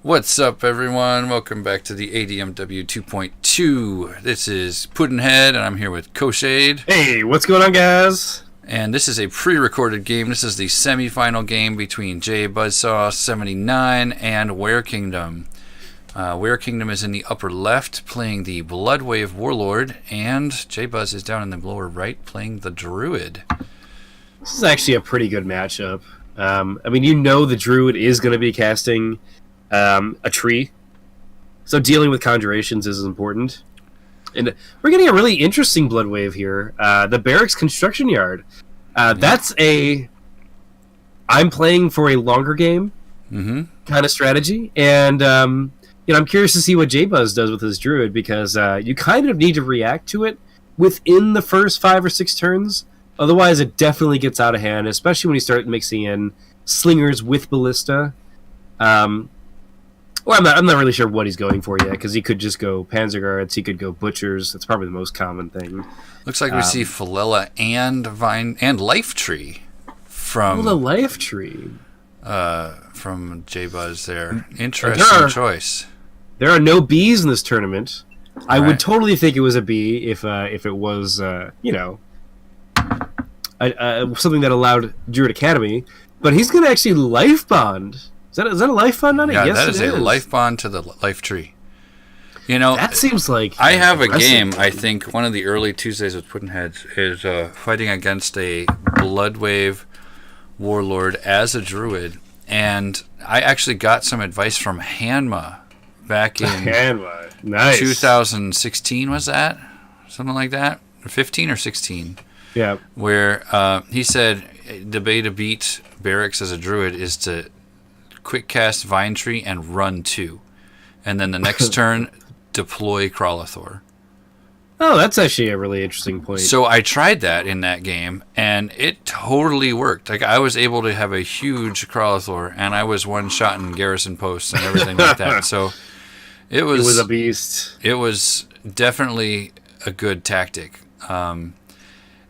What's up, everyone? Welcome back to the ADMW 2.2. This is Puddnhead, and I'm here with Coshade. Hey, what's going on, guys? And this is a pre-recorded game. This is the semi-final game between Jbuzzsaw79 and Werekingdom. Werekingdom is in the upper left, playing the Bloodwave Warlord, and Jbuzz is down in the lower right, playing the Druid. This is actually a pretty good matchup. The Druid is going to be casting a tree, so dealing with conjurations is important. And we're getting a really interesting Bloodwave here. The Barracks Construction Yard. That's I'm playing for a longer game kind of strategy, and I'm curious to see what Jbuzz does with his Druid, because you kind of need to react to it within the first 5 or 6 turns. Otherwise, it definitely gets out of hand, especially when you start mixing in Slingers with Ballista. I'm not really sure what he's going for yet, because he could just go Panzer Guards, he could go Butchers. That's probably the most common thing. Looks like we see Philella and Vine and Life Tree from the Life Tree from Jbuzz there. Interesting choice. There are no Bs in this tournament. I Right. would totally think it was a B if it was something that allowed Druid Academy. But he's going to actually Life Bond. Is that a life bond on it? Yeah, yes, that is it a life bond to the life tree. You know, that seems like I have impressive. a game. I think one of the early Tuesdays with Puddnhead is fighting against a Bloodwave Warlord as a Druid, and I actually got some advice from Hanma back in Nice. 2016. Was that something like that? 15 or 16? Yeah. Where he said the way to beat Barracks as a Druid is to quick cast Vine Tree and run 2, and then the next turn deploy Crawlathor. Oh, that's actually a really interesting point. So I tried that in that game, and it totally worked. Like, I was able to have a huge Crawlathor, and I was one shot in garrison posts and everything like that. So it was a beast. It was definitely a good tactic.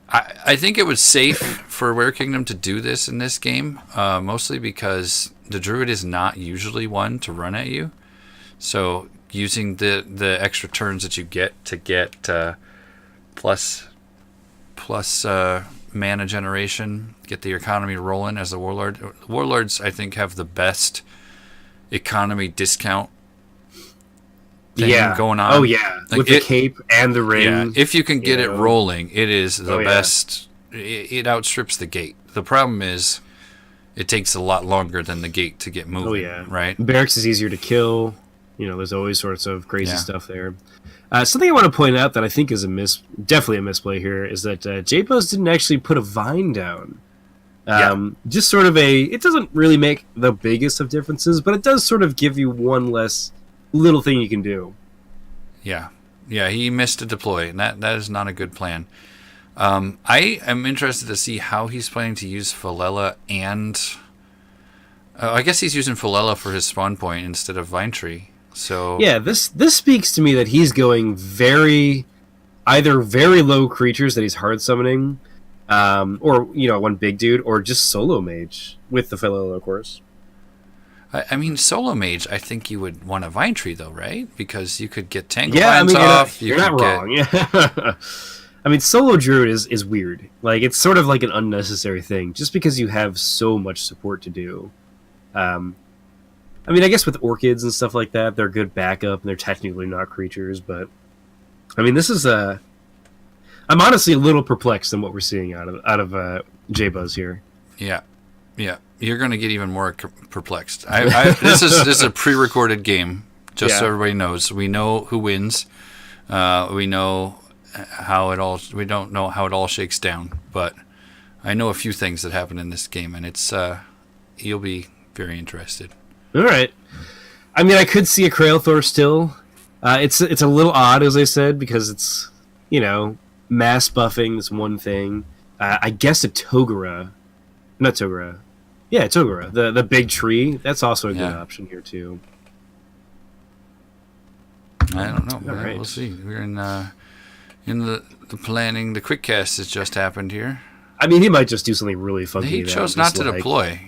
I think it was safe for Werekingdom to do this in this game, mostly because the Druid is not usually one to run at you. So using the extra turns that you get to get plus mana generation, get the economy rolling as the Warlord. Warlords, I think, have the best economy discount thing going on. Oh, yeah. Like with the cape and the ring. Yeah, if you can get it rolling, it is the best. It outstrips the gate. The problem is it takes a lot longer than the gate to get moving. Oh, yeah. Right? Barracks is easier to kill. There's always sorts of crazy stuff there. Something I want to point out that I think is definitely a misplay here is that Jbuzz didn't actually put a Vine down. Just sort of it doesn't really make the biggest of differences, but it does sort of give you one less little thing you can do. Yeah, he missed a deploy, and that is not a good plan. I am interested to see how he's planning to use Philella, and I guess he's using Philella for his spawn point instead of Vine Tree. So yeah, this speaks to me that he's going either very low creatures that he's hard summoning, or one big dude, or just solo mage with the Philella, of course. I mean, solo mage, I think you would want a Vine Tree, though, right? Because you could get Tangle Vines off. You're not wrong. Yeah. I mean, solo Druid is weird. Like, it's sort of like an unnecessary thing, just because you have so much support to do. I guess with Orchids and stuff like that, they're good backup, and they're technically not creatures, but this is I'm honestly a little perplexed in what we're seeing out of Jbuzz here. Yeah. You're going to get even more perplexed. This is a pre-recorded game, just so everybody knows. We know who wins. We know how it all. We don't know how it all shakes down, but I know a few things that happen in this game, and it's you'll be very interested. All right. I could see a Crawlathor still. It's a little odd, as I said, because it's mass buffing is one thing. I guess a Togura, not Togura. Yeah, Togura, the big tree. That's also a good option here too. I don't know. All right. We'll see. We're in the planning. The quick cast has just happened here. He might just do something really funky. He chose not to deploy.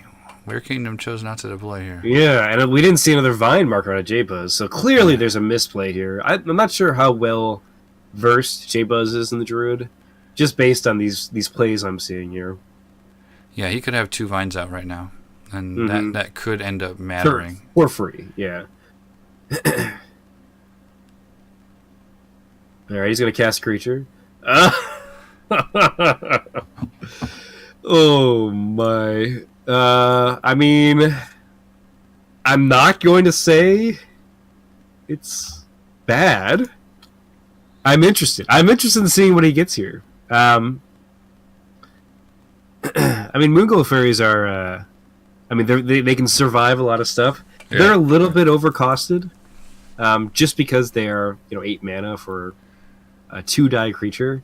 Werekingdom chose not to deploy here. Yeah, and we didn't see another Vine marker on a Jbuzz, so clearly there's a misplay here. I'm not sure how well versed Jbuzz is in the Druid, just based on these plays I'm seeing here. Yeah, he could have 2 vines out right now, and that could end up mattering. For free, yeah. Alright, he's going to cast Creature. Oh my. I mean, I'm not going to say it's bad. I'm interested. I'm interested in seeing what he gets here. I mean, Moonglow Fairies are, I mean, they can survive a lot of stuff. Yeah. They're a little bit overcosted, just because they are, 8 mana for a 2-die creature.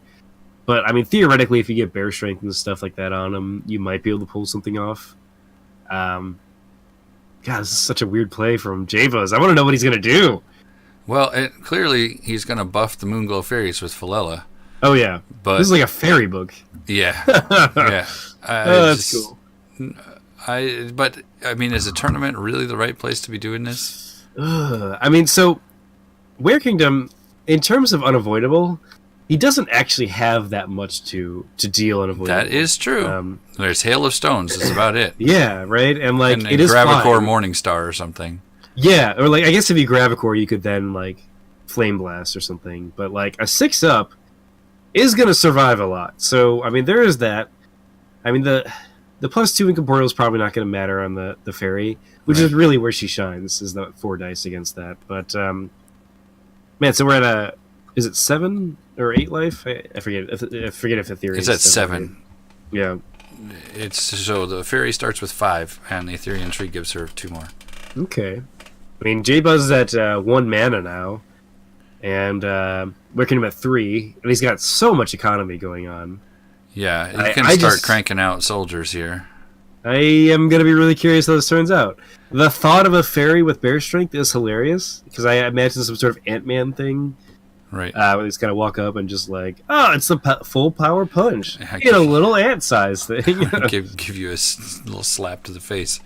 But, I mean, theoretically, if you get Bear Strength and stuff like that on them, you might be able to pull something off. God, this is such a weird play from Jbuzz. I want to know what he's going to do. Well, clearly, he's going to buff the Moonglow Fairies with Philella. Oh, yeah. But this is like a fairy book. Yeah. Yeah. That's cool. But, I mean, is a tournament really the right place to be doing this? I mean, so, Werekingdom, in terms of unavoidable, he doesn't actually have that much to deal unavoidable. That is true. There's Hail of Stones. That's about it. Yeah, right? And, like, and it is Gravicore Morningstar or something. Yeah, or, like, I guess if you Gravicore, you could then, like, Flame Blast or something. But, like, a 6-up is going to survive a lot. So, I mean, there is that. I mean, the +2 Incorporeal is probably not going to matter on the Fairy, which is really where she shines, is the 4 dice against that. But, man, so we're at is it 7 or 8 life? I forget. I forget if the theory is at 7. Yeah. It's so the Fairy starts with 5, and the Ethereal Tree gives her 2 more. Okay. I mean, Jbuzz is at 1 mana now, and working him at 3, and he's got so much economy going on. Yeah, you can start cranking out soldiers here. I am going to be really curious how this turns out. The thought of a Fairy with Bear Strength is hilarious, because I imagine some sort of Ant-Man thing. Right. Where he's going to walk up and just like, oh, it's the full power punch. In a little ant size thing. give you a little slap to the face.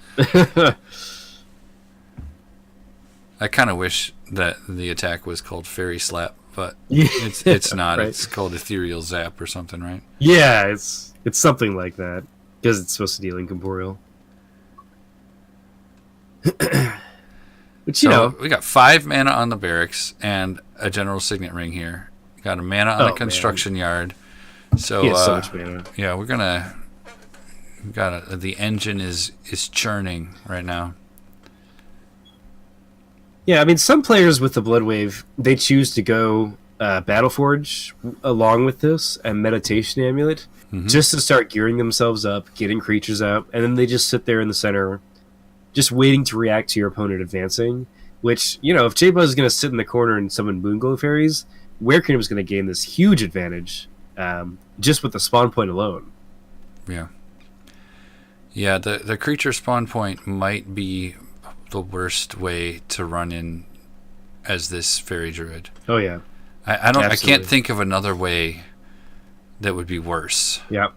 I kind of wish that the attack was called Fairy Slap, but it's not. Right. It's called Ethereal Zap or something, right? Yeah, it's something like that, because it's supposed to deal incorporeal. But, you know, we got 5 mana on the barracks and a General Signet Ring here. Got a mana on a construction yard. So, so much mana. Yeah, we're gonna. The engine is churning right now. Yeah, I mean, some players with the Blood Wave, they choose to go Battleforge along with this and Meditation Amulet, just to start gearing themselves up, getting creatures out, and then they just sit there in the center, just waiting to react to your opponent advancing. Which, you know, if Jbuzz is going to sit in the corner and summon Moonglow Fairies, Werekingdom is going to gain this huge advantage just with the spawn point alone. Yeah. Yeah, the creature spawn point might be the worst way to run in as this Fairy Druid. Oh, yeah. I can't think of another way that would be worse. Yeah.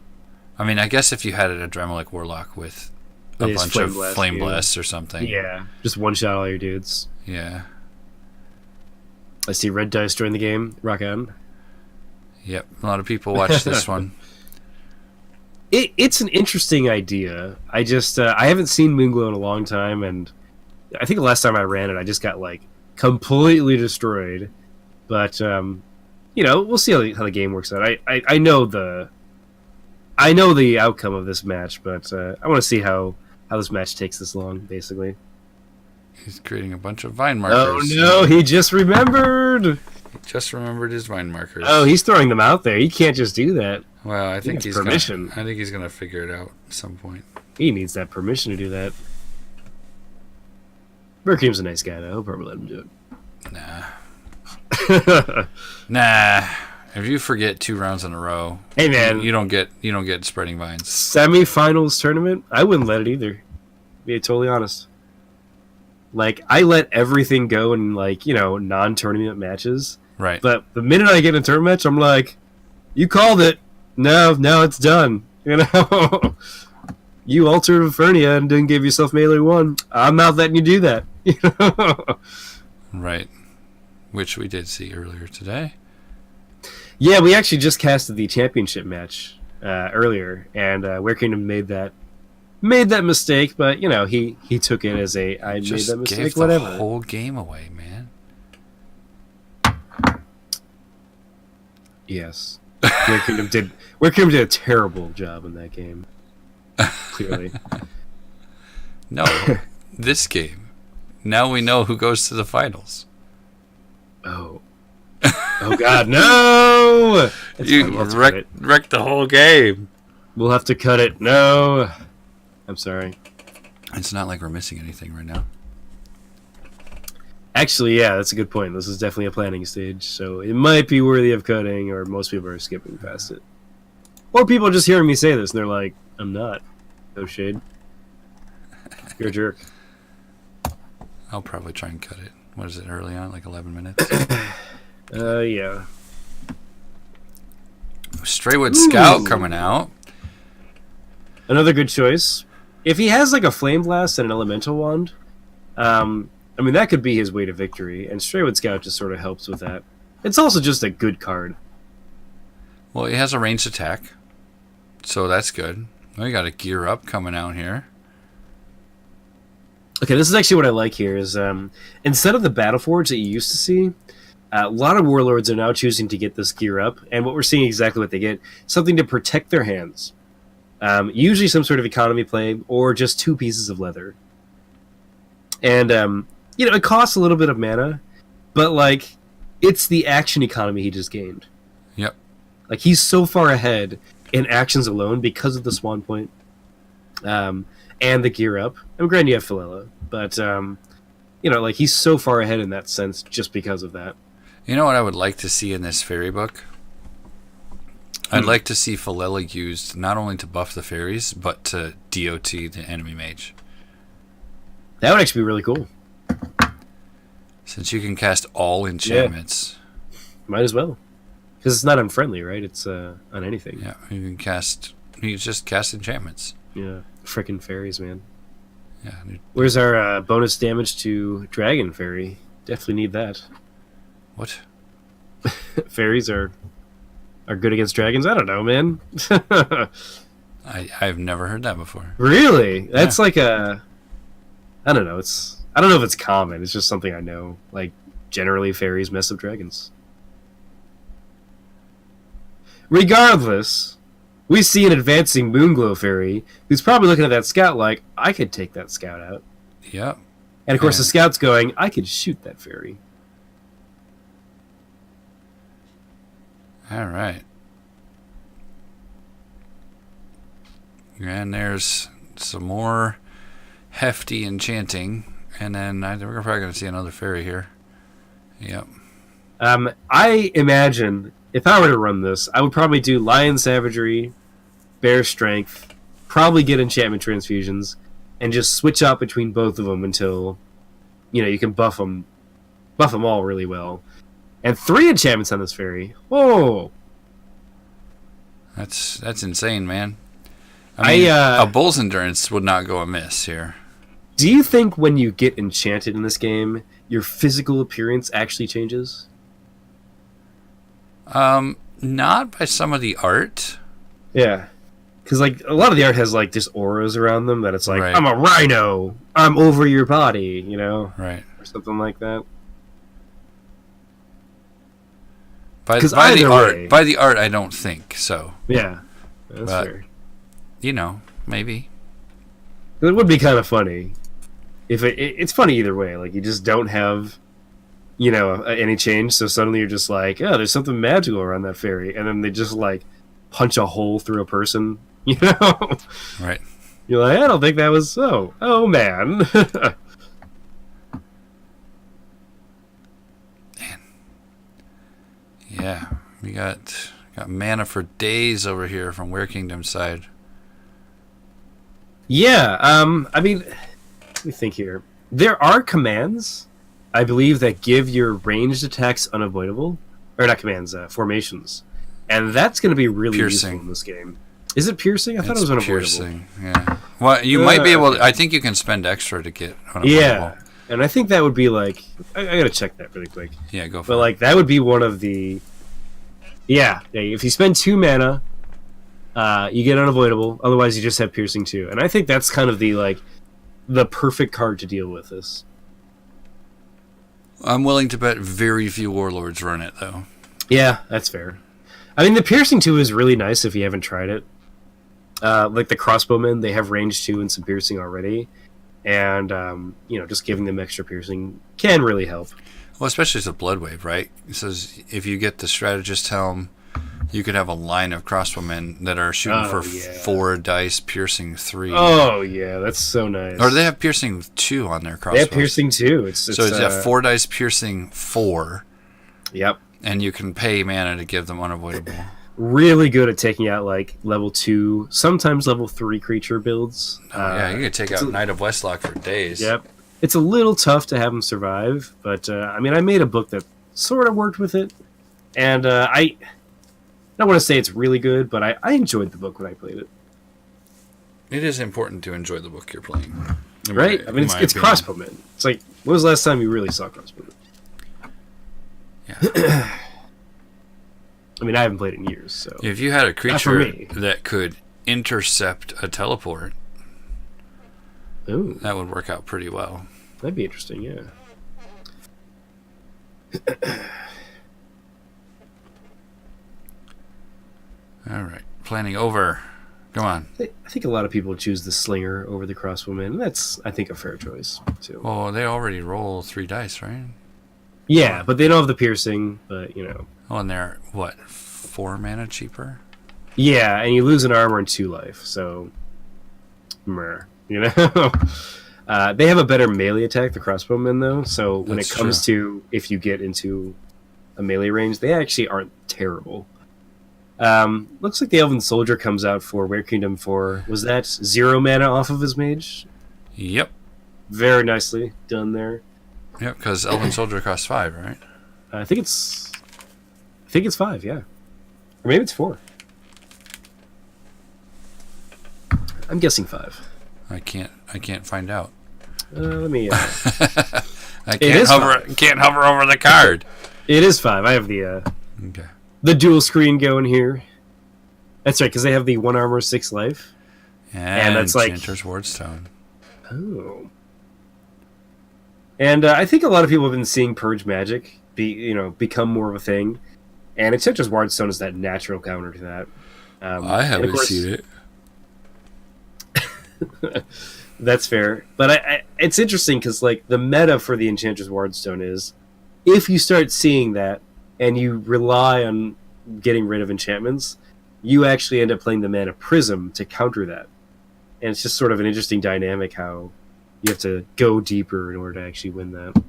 I mean, I guess if you had a Dremelic Warlock with a bunch of Flame Blasts or something. Yeah. Just one-shot all your dudes. Yeah. I see red dice join the game. Rock on. Yep. A lot of people watch this one. It's an interesting idea. I just I haven't seen Moonglow in a long time, and I think the last time I ran it, I just got like completely destroyed. But you know, we'll see how the game works out. I know the outcome of this match, but I want to see how this match takes this long. Basically, he's creating a bunch of vine markers. Oh no, he just remembered. He just remembered his vine markers. Oh, he's throwing them out there. He can't just do that. Well, I think he's permission. I think he's gonna figure it out at some point. He needs that permission to do that. Werekingdom's a nice guy, though. He'll probably let him do it. Nah. If you forget 2 rounds in a row, hey man, you don't get spreading vines. Semifinals tournament, I wouldn't let it either. To be totally honest. Like, I let everything go in, like, you know, non-tournament matches. Right. But the minute I get in a tournament match, I'm like, you called it. No, it's done. You know, you altered Infernia and didn't give yourself melee 1. I'm not letting you do that. Right. Which we did see earlier today. Yeah, we actually just casted the championship match earlier, and Werekingdom made that mistake, but he took it as I made that mistake. Gave whatever. The whole game away, man. Yes, Werekingdom did a terrible job in that game. Clearly, no, this game. Now we know who goes to the finals. Oh God, no! You wrecked the whole game. We'll have to cut it. No, I'm sorry. It's not like we're missing anything right now. Actually, yeah, that's a good point. This is definitely a planning stage, so it might be worthy of cutting, or most people are skipping past it. Or people are just hearing me say this, and they're like, I'm not. No shade. You're a jerk. I'll probably try and cut it. What is it, early on? Like 11 minutes? Yeah. Straywood Scout coming out. Another good choice. If he has like a Flame Blast and an Elemental Wand, I mean, that could be his way to victory, and Straywood Scout just sort of helps with that. It's also just a good card. Well, he has a ranged attack, so that's good. We got a Gear Up coming out here. Okay, this is actually what I like here, is instead of the Battleforge that you used to see, a lot of Warlords are now choosing to get this Gear Up, and what we're seeing exactly what they get, something to protect their hands. Usually some sort of economy play, or just 2 pieces of leather. And, it costs a little bit of mana, but, like, it's the action economy he just gained. Yep. Like, he's so far ahead in actions alone because of the Swan Point, and the Gear Up. I'm granted you have Philella, but, like, he's so far ahead in that sense just because of that. You know what I would like to see in this fairy book? I'd like to see Philella used not only to buff the fairies, but to DOT the enemy mage. That would actually be really cool. Since you can cast all enchantments. Yeah. Might as well. Because it's not unfriendly, right? It's on anything. Yeah, you can just cast enchantments. Yeah, frickin' fairies, man. Yeah. Where's our bonus damage to Dragon Fairy? Definitely need that. What? Fairies are good against dragons? I don't know, man. I've never heard that before. Really? That's like a... I don't know. I don't know if it's common. It's just something I know. Like, generally, fairies mess up dragons. Regardless, we see an advancing Moonglow Fairy who's probably looking at that scout like, I could take that scout out. Yep. And, of course, the scout's going, I could shoot that fairy. All right. And there's some more hefty enchanting, and then we're probably going to see another fairy here. Yep. I imagine if I were to run this, I would probably do Lion Savagery, Bear Strength, probably get Enchantment Transfusions, and just switch out between both of them until you can buff them all really well. And 3 enchantments on this fairy. Whoa! That's insane, man. I mean, a Bull's Endurance would not go amiss here. Do you think when you get enchanted in this game, your physical appearance actually changes? Not by some of the art. Yeah. Because, like, a lot of the art has, like, just auras around them that it's like, right. I'm a rhino! I'm over your body, Right. Or something like that. By the art, I don't think so. Yeah, that's fair. Maybe. It would be kind of funny. If it's funny either way. Like, you just don't have, any change, so suddenly you're just like, oh, there's something magical around that fairy, and then they just, like, punch a hole through a person, Right. You're like, I don't think that was so. Oh, man. Yeah, we got mana for days over here from Werekingdom's side. Yeah, I mean, let me think here. There are commands, I believe, that give your ranged attacks unavoidable. Or not commands, formations. And that's going to be really useful in this game. Is it piercing? I thought it was unavoidable. Piercing, yeah. Well, you might be able to, I think you can spend extra to get unavoidable. Yeah, and I think that would be like... I gotta check that really quick. Yeah, go for But it. like, that would be one of the... Yeah, if you spend 2 mana, you get unavoidable. Otherwise, you just have piercing 2. And I think that's kind of the perfect card to deal with this. I'm willing to bet very few warlords run it, though. Yeah, that's fair. I mean, the piercing 2 is really nice if you haven't tried it. Like the crossbowmen, they have range 2 and some piercing already. And, just giving them extra piercing can really help. Well, especially as a blood wave, right? It says if you get the strategist helm, you could have a line of crossbowmen that are shooting for 4 dice, piercing 3. Oh, yeah, that's so nice. Or they have piercing 2 on their crossbows. They have piercing 2. So it's a 4 dice piercing 4. Yep. And you can pay mana to give them unavoidable. Really good at taking out level 2, sometimes level 3 creature builds. Yeah, you could take out Knight of Westlock for days. Yep. It's a little tough to have them survive, but I made a book that sort of worked with it. And I don't want to say it's really good, but I enjoyed the book when I played it. It is important to enjoy the book you're playing. Right? It's crossbowmen. It's like, when was the last time you really saw crossbowmen? Yeah. I haven't played it in years, so... If you had a creature that could intercept a teleport, Ooh, that would work out pretty well. that'd be interesting, yeah. All right. Planning over. Come on. I think a lot of people choose the Slinger over the crossbowman, and that's, I think, a fair choice, too. Well, they already roll 3 dice, right? Yeah, but they don't have the piercing, but, Oh, and they're, 4 mana cheaper? Yeah, and you lose an armor and 2 life, so... Meh, they have a better melee attack, the crossbowmen, though, so when That's it comes to if you get into a melee range, they actually aren't terrible. Looks like the Elven Soldier comes out for Werekingdom for... Was that 0 mana off of his mage? Yep. Very nicely done there. Yep, because Elven Soldier costs 5, right? I think it's 5, yeah. Or maybe it's 4. I'm guessing 5. I can't find out. Let me... I can't hover over the card. It is 5. I have the dual screen going here. That's right, because they have the 1 armor, 6 life. And that's Enchanter's Wardstone. Oh. And I think a lot of people have been seeing Purge Magic become more of a thing. And Enchanter's Wardstone is that natural counter to that. I haven't seen it. That's fair. But it's interesting because the meta for the Enchanter's Wardstone is if you start seeing that and you rely on getting rid of enchantments, you actually end up playing the Mana Prism to counter that. And it's just sort of an interesting dynamic how you have to go deeper in order to actually win that.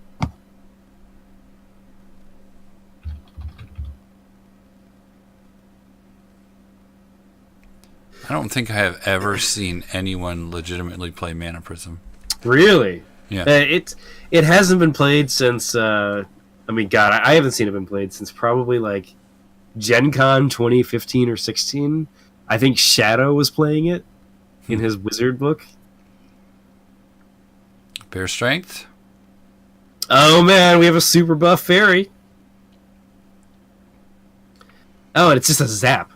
I don't think I have ever seen anyone legitimately play Mana Prism. Really? Yeah. It hasn't been played since... I haven't seen it been played since probably Gen Con 2015 or 16. I think Shadow was playing it in his Wizard book. Bear Strength? Oh man, we have a super buff fairy. Oh, and it's just a zap.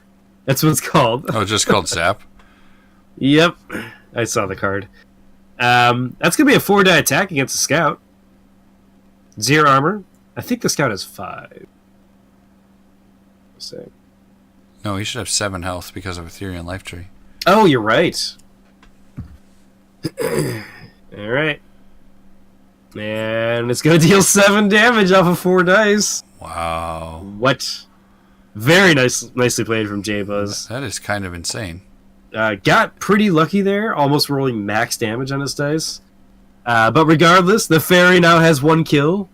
That's what it's called. Oh, just called Zap? Yep. I saw the card. That's going to be a 4-die attack against a scout. 0 armor. I think the scout has 5. Let's see. No, he should have 7 health because of Ethereal Life Tree. Oh, you're right. All right. And it's going to deal 7 damage off of 4 dice. Wow. What? Very nicely played from Jbuzz. That is kind of insane. Got pretty lucky there, almost rolling max damage on his dice. But regardless, the fairy now has 1 kill.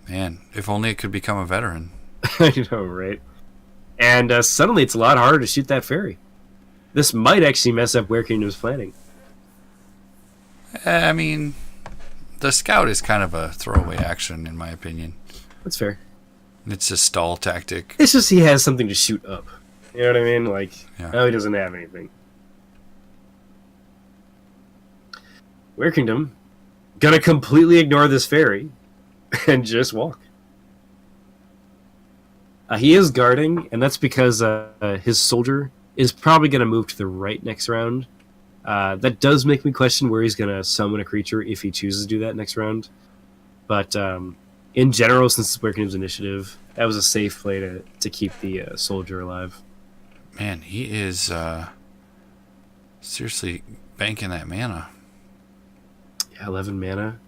Man, if only it could become a veteran. I know, right? And suddenly it's a lot harder to shoot that fairy. This might actually mess up Werekingdom's planning. I mean, the scout is kind of a throwaway action, in my opinion. That's fair. It's a stall tactic. It's just he has something to shoot up. You know what I mean? Yeah. Now he doesn't have anything. Werekingdom gonna completely ignore this fairy and just walk. He is guarding, and that's because his soldier is probably going to move to the right next round. That does make me question where he's going to summon a creature if he chooses to do that next round. But in general, since it's Werekingdom's initiative, that was a safe play to keep the soldier alive. Man, he is seriously banking that mana. Yeah, 11 mana.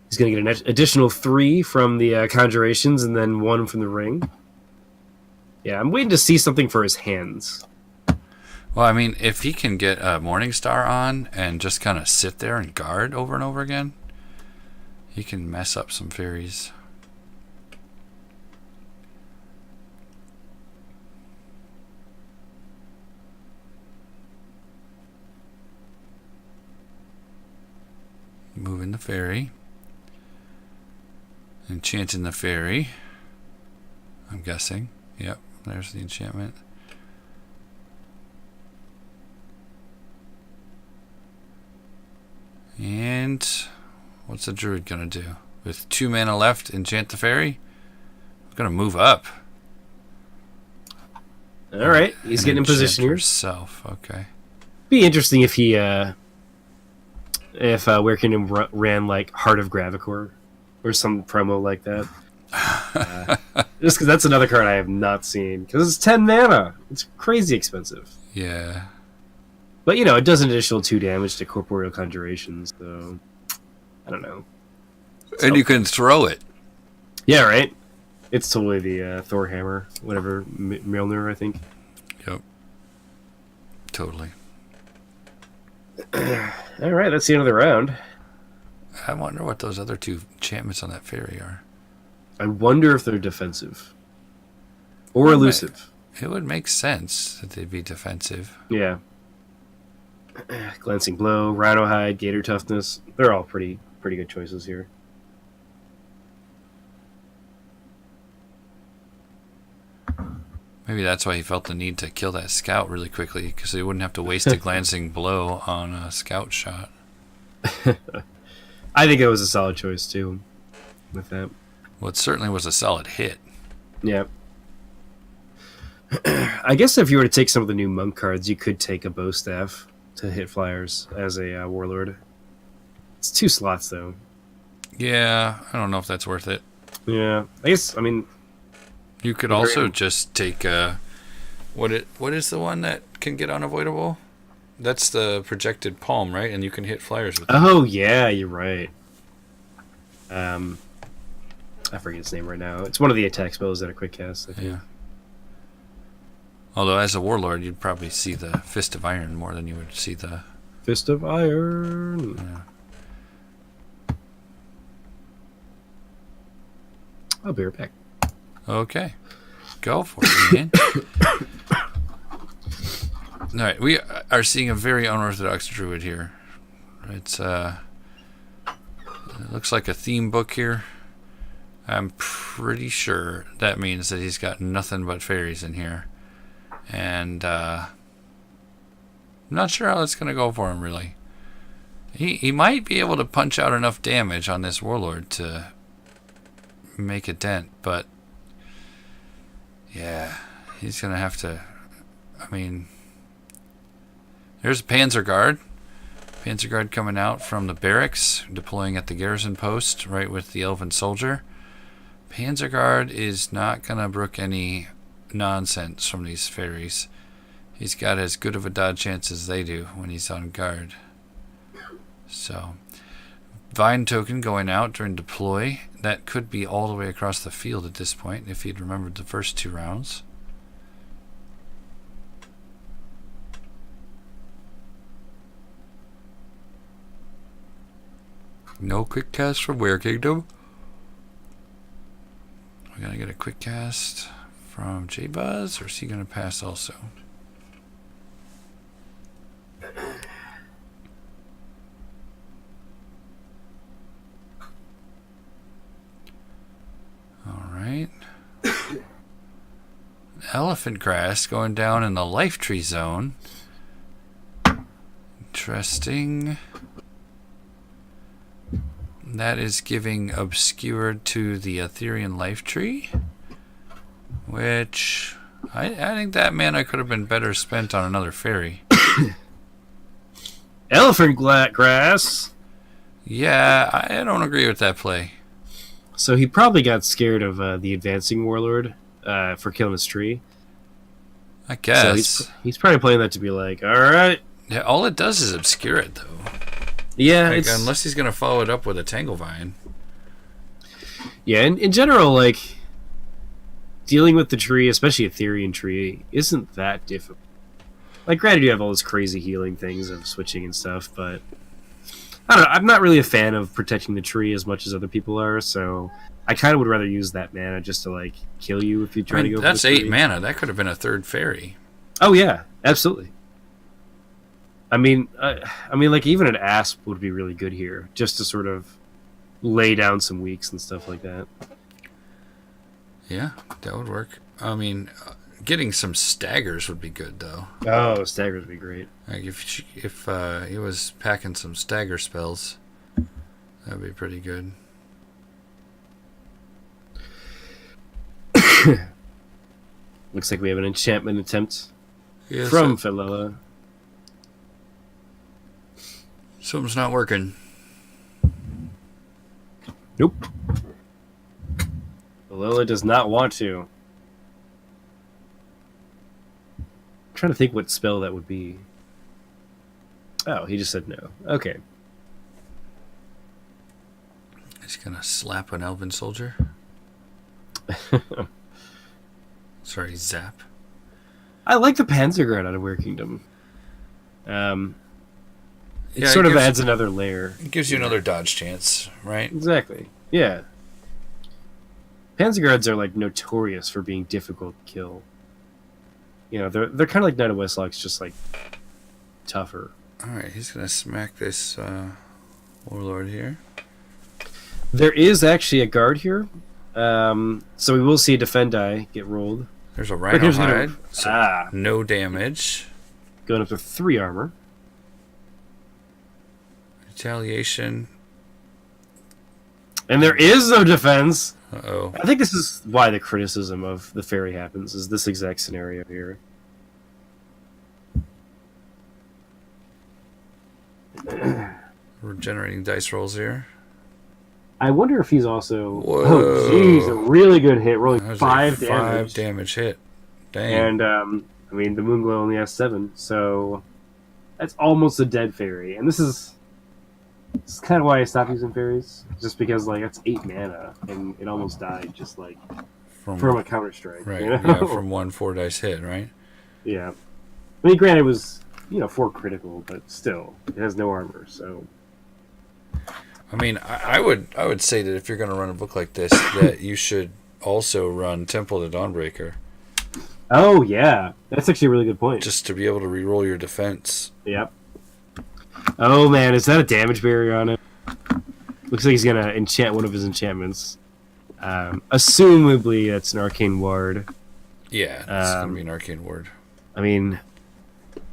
He's going to get an additional 3 from the Conjurations and then 1 from the Ring. Yeah, I'm waiting to see something for his hands. Well, I mean, if he can get a Morningstar on and just kind of sit there and guard over and over again, he can mess up some fairies. Moving the fairy. Enchanting the fairy. I'm guessing. Yep, there's the enchantment. And what's the druid gonna do? With 2 mana left, enchant the fairy? He's gonna move up. Alright, he's getting in position here. Himself. Okay. Be interesting if he Werekingdom ran like Heart of Gravicor or some promo like that. Just because that's another card I have not seen. Because it's 10 mana. It's crazy expensive. Yeah. But, it does an additional 2 damage to Corporeal Conjurations, so I don't know. And you can throw it. Yeah, right? It's totally the Thor Hammer, whatever, Mjolnir, I think. Yep. Totally. Alright, that's the end of the round. I wonder what those other 2 enchantments on that fairy are. I wonder if they're defensive. Or elusive. It would make sense that they'd be defensive. Yeah. Glancing Blow, Rhino Hide, Gator Toughness. They're all pretty good choices here. Maybe that's why he felt the need to kill that scout really quickly, because he wouldn't have to waste a Glancing Blow on a scout shot. I think it was a solid choice, too, with that. Well, it certainly was a solid hit. Yeah. I guess if you were to take some of the new monk cards, you could take a bow staff to hit flyers as a warlord. It's 2 slots, though. Yeah, I don't know if that's worth it. Yeah, I mean... You could also just take... what is the one that can get unavoidable? That's the projected palm, right? And you can hit flyers with it. Oh, yeah, you're right. I forget its name right now. It's one of the attack spells that are quick cast, I think. Yeah. Although, as a warlord, you'd probably see the Fist of Iron more than you would see the... Fist of Iron. Yeah. I'll be right back. Okay. Go for it, man. Alright, we are seeing a very unorthodox druid here. It looks like a theme book here. I'm pretty sure that means that he's got nothing but fairies in here. And I'm not sure how that's going to go for him, really. He might be able to punch out enough damage on this warlord to make a dent, but yeah, he's going to have to... I mean, there's a Panzer Guard. Panzer Guard coming out from the barracks, deploying at the garrison post, right with the Elven Soldier. Panzer Guard is not going to brook any nonsense from these fairies. He's got as good of a dodge chance as they do when he's on guard. So, Vine Token going out during deploy. That could be all the way across the field at this point, if he'd remembered the first 2 rounds. No quick cast from Werekingdom. We're going to get a quick cast from Jbuzz, or is he going to pass also? Alright. Elephant Grass going down in the Life Tree Zone. Interesting. That is giving Obscured to the Ethereal Life Tree, which I think that mana could have been better spent on another fairy. Elephant grass. Yeah, I don't agree with that play. So he probably got scared of the advancing warlord for killing his tree. I guess. So he's probably playing that to be like, all right. Yeah, all it does is obscure it, though. Yeah, like, unless he's going to follow it up with a Tanglevine. Yeah, in general, like, dealing with the tree, especially a Therian tree, isn't that difficult. Like, granted, you have all those crazy healing things of switching and stuff, but I don't know. I'm not really a fan of protecting the tree as much as other people are, so I kind of would rather use that mana just to, like, kill you if you try to go that's for the 8 tree. mana. That could have been a third fairy. Oh, yeah, absolutely. I mean, like, even an Asp would be really good here, just to sort of lay down some weaks and stuff like that. Yeah, that would work. I mean, getting some staggers would be good, though. Oh, staggers would be great. Like if he was packing some stagger spells, that'd be pretty good. Looks like we have an enchantment attempt Yes, from Philella. Something's not working. Nope. Philella does not want to. I'm trying to think what spell that would be. Oh, he just said no. Okay. He's gonna slap an elven soldier. Sorry, zap. I like the Panzerguard out of Werekingdom. It Yeah, sort it of gives- adds another layer. It gives you another dodge chance, right? Exactly. Yeah. Panzerguards are like notorious for being difficult to kill. You know, they're kind of like Knight of Westlocks, just like tougher. All right, he's gonna smack this warlord here. There is actually a guard here, so we will see a defend die get rolled. There's a Look, rhino here's hide, so Ah, no damage. going up to 3 armor. Retaliation. And there is no defense. Uh-oh. I think this is why the criticism of the fairy happens, is this exact scenario here. We're generating dice rolls here. I wonder if he's also... Whoa. Oh, jeez, a really good hit, That rolling was 5 a damage. 5 damage hit. Dang. And, I mean, the Moonglow only has 7, so that's almost a dead fairy. And this is kind of why I stopped using fairies, just because, like, that's 8 mana, and it almost died just, like, from a Counter-Strike. right, You know? yeah, from 1 4 dice hit, right? Yeah. I mean, granted, it was, 4 critical, but still, it has no armor, so... I mean, I would say that if you're going to run a book like this, that you should also run Temple to Dawnbreaker, Oh, yeah. That's actually a really good point. just to be able to reroll your defense. Yep. Oh, man, is that a damage barrier on it? Looks like he's going to enchant one of his enchantments. Assumably, that's an Arcane Ward. Yeah, it's going to be an arcane ward. I mean,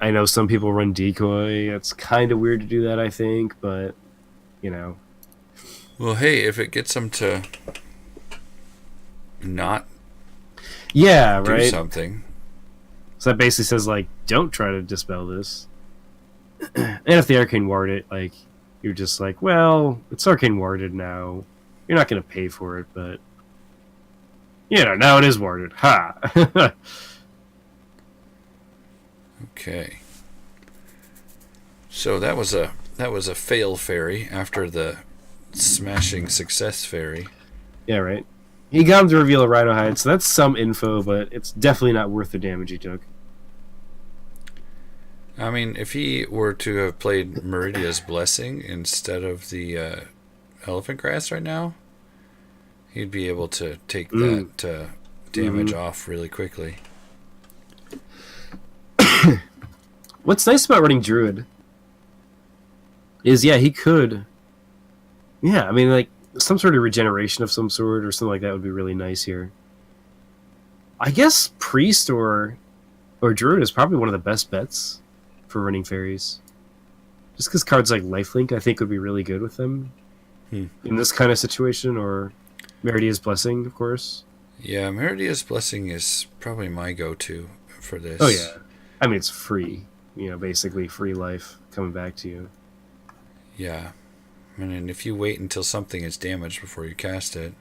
I know some people run Decoy. It's kind of weird to do that, I think, but, Well, hey, if it gets them to not Yeah, do right? something. So that basically says, like, don't try to dispel this. And if they Arcane Ward it, like, you're just like, well, it's Arcane Warded now. You're not going to pay for it, but... now it is warded. Ha! Okay. So that was a fail fairy after the smashing success fairy. Yeah, right. He got him to reveal a Rhino Hide, so that's some info, but it's definitely not worth the damage he took. I mean, if he were to have played Meridia's Blessing instead of the Elephant Grass right now, he'd be able to take that damage off really quickly. What's nice about running Druid is, he could... Yeah, I mean, like, some sort of regeneration of some sort or something like that would be really nice here. I guess Priest or Druid is probably one of the best bets for running fairies. Just because cards like Lifelink, I think, would be really good with them. in this kind of situation, or Meridia's Blessing, of course. Yeah, Meridia's Blessing is probably my go-to for this. Oh yeah, I mean it's free. Basically free life coming back to you. Yeah, and if you wait until something is damaged before you cast it,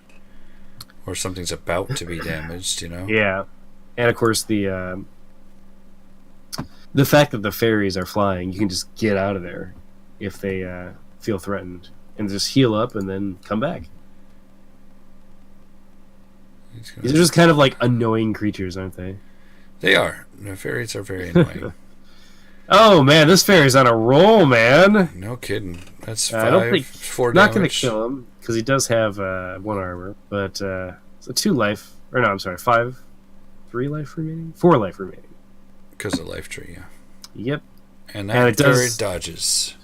or something's about to be damaged, Yeah, and of course the fact that the fairies are flying, you can just get out of there if they feel threatened, and just heal up and then come back. These are just kind of like annoying creatures, aren't they? They are. The fairies are very annoying. Oh man, this fairy's on a roll, man. No kidding. That's 4 damage. Not going to kill him because he does have 1 armor, but it's a 2 life. Or no, I'm sorry, 3 life remaining, 4 life remaining. Because of life tree, yeah. Yep. And that fairy dodges.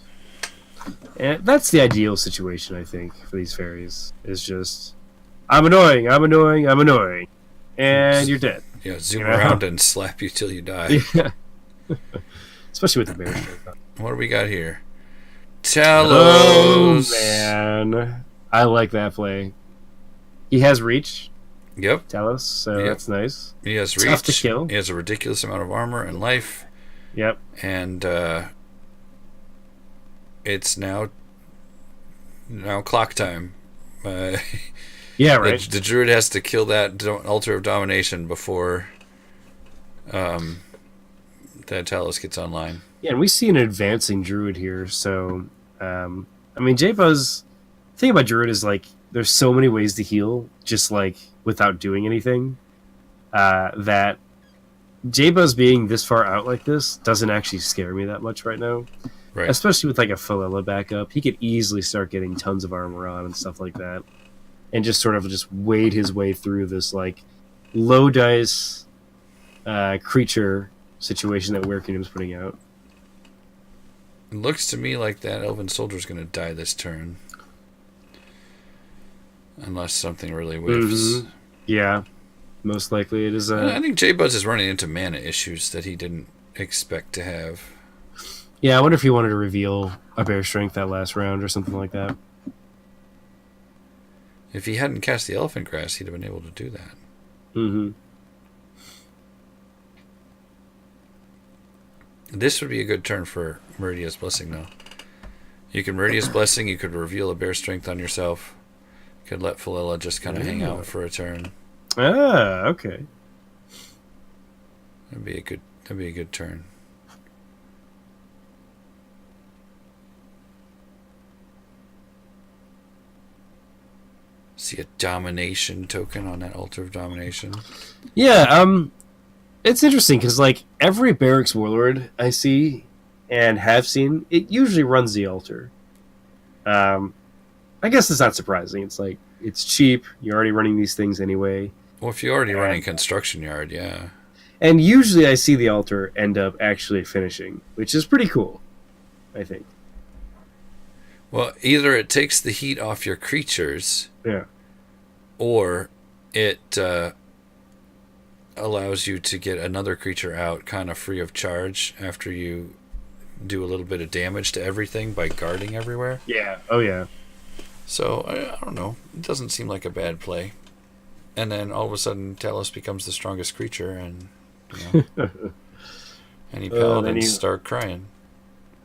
And that's the ideal situation, I think, for these fairies. Is just, I'm annoying, I'm annoying, I'm annoying, and you're dead. Yeah, zoom around and slap you till you die. Yeah. Especially with the bear strength. What do we got here? Talos. Oh man, I like that play. He has reach. Yep. Talos, so that's nice. He has reach. Tough to kill. He has a ridiculous amount of armor and life. Yep. And it's now clock time. Yeah, right. The druid has to kill that altar of domination before that Talos gets online. Yeah, and we see an advancing druid here. So, I mean, Jbuzz. The thing about druid is like there's so many ways to heal, just like without doing anything. That Jbuzz being this far out like this doesn't actually scare me that much right now. Right. Especially with like a Philella backup, he could easily start getting tons of armor on and stuff like that, and just sort of just wade his way through this like low dice creature situation that Werekingdom's putting out. It looks to me like that Elven Soldier's going to die this turn. Unless something really whiffs. Mm-hmm. Yeah, most likely it is. I think Jbuzz is running into mana issues that he didn't expect to have. Yeah, I wonder if he wanted to reveal a Bear Strength that last round or something like that. If he hadn't cast the Elephant Grass, he'd have been able to do that. Mm-hmm. This would be a good turn for Meridia's Blessing, though. You could Meridia's Blessing, you could reveal a Bear Strength on yourself. You could let Philella just kind of hang out for a turn. Ah, okay. That'd be a good turn. See a domination token on that altar of domination. Yeah, it's interesting because like every barracks warlord I see and have seen, it usually runs the altar. I guess it's not surprising. It's like it's cheap. You're already running these things anyway. Well, if you're already running construction yard, yeah. And usually I see the altar end up actually finishing, which is pretty cool, I think. Well, either it takes the heat off your creatures, yeah, or it allows you to get another creature out kind of free of charge after you do a little bit of damage to everything by guarding everywhere. Yeah. Oh, yeah. So, I don't know. It doesn't seem like a bad play. And then all of a sudden, Talos becomes the strongest creature, and any paladins start crying.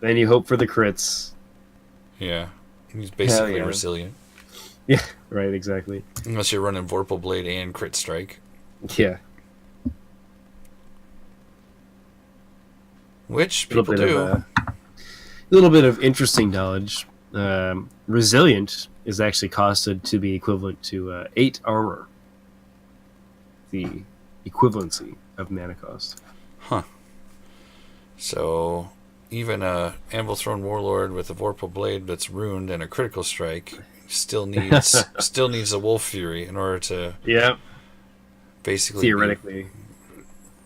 Then you hope for the crits. Yeah. He's basically resilient. Yeah, right, exactly. Unless you're running Vorpal Blade and Crit Strike. Yeah. Which people do. A little bit of interesting knowledge. Resilient is actually costed to be equivalent to 8 armor. The equivalency of mana cost. Huh. So, even a Anvil Throne Warlord with a Vorpal Blade that's ruined and a critical strike still needs a Wolf Fury in order to basically theoretically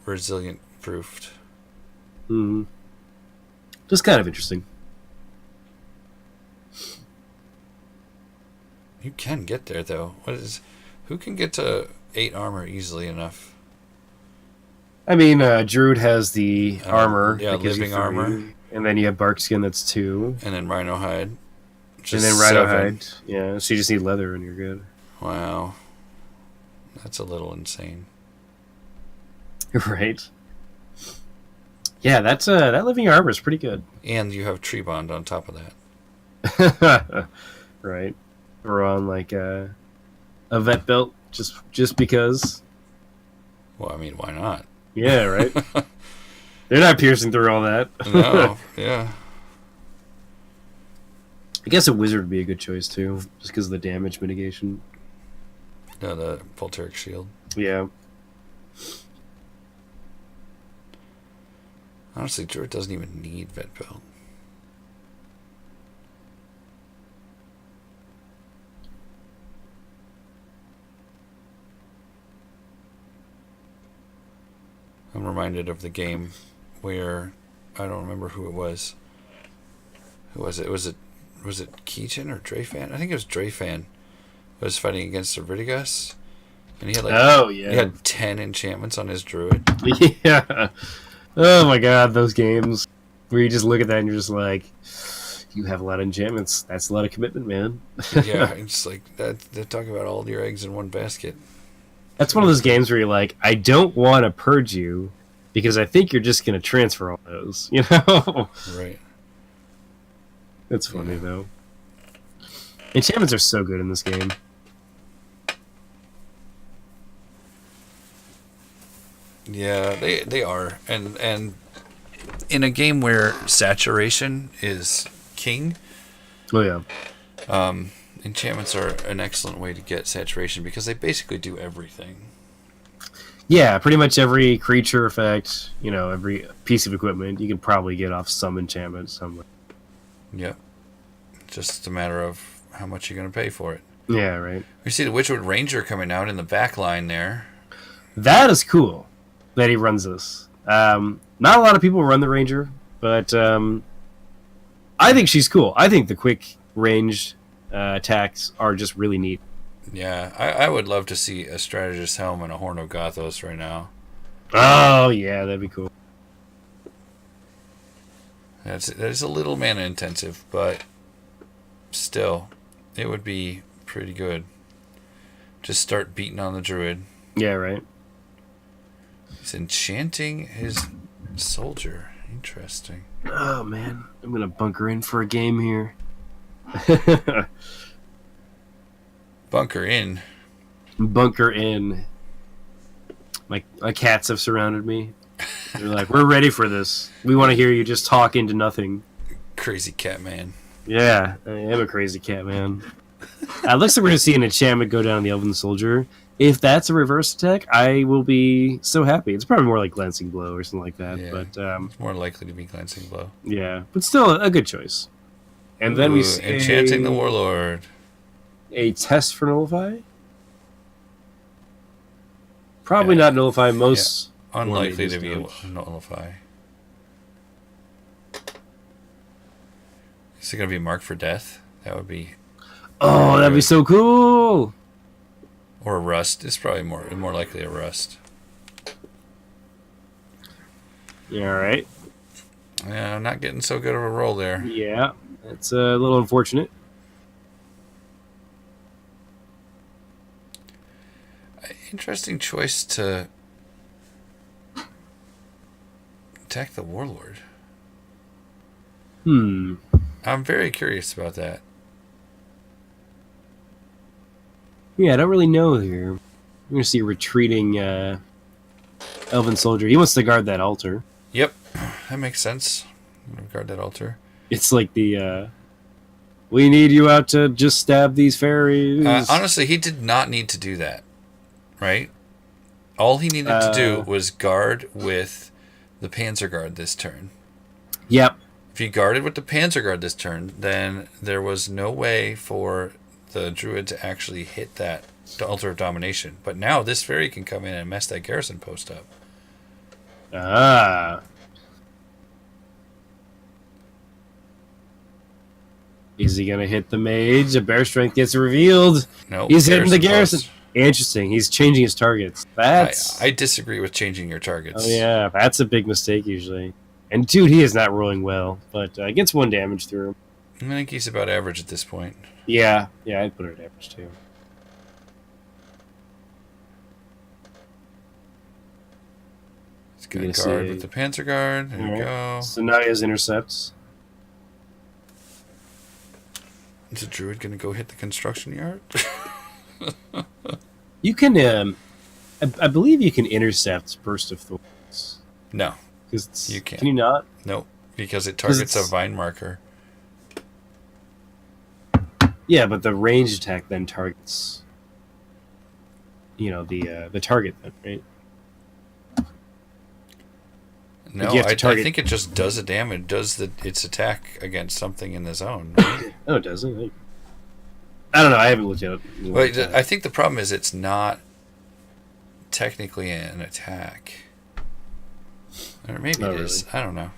resilient proofed. Mm-hmm. Just kind of interesting. You can get there though. Who can get to 8 armor easily enough? I mean, Druid has the armor. Yeah, living armor. And then you have Barkskin that's 2. And then Rhino Hide. and then rhino hide. Yeah, so you just need leather and you're good. Wow. That's a little insane. Right. Yeah, that living armor is pretty good. And you have tree bond on top of that. Right. We're on like a vet belt just because. Well, I mean, why not? Yeah, right. They're not piercing through all that. No, yeah. I guess a wizard would be a good choice too, just because of the damage mitigation. No, the Voltaic shield. Yeah. Honestly, Druid doesn't even need vet belt. I'm reminded of the game where I don't remember who it was. Who was it? Was it Keechan or Drayfan? I think it was Drayfan. Was fighting against Iridigus, and he had he had 10 enchantments on his druid. Yeah. Oh my god, those games where you just look at that and you're just like, you have a lot of enchantments. That's a lot of commitment, man. Yeah, it's like that. They're talking about all your eggs in one basket. That's one of those games where you're like, I don't want to purge you because I think you're just going to transfer all those, you know? Right. That's funny, though. Enchantments are so good in this game. Yeah, they are. And in a game where saturation is king, Oh, yeah. Enchantments are an excellent way to get saturation because they basically do everything. Yeah, pretty much every creature effect, you know, every piece of equipment, you can probably get off some enchantment somewhere. Yep. Just a matter of how much you're going to pay for it. Yeah, right. We see the Witchwood Ranger coming out in the back line there. That is cool that he runs this. Not a lot of people run the Ranger, but I think she's cool. I think the quick range attacks are just really neat. Yeah, I would love to see a Strategist Helm and a Horn of Gothos right now. Oh, yeah, that'd be cool. That is a little mana intensive, but still, it would be pretty good. Just start beating on the Druid. Yeah, right. He's enchanting his soldier. Interesting. Oh, man. I'm going to bunker in for a game here. Bunker in. Bunker in. My cats have surrounded me. They're like, we're ready for this. We want to hear you just talk into nothing. Crazy cat man. Yeah, I am a crazy cat man. Looks like we're going to see an enchantment go down the Elven Soldier. If that's a reverse attack, I will be so happy. It's probably more like Glancing Blow or something like that. Yeah, but it's more likely to be Glancing Blow. Yeah, but still a good choice. And then we see Enchanting the Warlord. A test for Nullify? Probably not Nullify. Most unlikely to be Nullify. Is it going to be marked for death? That would be... Oh, that'd be so cool! Or a rust. It's probably more likely a rust. Yeah, alright. Yeah, not getting so good of a roll there. Yeah, that's a little unfortunate. Interesting choice to attack the Warlord. I'm very curious about that. Yeah, I don't really know here. We're going to see a retreating Elven Soldier. He wants to guard that altar. Yep, that makes sense. I'm going to guard that altar. It's like the, we need you out to just stab these fairies. Honestly, he did not need to do that. Right? All he needed to do was guard with the Panzerguard this turn. Yep. If he guarded with the Panzerguard this turn, then there was no way for the Druid to actually hit that Altar of Domination. But now this fairy can come in and mess that garrison post up. Is he going to hit the mage? A Bear Strength gets revealed. No, he's hitting the garrison. Post. Interesting. He's changing his targets. I disagree with changing your targets. Oh, yeah. That's a big mistake, usually. And, dude, he is not rolling well. But gets 1 damage through him. I think he's about average at this point. Yeah, I'd put it at average too. He's got a guard with the Panzer Guard. There we go. So now he has intercepts. Is the Druid going to go hit the construction yard? You can, I believe you can intercept Burst of Thorns. No, you can't. Can you not? Nope, because it targets a vine marker. Yeah, but the ranged attack then targets, the target then, right? No, I think it just does its attack against something in the zone. Right? No, it doesn't. I don't know. I haven't looked at it. Wait, I think the problem is it's not technically an attack. Or maybe it is. Really. I don't know.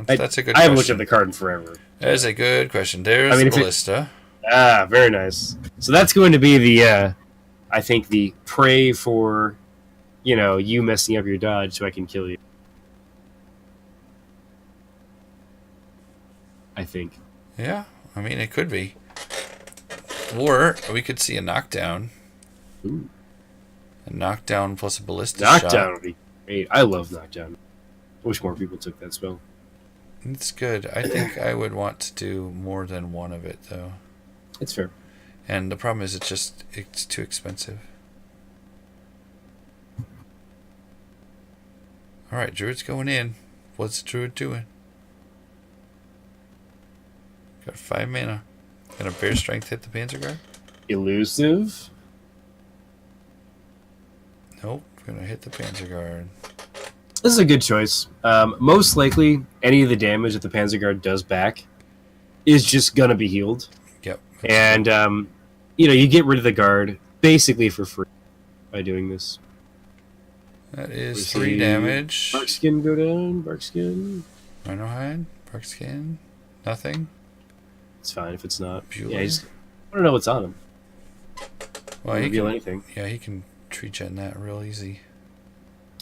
That's a good question. I haven't looked at the card in forever. That is a good question. There's the ballista. Very nice. So that's going to be the, I think, the prey for, you messing up your dodge so I can kill you. I think. Yeah, I mean, it could be. Or we could see a knockdown. Ooh. A knockdown plus a ballista shot. Knockdown would be great. I love knockdown. I wish more people took that spell. It's good. I think I would want to do more than one of it, though. It's fair. And the problem is it's too expensive. Alright, Druid's going in. What's the Druid doing? Got 5 mana. Gonna bear strength hit the Panzer Guard? Elusive? Nope, gonna hit the Panzer Guard. This is a good choice. Most likely, any of the damage that the Panzer Guard does back is just gonna be healed. Yep. And, you get rid of the guard basically for free by doing this. That is 3 damage. Barkskin go down. Barkskin. Rhino Hide. Barkskin. Nothing. It's fine if it's not. Bueller. Yeah, I don't know what's on him. Well, he can anything. Yeah, he can tree gen that real easy.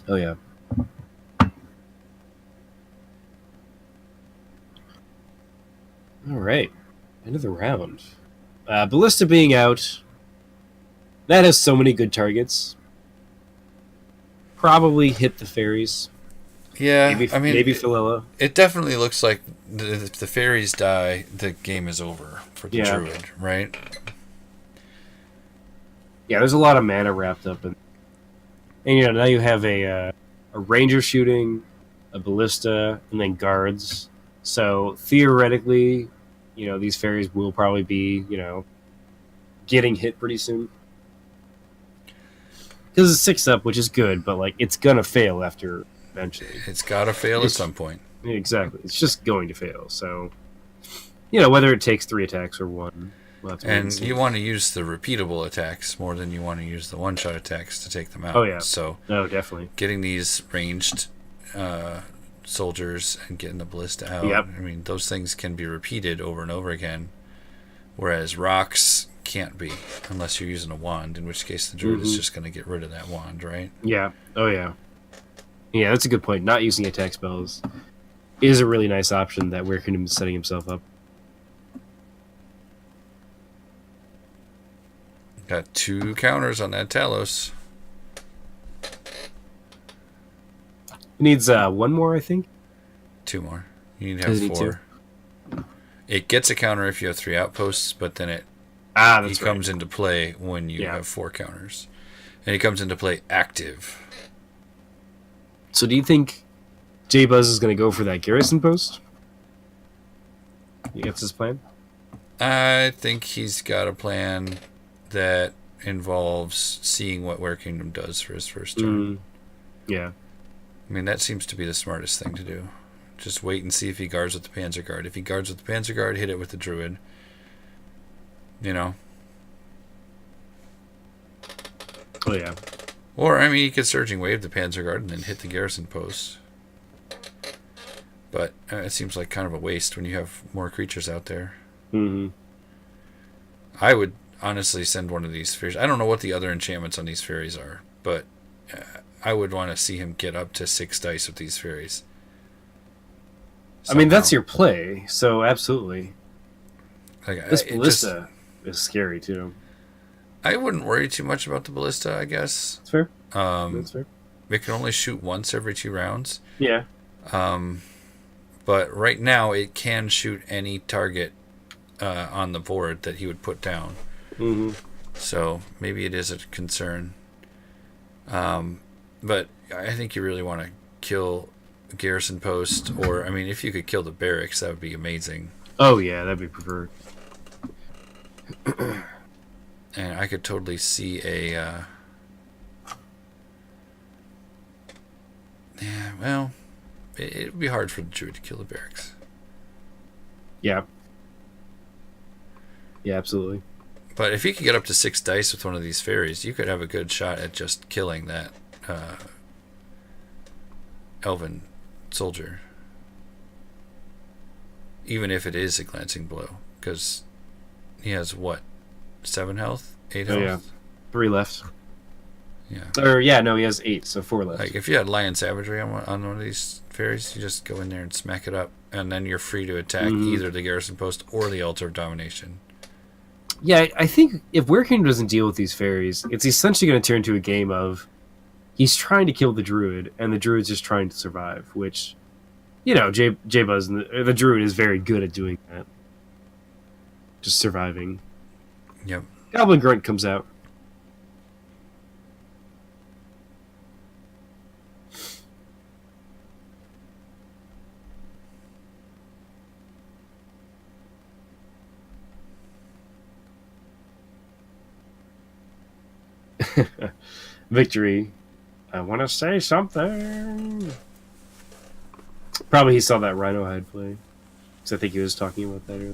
Oh yeah. All right, end of the round. Ballista being out. That has so many good targets. Probably hit the fairies. Yeah, maybe Philella. It definitely looks like if the fairies die, the game is over for the Druid, right? Yeah, there's a lot of mana wrapped up in. And now you have a ranger shooting, a ballista, and then guards. So theoretically, these fairies will probably be, getting hit pretty soon. Because it's 6 up, which is good, but it's gonna fail after. Eventually. It's got to fail at some point. Exactly. It's just going to fail. So, whether it takes 3 attacks or 1. And you want to use the repeatable attacks more than you want to use the one-shot attacks to take them out. Oh, yeah. So, definitely. Getting these ranged soldiers and getting the ballista out, yep. I mean, those things can be repeated over and over again, whereas rocks can't be unless you're using a wand, in which case the Druid is just going to get rid of that wand, right? Yeah. Oh, yeah. Yeah, that's a good point. Not using attack spells is a really nice option that Werekingdom is setting himself up. Got 2 counters on that Talos. It needs 1 more, I think. 2 more. You need to have 4. It gets a counter if you have 3 outposts, but then it comes into play when you have 4 counters. And it comes into play active. So do you think Jbuzz is going to go for that garrison post? That's his plan? I think he's got a plan that involves seeing what Werekingdom does for his first turn. Yeah. I mean, that seems to be the smartest thing to do. Just wait and see if he guards with the Panzer Guard. If he guards with the Panzer Guard, hit it with the Druid. Oh, yeah. Or, I mean, he could Surging Wave the Panzer Guard and then hit the garrison post. But it seems like kind of a waste when you have more creatures out there. Mm-hmm. I would honestly send one of these fairies. I don't know what the other enchantments on these fairies are, but I would want to see him get up to 6 dice with these fairies. Somehow. I mean, that's your play, so absolutely. Like, This ballista is scary too. I wouldn't worry too much about the ballista, I guess. That's fair. That's fair. It can only shoot once every 2 rounds. Yeah. But right now, it can shoot any target on the board that he would put down. Mm-hmm. So maybe it is a concern. But I think you really want to kill garrison post, or I mean, if you could kill the barracks, that would be amazing. Oh yeah, that'd be preferred. And I could totally see a. Yeah, well, it would be hard for the druid to kill the barracks. Yeah. Yeah, absolutely. But if you could get up to 6 dice with one of these fairies, you could have a good shot at just killing that elven soldier. Even if it is a glancing blow. Because he has, what, 7 health? 8 health? Oh, yeah. 3 left. Yeah. Or, yeah, no, he has 8, so 4 left. Like, if you had Lion Savagery on one of these fairies, you just go in there and smack it up. And then you're free to attack either the garrison post or the Altar of Domination. Yeah, I think if Werekingdom doesn't deal with these fairies, it's essentially going to turn into a game of he's trying to kill the druid, and the druid's just trying to survive, which, you know, Jbuzz, the druid is very good at doing that. Just surviving. Yep. Goblin Grunt comes out. Victory. I want to say something. Probably he saw that Rhino hide play. Because I think he was talking about that earlier.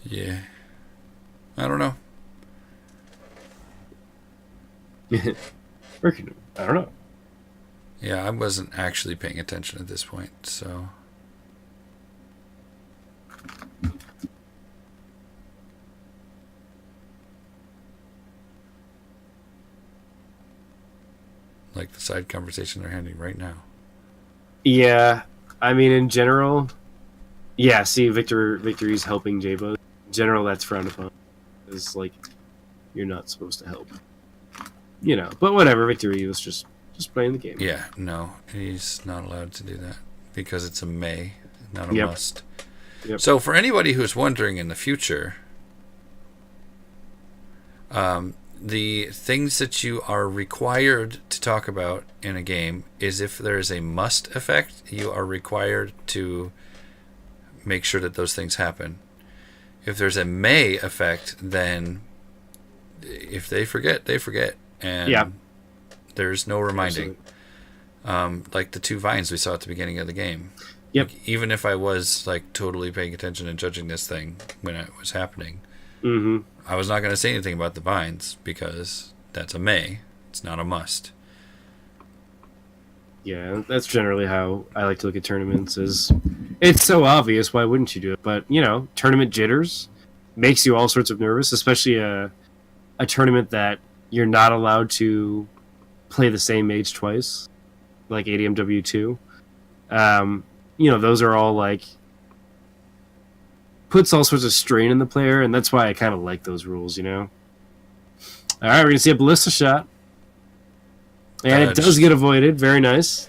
Yeah. I don't know. Werekingdom. I don't know. Yeah, I wasn't actually paying attention at this point, so... Like the side conversation they're having right now. Yeah, I mean, in general, yeah. See, Victory's helping Jbuzz. In general, that's frowned upon. It's like you're not supposed to help, you know. But whatever, Victory was just playing the game. Yeah, no, he's not allowed to do that because it's a may, not a must. Yep. So for anybody who's wondering in the future, the things that you are required to talk about in a game is if there is a must effect, you are required to make sure that those things happen. If there's a may effect, then if they forget, they forget. And there's no reminding. Like the 2 vines we saw at the beginning of the game. Yep. Like, even if I was like totally paying attention and judging this thing when it was happening, I was not going to say anything about the vines because that's a may. It's not a must. Yeah, that's generally how I like to look at tournaments. Is it's so obvious, why wouldn't you do it? But you know, tournament jitters makes you all sorts of nervous, especially a tournament that you're not allowed to play the same mage twice, like ADMW2. You know, those are all like puts all sorts of strain in the player, and that's why I kind of like those rules, you know? All right, we're going to see a ballista shot. And it does get avoided. Very nice.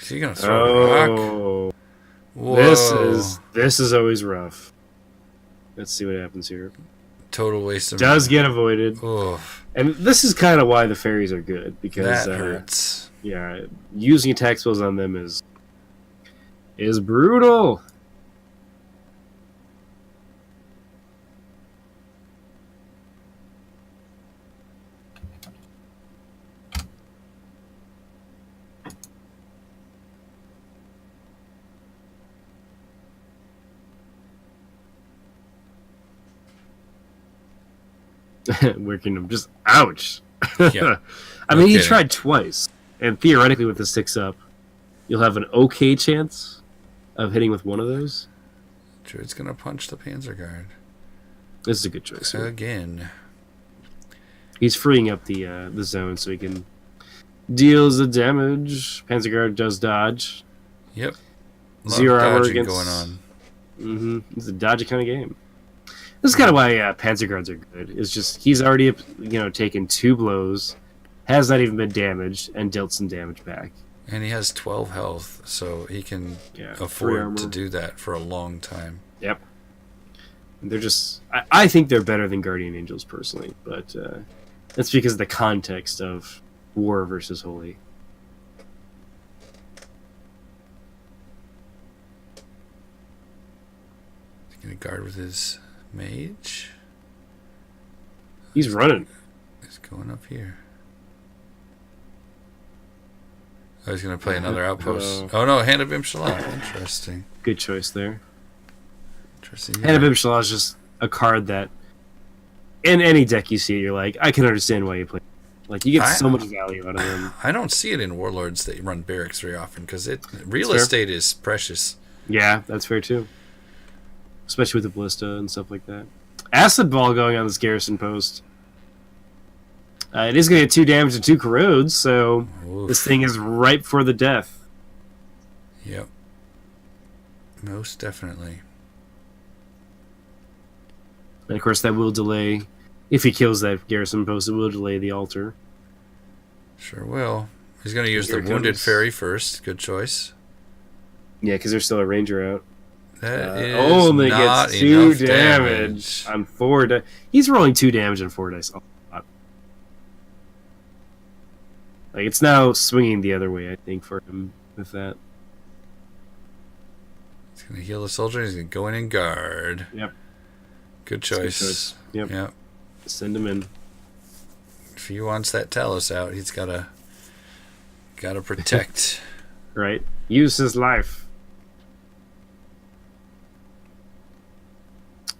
Is he going to throw a rock? Whoa. This is always rough. Let's see what happens here. Total waste of does get avoided. Oof. And this is kind of why the fairies are good, because that hurts. Yeah, using attack spells on them is brutal. Werekingdom just ouch. Yeah. I mean, he tried twice, and theoretically, with the 6-up, you'll have an okay chance of hitting with one of those. Druid's gonna punch the Panzer Guard. This is a good choice again. He's freeing up the zone so he can Deals the damage. Panzer Guard does dodge. Yep. Zero armor dodging against. going on. Mm-hmm. It's a dodgy kind of game. This is kind of why Panzer Guards are good. It's just he's already taken 2 blows, has not even been damaged, and dealt some damage back. And he has 12 health, so he can 3 afford armor. to do that for a long time. Yep. They're just... I think they're better than Guardian Angels, personally, but that's because of the context of War versus Holy. He's going to guard with his mage. He's running. He's going up here. I was going to play another outpost. Oh no, Hand of Imshalom. Interesting. Good choice there. Interesting. Hand of Imshalom is just a card that, in any deck you see it, you're like, I can understand why you play. Like, you get so much value out of them. I don't see it in Warlords that run barracks very often because real That's estate is precious. Yeah, that's fair too. Especially with the Ballista and stuff like that. Acid Ball going on this garrison post. It is going to get 2 damage and 2 corrodes, so Oof. this thing is ripe for the death. Yep. Most definitely. And of course, that will delay, if he kills that garrison post, it will delay the altar. Sure will. He's going to use Here the it Wounded comes. Fairy first. Good choice. Yeah, because there's still a ranger out. That is Only not gets 2 enough damage on 4 dice. He's rolling 2 damage on 4 dice. Like, it's now swinging the other way, I think, for him with that. He's going to heal the soldier. He's going to go in and guard. Yep. Good choice. Yep. Yep. Send him in. If he wants that Talos out, he's got to protect. Right. Use his life.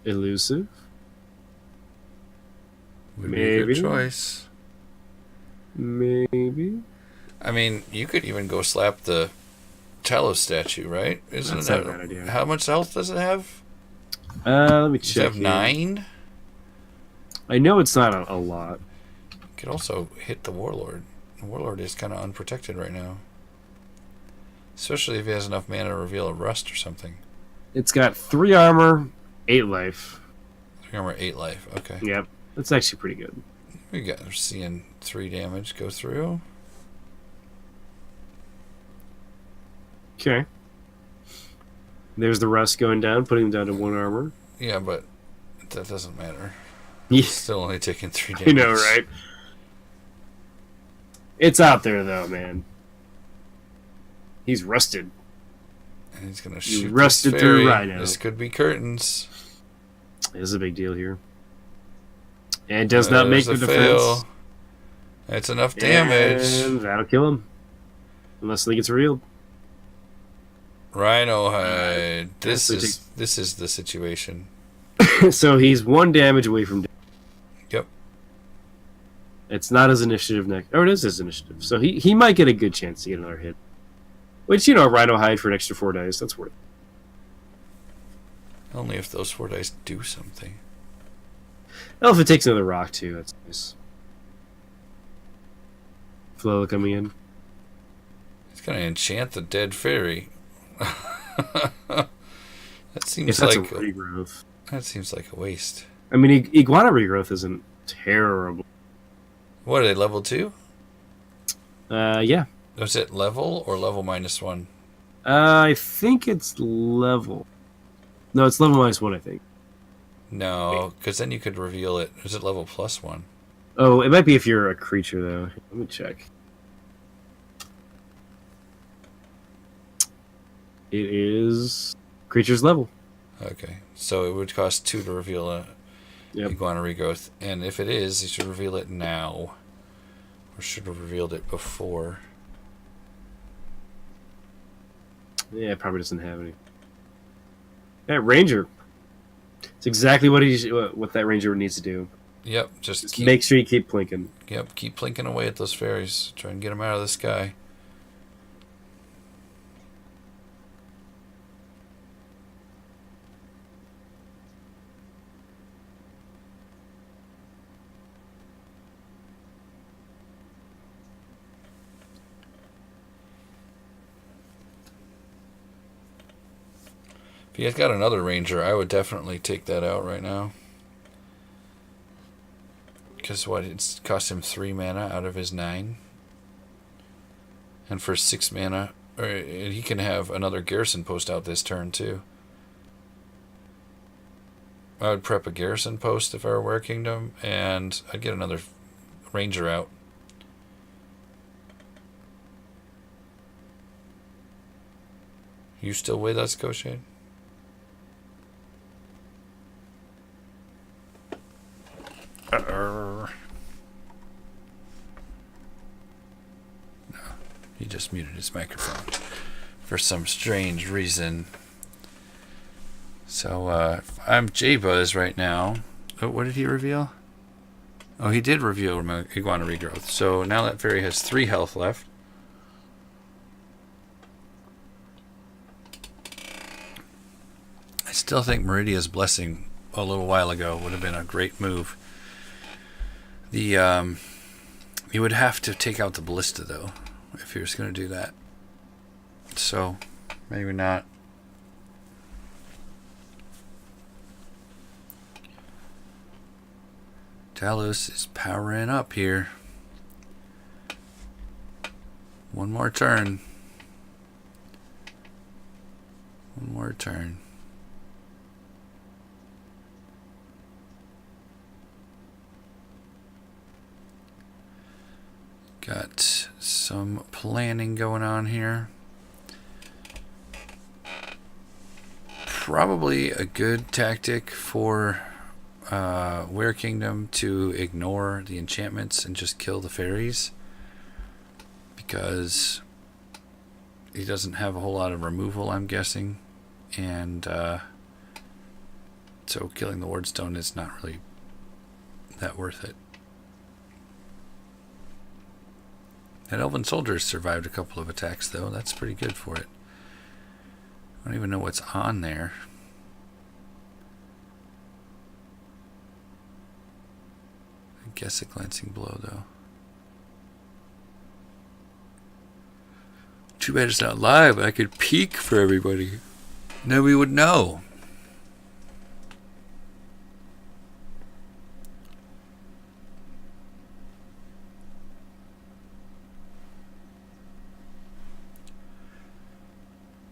Elusive. Would be a Maybe. good choice. Maybe. I mean, you could even go slap the Talos statue, right? Isn't That's that not a bad idea. How much health does it have? Let me Does it check. have here. 9? I know it's not a lot. You could also hit the Warlord. The Warlord is kind of unprotected right now. Especially if he has enough mana to reveal a Rust or something. It's got 3 armor, 8 life. 3 armor, 8 life. Okay. Yep. That's actually pretty good. We're seeing 3 damage go through. Okay. There's the rust going down, putting him down to 1 armor. Yeah, but that doesn't matter. Yeah. Still only taking 3 damage. I know, right? It's out there, though, man. He's rusted. And he's going to You shoot rusted this through fairy. Rhino. This could be curtains. This is a big deal here. And it does not make the There's a defense. fail. That's enough damage. And that'll kill him. Unless he gets reeled. Rhino hide. This That's is the situation. So he's 1 damage away from death. Yep. It's not his initiative next. Or it is his initiative. So he might get a good chance to get another hit. Which, Rhino hide for an extra 4 dice. That's worth it. Only if those 4 dice do something. Well, if it takes another rock, too, that's nice. Flow coming in. It's going to enchant the dead fairy. That seems If that's like a regrowth. that seems like a waste. I mean, iguana regrowth isn't terrible. What are they, level 2? Yeah. Was it level or level -1? I think it's level. No, it's level -1, I think. No, because then you could reveal it. Is it level +1? Oh, it might be if you're a creature, though. Let me check. It is creature's level. Okay, so it would cost 2 to reveal a iguana regrowth, and if it is, you should reveal it now, or should have revealed it before. Yeah, it probably doesn't have any. Yeah, ranger. It's exactly what that ranger needs to do. Yep, just Make sure you keep plinking. Yep, keep plinking away at those fairies. Try and get them out of the sky. If he has got another ranger, I would definitely take that out right now. Because what? It's cost him 3 mana out of his 9. And for 6 mana, he can have another garrison post out this turn too. I would prep a garrison post if I were Werekingdom, and I'd get another ranger out. You still with us, Coshade? No, he just muted his microphone for some strange reason. So I'm Jbuzz right now. Oh, what did he reveal? Oh, he did reveal Iguana Regrowth. So now that fairy has 3 health left. I still think Meridia's Blessing a little while ago would have been a great move. You would have to take out the Ballista though, if you're just going to do that. So maybe not. Talos is powering up here. One more turn. One more turn. Got some planning going on here. Probably a good tactic for Werekingdom to ignore the enchantments and just kill the fairies, because he doesn't have a whole lot of removal, I'm guessing, and so killing the Wardstone is not really that worth it. That Elven Soldier survived a couple of attacks though. That's pretty good for it. I don't even know what's on there. I guess a glancing blow though. Too bad it's not live. I could peek for everybody. Nobody would know.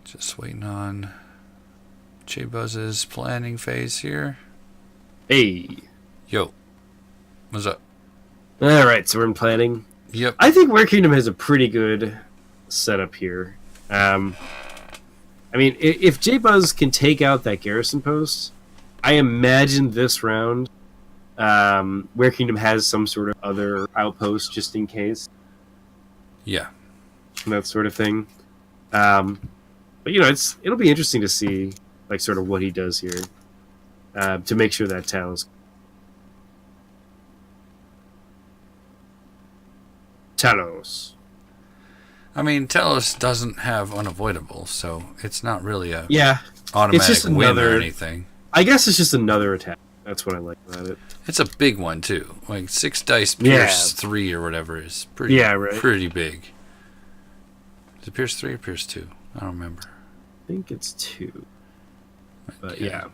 Just waiting on Jbuzz's planning phase here. Hey. Yo. What's up? Alright, so we're in planning. Yep. I think Werekingdom has a pretty good setup here. I mean, if Jbuzz can take out that garrison post, I imagine this round Werekingdom has some sort of other outpost just in case. Yeah. And that sort of thing. But you know, it'll be interesting to see like sort of what he does here to make sure that Talos. I mean, Talos doesn't have unavoidable, so it's not really a automatic it's just win or anything. I guess it's just another attack. That's what I like about it. It's a big one too. Like 6 dice pierce 3 or whatever is pretty pretty big. Is it pierce 3 or pierce 2? I don't remember. I think it's 2. But yeah.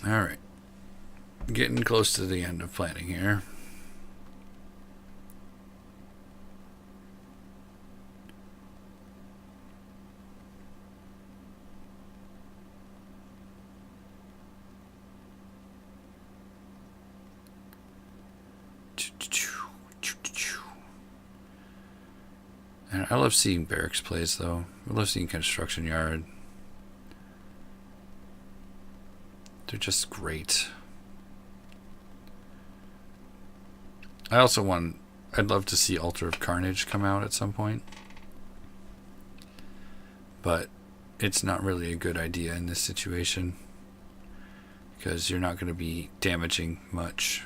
All right. Getting close to the end of planning here. And I love seeing barracks plays, though. I love seeing construction yard. They're just great. I'd love to see Altar of Carnage come out at some point. But it's not really a good idea in this situation, because you're not going to be damaging much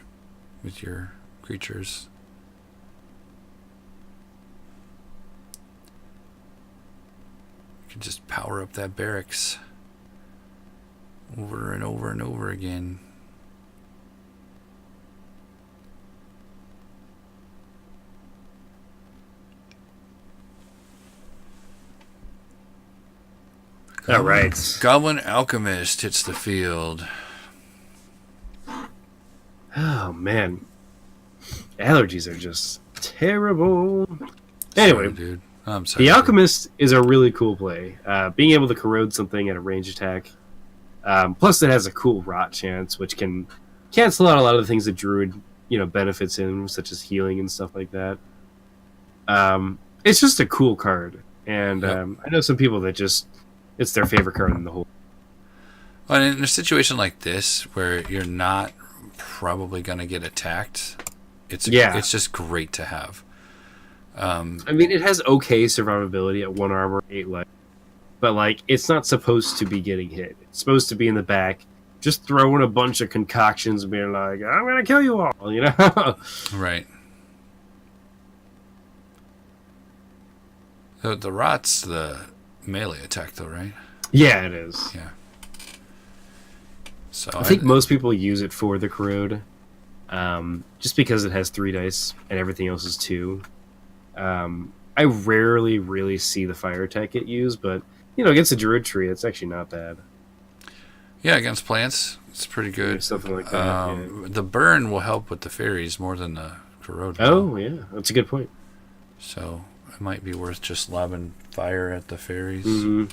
with your creatures. You can just power up that barracks over and over and over again. All right. Goblin Alchemist hits the field. Oh, man. Allergies are just terrible. Anyway, Sorry, dude. I'm sorry. the Alchemist is a really cool play. Being able to corrode something at a range attack. Plus, it has a cool rot chance, which can cancel out a lot of the things that Druid, benefits in, such as healing and stuff like that. It's just a cool card, and I know some people that it's their favorite card in the whole. Well, in a situation like this, where you're not probably going to get attacked, it's just great to have. I mean, it has okay survivability at 1 armor, 8 life, but it's not supposed to be getting hit. It's supposed to be in the back, just throwing a bunch of concoctions and being like, "I'm gonna kill you all," Right. The rot's the melee attack, though, right? Yeah, it is. Yeah. So I think most people use it for the corrode, just because it has 3 dice and everything else is 2. I rarely really see the fire attack get used, but against a druid tree, it's actually not bad. Yeah, against plants, it's pretty good. Yeah, something like that. The burn will help with the fairies more than the corrode. Oh, yeah, that's a good point. So it might be worth just lobbing fire at the fairies. Mm-hmm.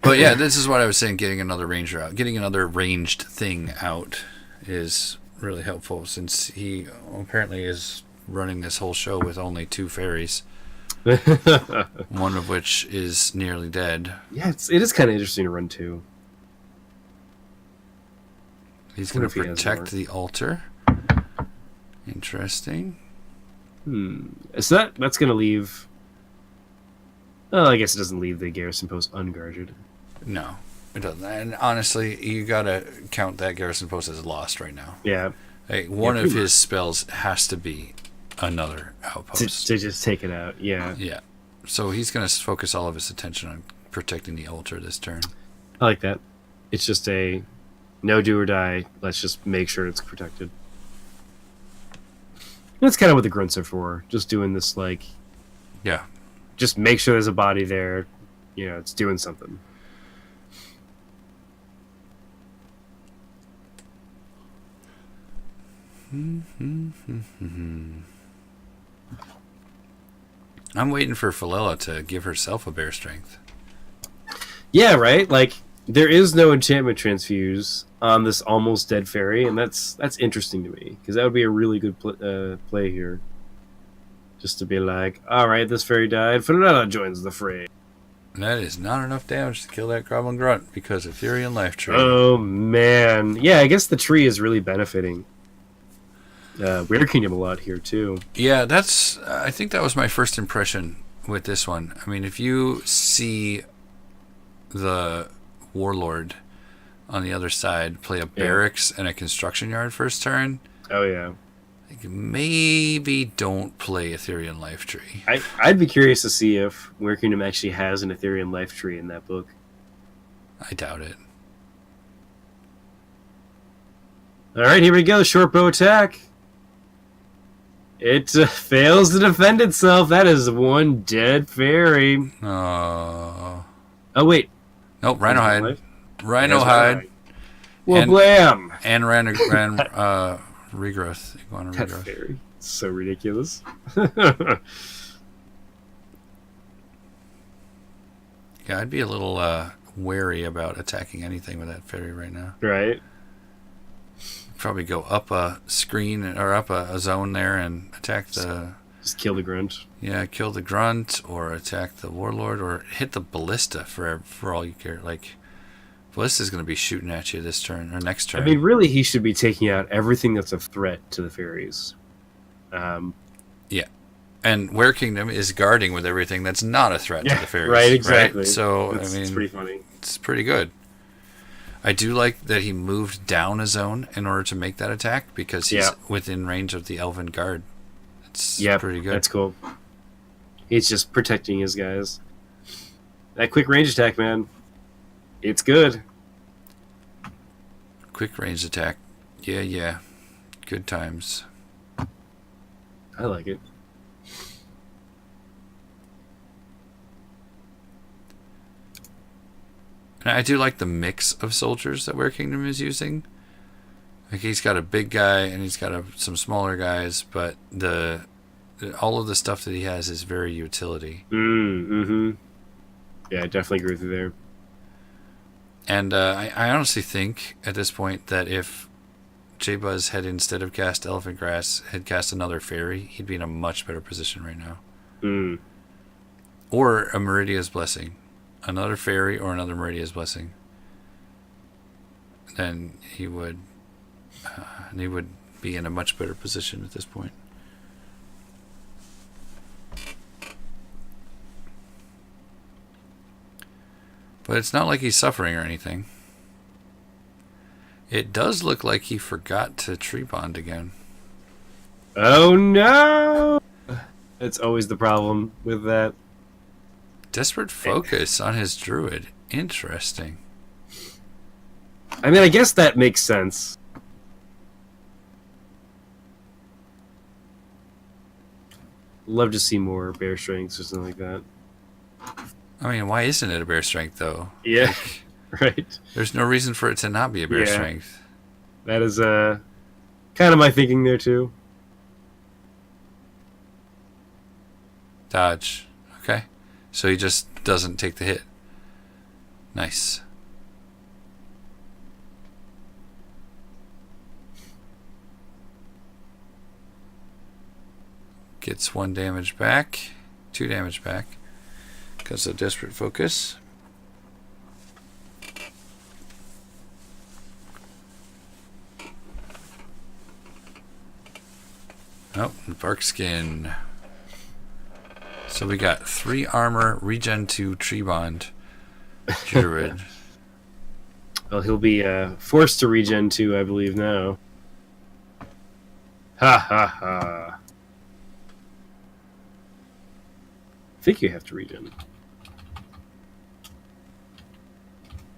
But yeah, this is what I was saying. Getting another ranger out, getting another ranged thing out, is really helpful, since he apparently is running this whole show with only 2 fairies. One of which is nearly dead. Yeah, it is kind of interesting to run 2. He's going to protect the altar. Interesting. So that's going to leave. Oh, I guess it doesn't leave the garrison post unguarded. No, it doesn't. And honestly, you got to count that garrison post as lost right now. Yeah. One of his spells has to be another outpost. To just take it out, yeah. Yeah. So he's going to focus all of his attention on protecting the altar this turn. I like that. It's just a no do or die. Let's just make sure it's protected. That's kind of what the grunts are for. Just doing this, yeah. Just make sure there's a body there. It's doing something. I'm waiting for Philella to give herself a bear strength. Yeah, right? There is no enchantment transfuse on this almost dead fairy, and that's interesting to me, because that would be a really good play here. Just to be like, alright, this fairy died, Philella joins the fray. That is not enough damage to kill that Goblin Grunt, because of Fury and Life Tree. Oh, man. Yeah, I guess the tree is really benefiting Werekingdom a lot here, too. Yeah, I think that was my first impression with this one. I mean, if you see the Warlord on the other side play a barracks and a construction yard first turn, oh yeah, maybe don't play Ethereal Life Tree. I'd be curious to see if Werekingdom actually has an Ethereal Life Tree in that book. I doubt it. Alright, here we go. Short bow attack. It fails to defend itself. That is one dead fairy. Oh, wait. Nope, Rhino Hide. Rhino Hide. Well, blam! And ran regrowth. Iguana That regrowth. fairy. So ridiculous. Yeah, I'd be a little wary about attacking anything with that fairy right now. Right. Probably go up a screen or up a zone there and attack the... Just kill the grunt. Yeah, kill the grunt, or attack the warlord, or hit the ballista for all you care. Ballista's going to be shooting at you this turn, or next turn. I mean, really, he should be taking out everything that's a threat to the fairies. Yeah. And Werekingdom is guarding with everything that's not a threat to the fairies. Right, exactly. Right? So, it's pretty funny. It's pretty good. I do like that he moved down a zone in order to make that attack, because he's within range of the Elven Guard. It's pretty good. That's cool. He's just protecting his guys. That quick range attack, man. It's good. Quick range attack. Yeah. Good times. I like it. And I do like the mix of soldiers that Werekingdom is using. Like he's got a big guy and he's got some smaller guys, but all of the stuff that he has is very utility. Mm-hmm. Yeah, I definitely agree with you there. And I honestly think at this point that if Jbuzz had, instead of cast Elephant Grass, had cast another fairy, he'd be in a much better position right now. Mm. Or a Meridia's Blessing. Another fairy or another Meridia's Blessing. Then he would be in a much better position at this point. But it's not like he's suffering or anything. It does look like he forgot to tree bond again. Oh no! That's always the problem with that. Desperate focus on his druid. Interesting. I mean, I guess that makes sense. Love to see more bear strengths or something like that. I mean, why isn't it a bear strength, though? Yeah, right. There's no reason for it to not be a bear strength. That is kind of my thinking there, too. Dodge. Okay. So he just doesn't take the hit. Nice. Gets 1 damage back. 2 damage back. Because of Desperate Focus. Oh, Bark Skin. So we got 3 armor, regen 2, tree bond, druid. Well, he'll be forced to regen 2, I believe, now. Ha ha ha. I think you have to regen.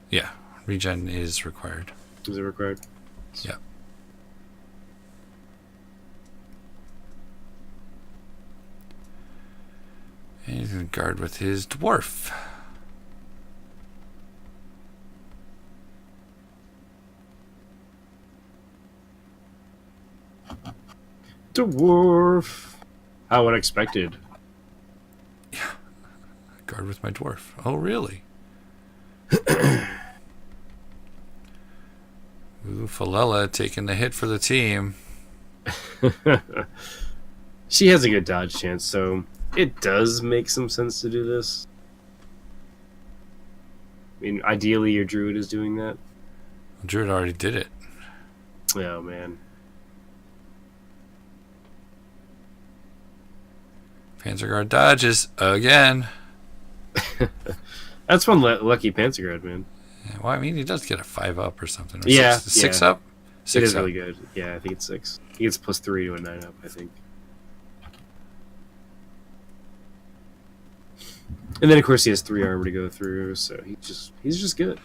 Yeah, regen is required. Is it required? Yeah. And he's going to guard with his dwarf. Dwarf. How unexpected. Yeah. Guard with my dwarf. Oh, really? Ooh, Falella taking the hit for the team. She has a good dodge chance, so it does make some sense to do this. I mean, ideally your druid is doing that. Well, druid already did it. Oh, man. Panzerguard dodges again. That's one lucky Panzerguard, man. Yeah, well, I mean, he does get a 5 up or something. Or Yeah. 6 up? 6 It is up. really good. Yeah, I think it's 6. He gets +3 to a 9 up, I think. And then, of course, he has 3 armor to go through, so he's just good.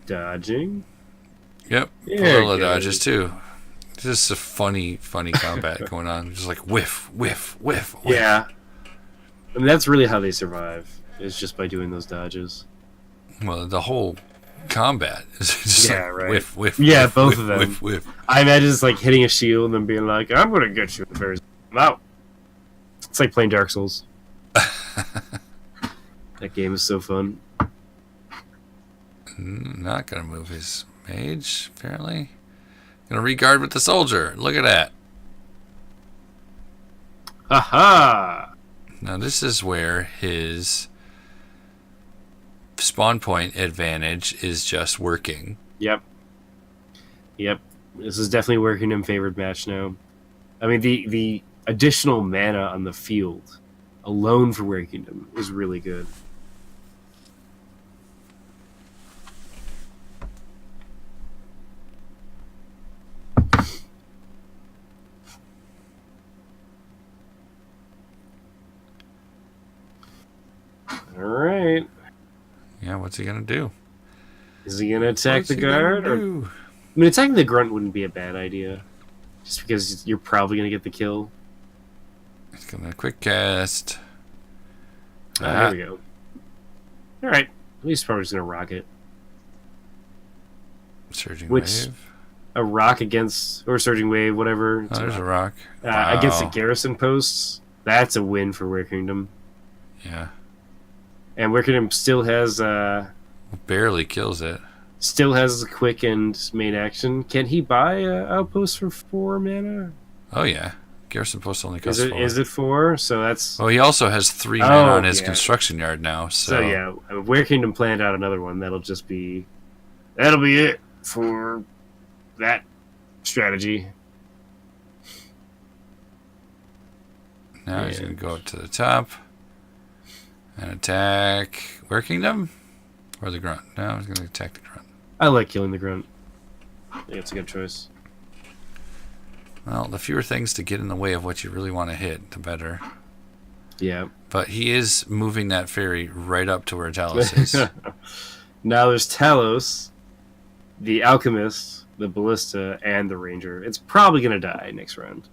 Dodging. Yep. Falella dodges too. This is a funny combat going on. Just like whiff, whiff, whiff, whiff. Yeah. I mean, that's really how they survive, is just by doing those dodges. Well, the whole combat is just like right. whiff, whiff, Yeah, whiff, both whiff, of them. whiff, whiff. I imagine it's like hitting a shield and then being like, I'm going to get you the first. I'm out. It's like playing Dark Souls. That game is so fun. Not going to move his mage, apparently. Going to regard with the soldier. Look at that. Aha! Now, this is where his spawn point advantage is just working. Yep. This is definitely working in favored match now. I mean, the additional mana on the field alone for Werekingdom is really good. All right. Yeah, what's he going to do? Is he going to attack the guard? I mean, attacking the grunt wouldn't be a bad idea. Just because you're probably going to get the kill. It's gonna quick cast. There we go. All right. At least probably just gonna rock it. Surging Which wave. a rock against or surging wave, whatever. Oh, there's a rock. Wow. Against the garrison posts. That's a win for Werekingdom. Yeah. And Werekingdom still has barely kills it. Still has quick and main action. Can he buy a outpost for 4 mana? Oh yeah. Garrison post only costs 4. Is it 4? So that's. Well, he also has 3 mana on his construction yard now. So yeah, Werekingdom planned out another one. That'll be it for that strategy. Now he's going to go up to the top and attack Werekingdom or the Grunt. No, he's going to attack the Grunt. I like killing the Grunt. I think it's a good choice. Well, the fewer things to get in the way of what you really want to hit, the better. Yeah. But he is moving that fairy right up to where Talos is. Now there's Talos, the Alchemist, the Ballista, and the Ranger. It's probably going to die next round.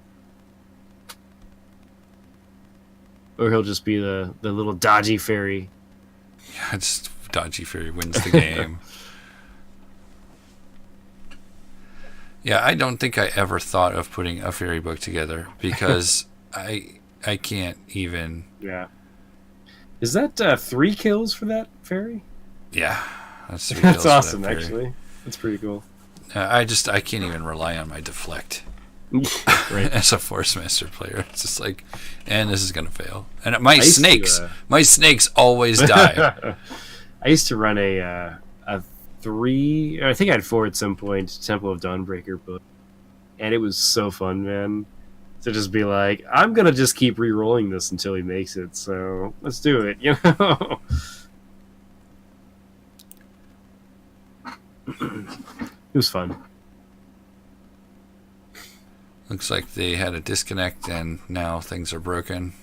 Or he'll just be the little dodgy fairy. Yeah, it's dodgy fairy wins the game. Yeah, I don't think I ever thought of putting a fairy book together because I can't even. Yeah. Is that 3 kills for that fairy? Yeah, that's 3 That's kills awesome. for that fairy. Actually, that's pretty cool. I can't even rely on my deflect Right. as a Force Master player. It's just like, and this is gonna fail. And my snakes always die. I used to run a 3. I think I had 4 at some point. Temple of Dawnbreaker book, and it was so fun, man. To just be like, I'm gonna just keep re-rolling this until he makes it. So let's do it. You know. It was fun. Looks like they had a disconnect and now things are broken.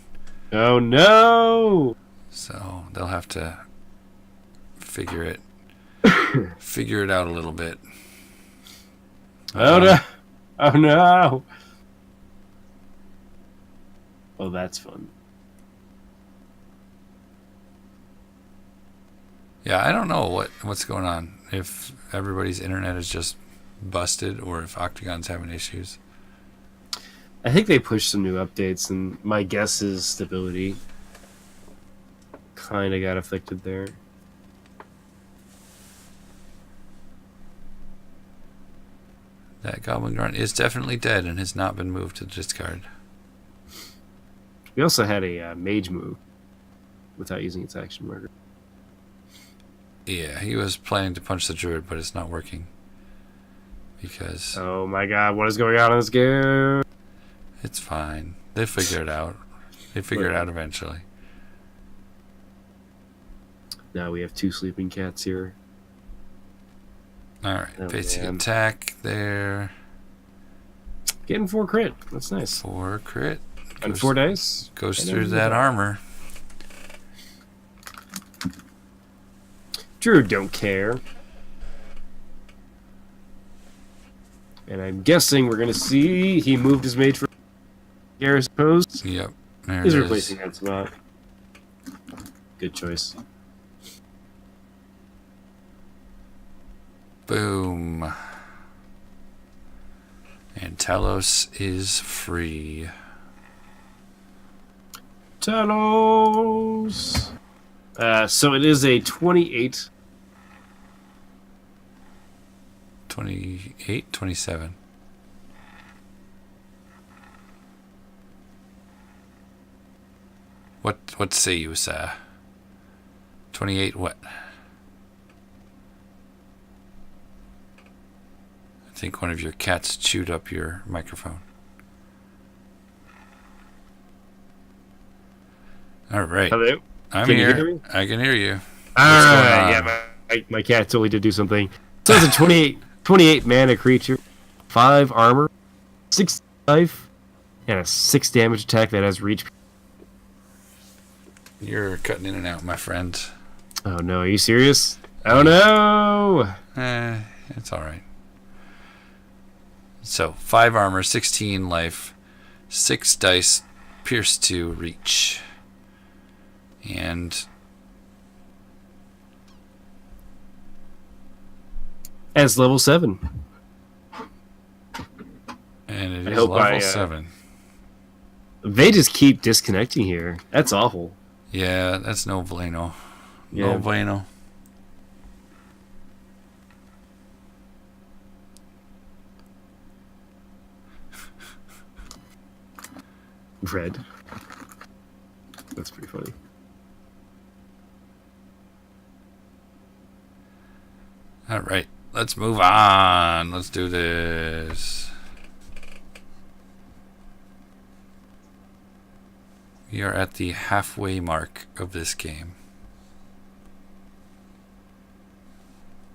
Oh no! So they'll have to figure it out a little bit. Oh no! Oh no! Oh, that's fun. Yeah, I don't know what's going on. If everybody's internet is just busted or if Octagon's having issues. I think they pushed some new updates, and my guess is stability kind of got affected there. That Goblin Grunt is definitely dead and has not been moved to the discard. We also had a mage move without using its action marker. Yeah, he was planning to punch the Druid, but it's not working. Because... Oh my god, what is going on in this game? It's fine. They figure it out. They figure it out eventually. Now we have 2 sleeping cats here. Alright, Oh, basic man. attack there. Getting 4 crit. That's nice. 4 crit. And 4 dice. Goes And through then that armor. Druid don't care. And I'm guessing we're going to see he moved his mage for Garrison post. Yep. There He's it replacing is. that spot. Good choice. Boom. And Talos is free. Talos! So it is a 28. 28, 27. What say you, sir? 28 what? I think one of your cats chewed up your microphone. All right. Hello? I'm Can you here. hear me? I can hear you. Yeah, my cat totally did do something. So it's a 28 mana creature, 5 armor, 6 life, and a 6 damage attack that has reach. You're cutting in and out, my friend. Oh no, are you serious? Oh no! It's all right. So 5 armor, 16 life, 6 dice, Pierce to reach. And As level 7. And it is level 7. They just keep disconnecting here. That's awful. Yeah, that's no bueno. No Yeah. bueno. Red. That's pretty funny. All right, let's move on. Let's do this. We are at the halfway mark of this game.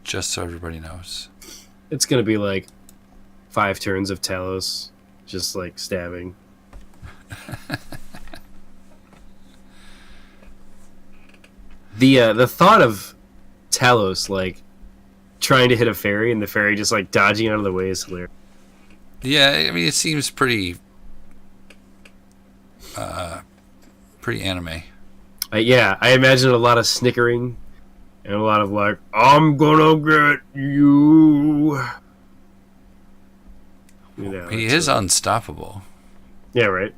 Just so everybody knows. It's going to be like 5 turns of Talos just like stabbing. The thought of Talos like trying to hit a fairy and the fairy just like dodging out of the way is hilarious. Yeah, I mean it seems pretty pretty anime. Yeah, I imagine a lot of snickering and a lot of like, I'm gonna get you. You know, He is unstoppable. Yeah, right.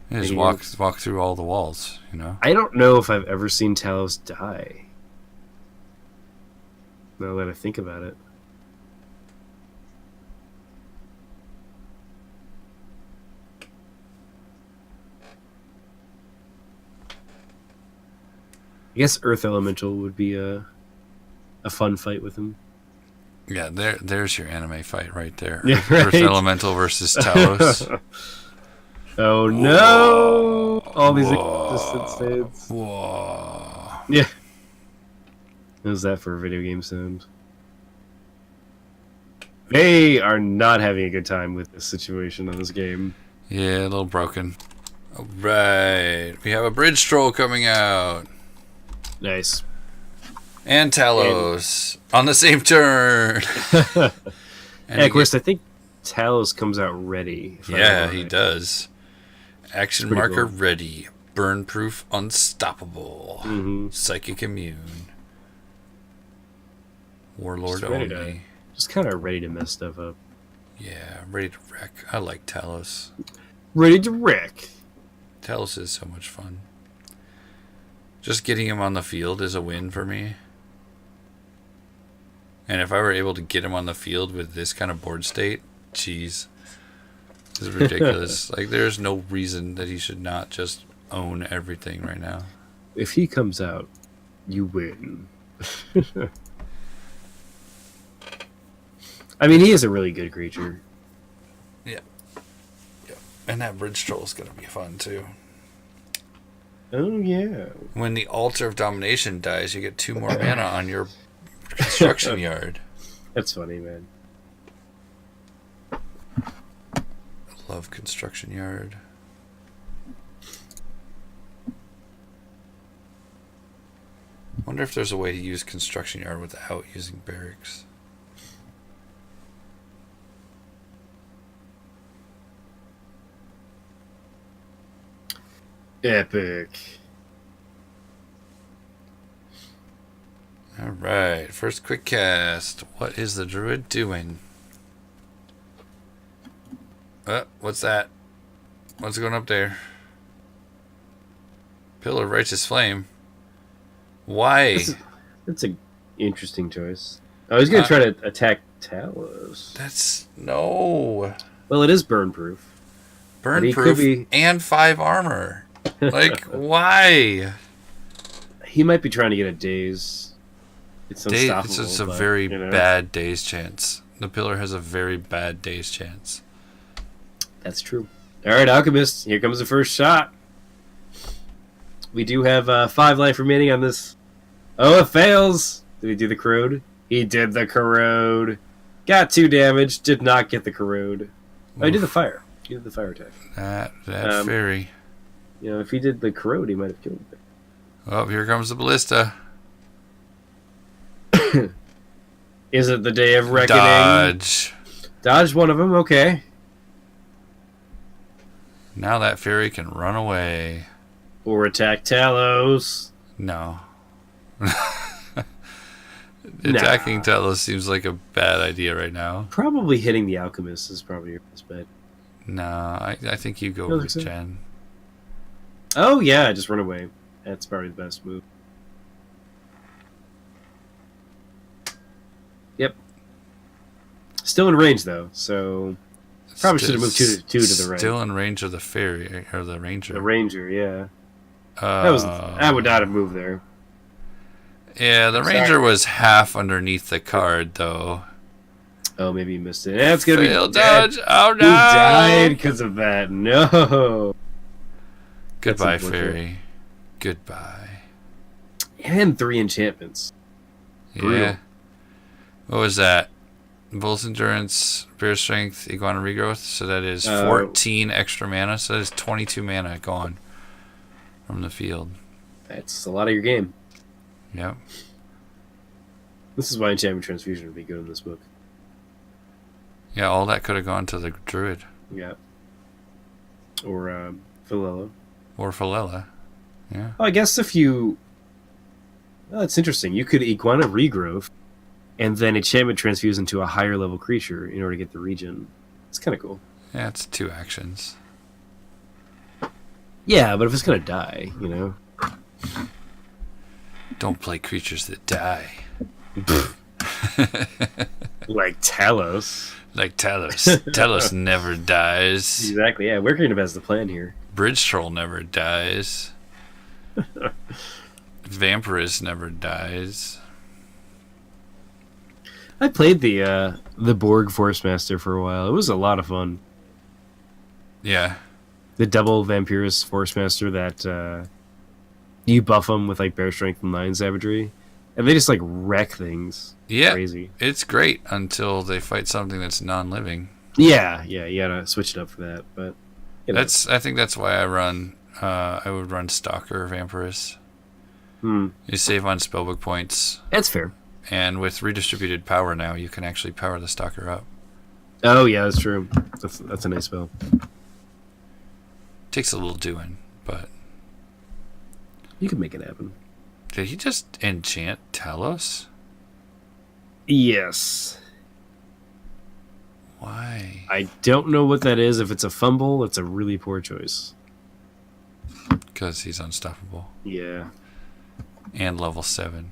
He just walk through all the walls, you know. I don't know if I've ever seen Talos die. Now that I think about it. I guess Earth Elemental would be a fun fight with him. Yeah, there's your anime fight right there. Yeah, right. Earth Elemental versus Talos. Oh no! Whoa. All these Whoa. existent states. Whoa. Yeah. How's that for a video game sound? They are not having a good time with this situation on this game. Yeah, a little broken. All right, we have a bridge troll coming out. Nice. And Talos on the same turn. And of course, I think Talos comes out ready. Yeah, he does. Action marker cool. ready. Burn proof unstoppable. Mm-hmm. Psychic immune. Warlord Just ready only. Just kind of ready to mess stuff up. Yeah, ready to wreck. I like Talos. Ready to wreck. Talos is so much fun. Just getting him on the field is a win for me. And if I were able to get him on the field with this kind of board state, geez. This is ridiculous. Like, there's no reason that he should not just own everything right now. If he comes out, you win. I mean, he is a really good creature. Yeah. Yeah. And that bridge troll is going to be fun, too. Oh, yeah. When the Altar of Domination dies, you get 2 more mana on your construction yard. That's funny, man. I love construction yard. Wonder if there's a way to use construction yard without using barracks. Epic. Alright, first quick cast. What is the druid doing? What's that? What's going up there? Pillar of Righteous Flame. Why? That's an interesting choice. Oh, he's going to try to attack Talos. That's... No. Well, it is burn proof. Burn proof and 5 armor. Like, why? He might be trying to get a daze. It's unstoppable. It's a very bad daze chance. The pillar has a very bad daze chance. That's true. All right, Alchemist. Here comes the first shot. We do have 5 life remaining on this. Oh, it fails. Did he do the corrode? He did the corrode. Got 2 damage. Did not get the corrode. Oh, he did the fire. He did the fire attack. That fairy. You know, if he did the corrode, he might have killed him. Oh, here comes the ballista. Is it the day of reckoning? Dodge. Dodge one of them. Okay. Now that fairy can run away. Or attack Talos. No. Attacking Talos seems like a bad idea right now. Probably hitting the Alchemist is probably your best bet. No, I think you go with Jen. Oh, yeah, just run away. That's probably the best move. Yep. Still in range, though, so... Probably should have moved two to the right. Still in range of the fairy, or the ranger. The ranger, yeah. I would not have moved there. Yeah, the ranger was half underneath the card, though. Oh, maybe you missed it. That's gonna Fail be dodge. Oh, no! Who died because of that? No! Goodbye, fairy. Goodbye. And 3 enchantments. Yeah. Brutal. What was that? Bull's Endurance, Bear Strength, Iguana Regrowth. So that is 14 extra mana. So that is 22 mana gone from the field. That's a lot of your game. Yep. This is why Enchantment Transfusion would be good in this book. Yeah, all that could have gone to the Druid. Yeah. Or Philella. Or Philella. Yeah. Oh, I guess if you... Oh, that's interesting. You could Iguana Regrowth and then Enchantment Transfuse into a higher level creature in order to get the regen. It's kind of cool. Yeah, it's 2 actions. Yeah, but if it's going to die, you know? Don't play creatures that die. Like Talos. Like Talos. Talos never dies. Exactly, yeah. Werekingdom has the plan here. Bridge Troll never dies. Vampirist never dies. I played the Borg Force Master for a while. It was a lot of fun. Yeah. The double Vampirist Force Master that you buff them with like Bear Strength and Lion Savagery, and they just like wreck things. Yeah, crazy. It's great until they fight something that's non-living. Yeah, you gotta switch it up for that. But you know. I think that's why I run. I would run Stalker Vampirist. You save on spellbook points. That's fair. And with redistributed power now, you can actually power the Stalker up. Oh yeah, that's true. That's a nice spell. Takes a little doing, but you can make it happen. Did he just enchant Talos? Yes. Why? I don't know what that is. If it's a fumble, it's a really poor choice. Because he's unstoppable. Yeah. And level 7.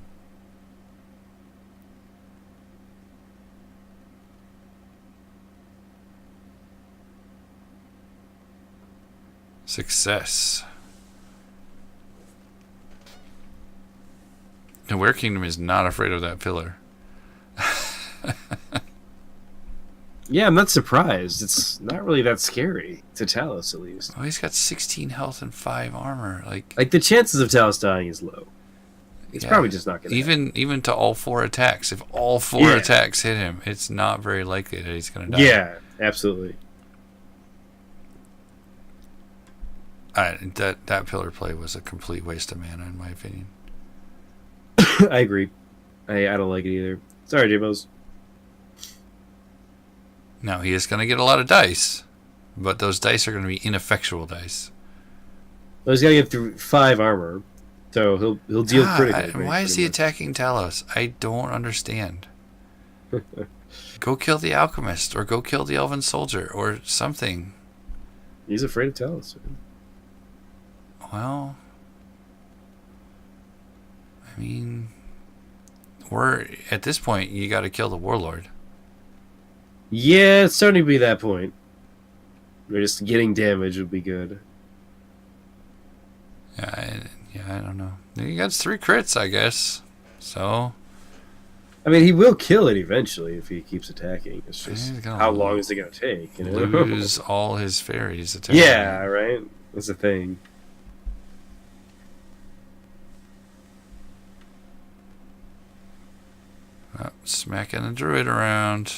Success. The Werekingdom is not afraid of that pillar. Yeah, I'm not surprised. It's not really that scary to Talos, at least. Oh, he's got 16 health and 5 armor. Like the chances of Talos dying is low. It's probably just not going to even to all 4 attacks. If all 4 attacks hit him, it's not very likely that he's going to die. Yeah, absolutely. That pillar play was a complete waste of mana, in my opinion. I agree. I don't like it either. Sorry, Jbuzzsaw. Now, he is going to get a lot of dice, but those dice are going to be ineffectual dice. Well, he's got to get through 5 armor, so he'll deal critically. Why is he attacking Talos? I don't understand. Go kill the alchemist, or go kill the elven soldier, or something. He's afraid of Talos. Man. Well, I mean, we're at this point. You got to kill the warlord. Yeah, it's starting to be that point. Or just getting damage would be good. Yeah, I don't know. He got 3 crits, I guess. So, I mean, he will kill it eventually if he keeps attacking. It's just how long is it going to take? You know? Lose all his fairies attacking. Yeah, right. That's the thing. Smacking the druid around.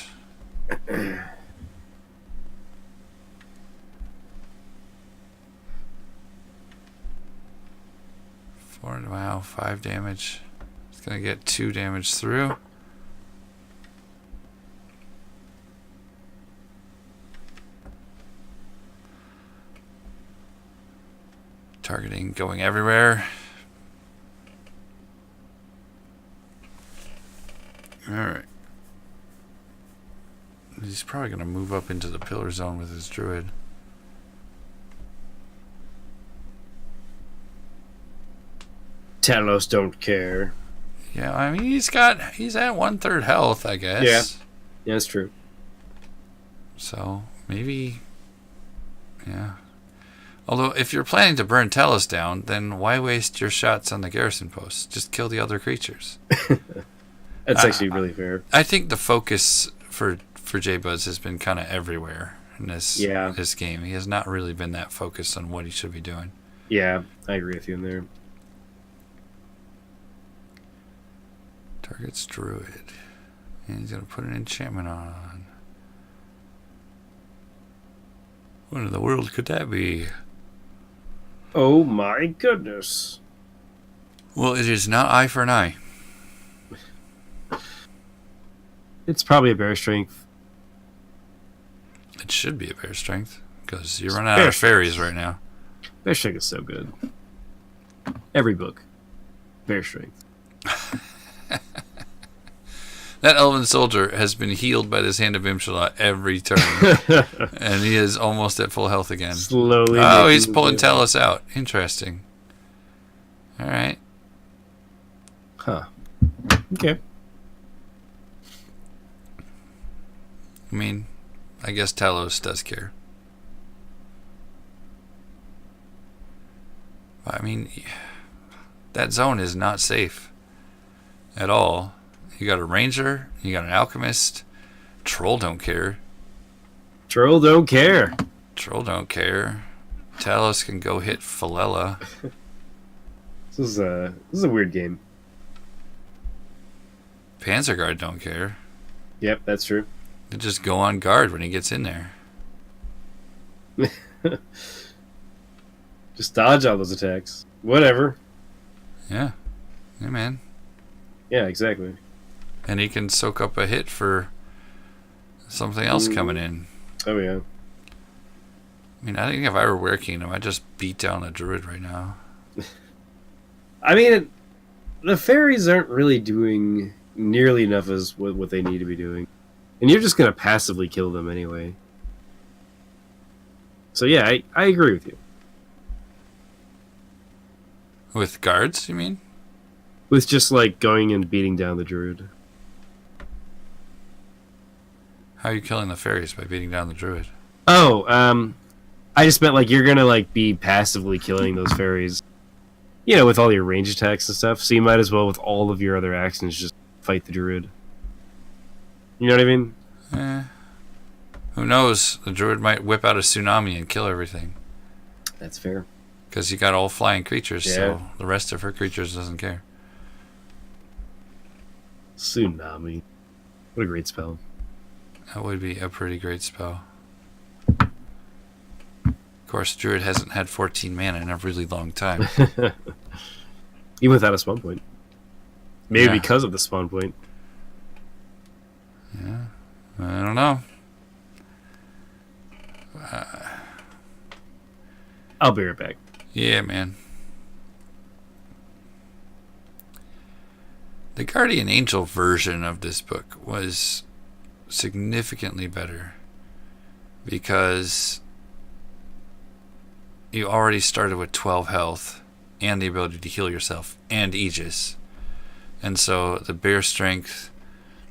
Wow, 5 damage. It's gonna get 2 damage through. Targeting going everywhere. Alright. He's probably going to move up into the pillar zone with his druid. Talos don't care. Yeah, I mean, he's at 1/3 health, I guess. Yeah, that's true. So, maybe... Yeah. Although, if you're planning to burn Talos down, then why waste your shots on the garrison posts? Just kill the other creatures. That's actually really fair. I think the focus for Jbuzz has been kind of everywhere in this game. He has not really been that focused on what he should be doing. Yeah, I agree with you in there. Target's druid. And he's going to put an enchantment on. What in the world could that be? Oh my goodness. Well, it is not eye for an eye. It's probably a bear strength. It should be a bear strength, because you're running out of fairies right now. Bear strength is so good. Every book. Bear strength. That elven soldier has been healed by this Hand of Imshalot every turn. And he is almost at full health again. Slowly. Oh, he's pulling Talos out. Interesting. Alright. Huh. Okay. I mean, I guess Talos does care. But, I mean, that zone is not safe at all. You got a ranger, you got an alchemist. Troll don't care. Troll don't care. Troll don't care. Talos can go hit Philella. This is a weird game. Panzerguard don't care. Yep, that's true. They just go on guard when he gets in there. Just dodge all those attacks. Whatever. Yeah. Yeah, man. Yeah, exactly. And he can soak up a hit for something else coming in. Oh, yeah. I mean, I think if I were Werekingdom, I'd just beat down a druid right now. I mean, the fairies aren't really doing nearly enough as what they need to be doing. And you're just going to passively kill them anyway. So, yeah, I agree with you. With guards, you mean? With just, like, going and beating down the druid. How are you killing the fairies? By beating down the druid? Oh, I just meant, like, you're going to, like, be passively killing those fairies. You know, with all your range attacks and stuff. So you might as well, with all of your other actions, just fight the druid. You know what I mean? Who knows? The druid might whip out a tsunami and kill everything. That's fair. Because you got all flying creatures, so the rest of her creatures doesn't care. Tsunami. What a great spell. That would be a pretty great spell. Of course, druid hasn't had 14 mana in a really long time. Even without a spawn point. Maybe because of the spawn point. Yeah. I don't know. I'll be right back. Yeah, man. The Guardian Angel version of this book was significantly better because you already started with 12 health and the ability to heal yourself and Aegis. And so the bear strength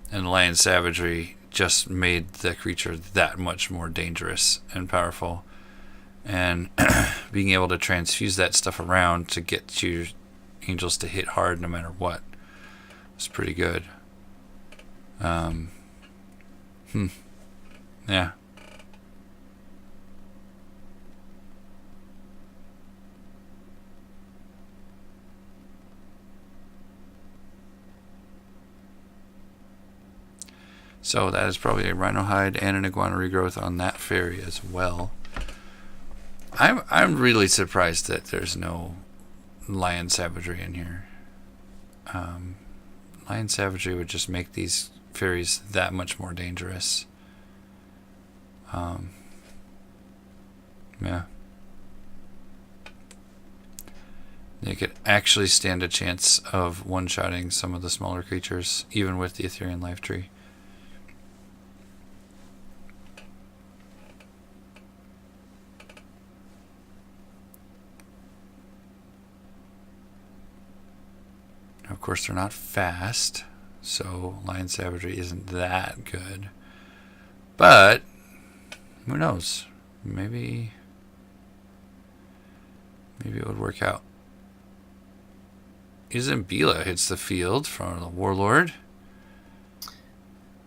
and lion savagery just made the creature that much more dangerous and powerful. And being able to transfuse that stuff around to get your angels to hit hard no matter what was pretty good. Yeah. So that is probably a rhino hide and an iguana regrowth on that fairy as well. I'm really surprised that there's no lion savagery in here. Lion savagery would just make these fairies that much more dangerous. Yeah. They could actually stand a chance of one-shotting some of the smaller creatures, even with the Ethereal Life Tree. Of course, they're not fast, so Lion Savagery isn't that good. But, who knows? Maybe it would work out. Isambila hits the field from the Warlord.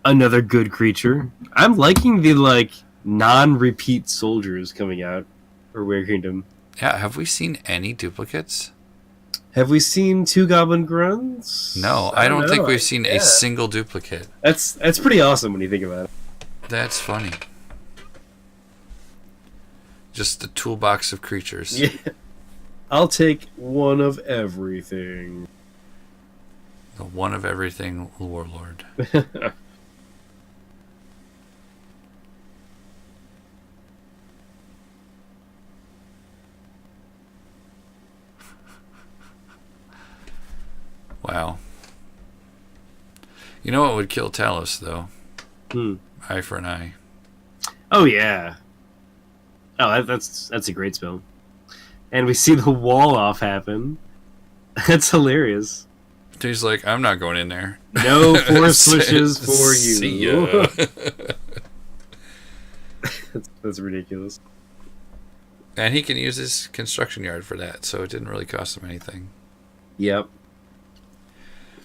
Another good creature. I'm liking the, non-repeat soldiers coming out for Werekingdom. Yeah, have we seen any duplicates? Have we seen 2 Goblin Grunts? No, I don't think we've seen a single duplicate. That's pretty awesome when you think about it. That's funny. Just the toolbox of creatures. Yeah. I'll take one of everything. The one of everything Warlord. Wow. You know what would kill Talos, though? Eye for an eye. Oh, yeah. Oh, that's a great spell. And we see the wall off happen. That's hilarious. He's like, I'm not going in there. No force switches for you. See ya. That's ridiculous. And he can use his construction yard for that, so it didn't really cost him anything. Yep.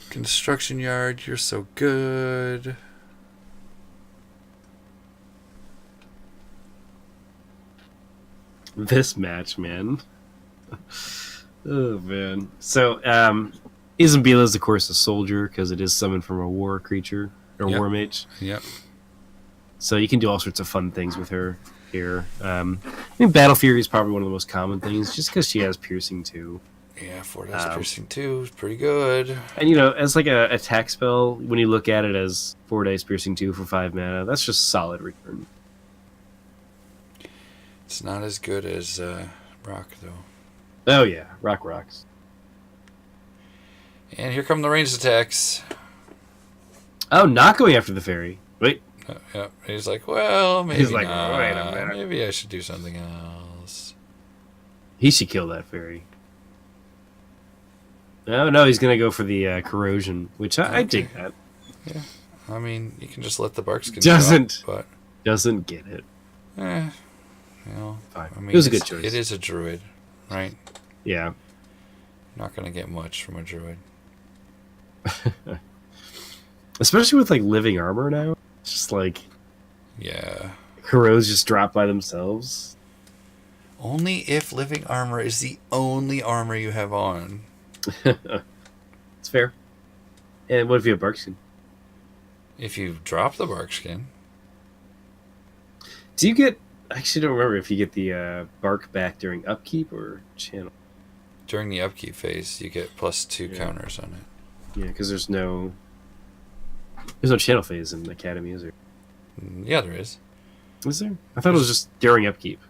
Construction yard, you're so good. This match, man. Oh, man. So, Isambila is, of course, a soldier, because it is summoned from a war creature, or war mage. Yep. So you can do all sorts of fun things with her here. I think Battle Fury is probably one of the most common things, just because she has Piercing too. Yeah, 4 dice Piercing 2 is pretty good. And, as like a attack spell, when you look at it as 4 dice Piercing 2 for 5 mana, that's just solid return. It's not as good as Rock, though. Oh, yeah. Rock rocks. And here come the ranged attacks. Oh, not going after the fairy. Wait. Yeah, he's like, well, maybe He's like, not. wait a minute. Maybe I should do something else. He should kill that fairy. No, he's going to go for the corrosion, which I dig that. Yeah. I mean, you can just let the Barkskin Doesn't get it. Fine. I mean, it was a good choice. It is a druid, right? Yeah. Not going to get much from a druid. Especially with, living armor now. It's just yeah. corrodes just drop by themselves. Only if living armor is the only armor you have on. It's fair. And what if you have Barkskin? If you drop the Barkskin. Do you get... I actually don't remember if you get the bark back during upkeep or channel. During the upkeep phase, you get +2 counters on it. Yeah, because there's no channel phase in Academy, is there? Yeah, there is. Is there? I thought it was just during upkeep.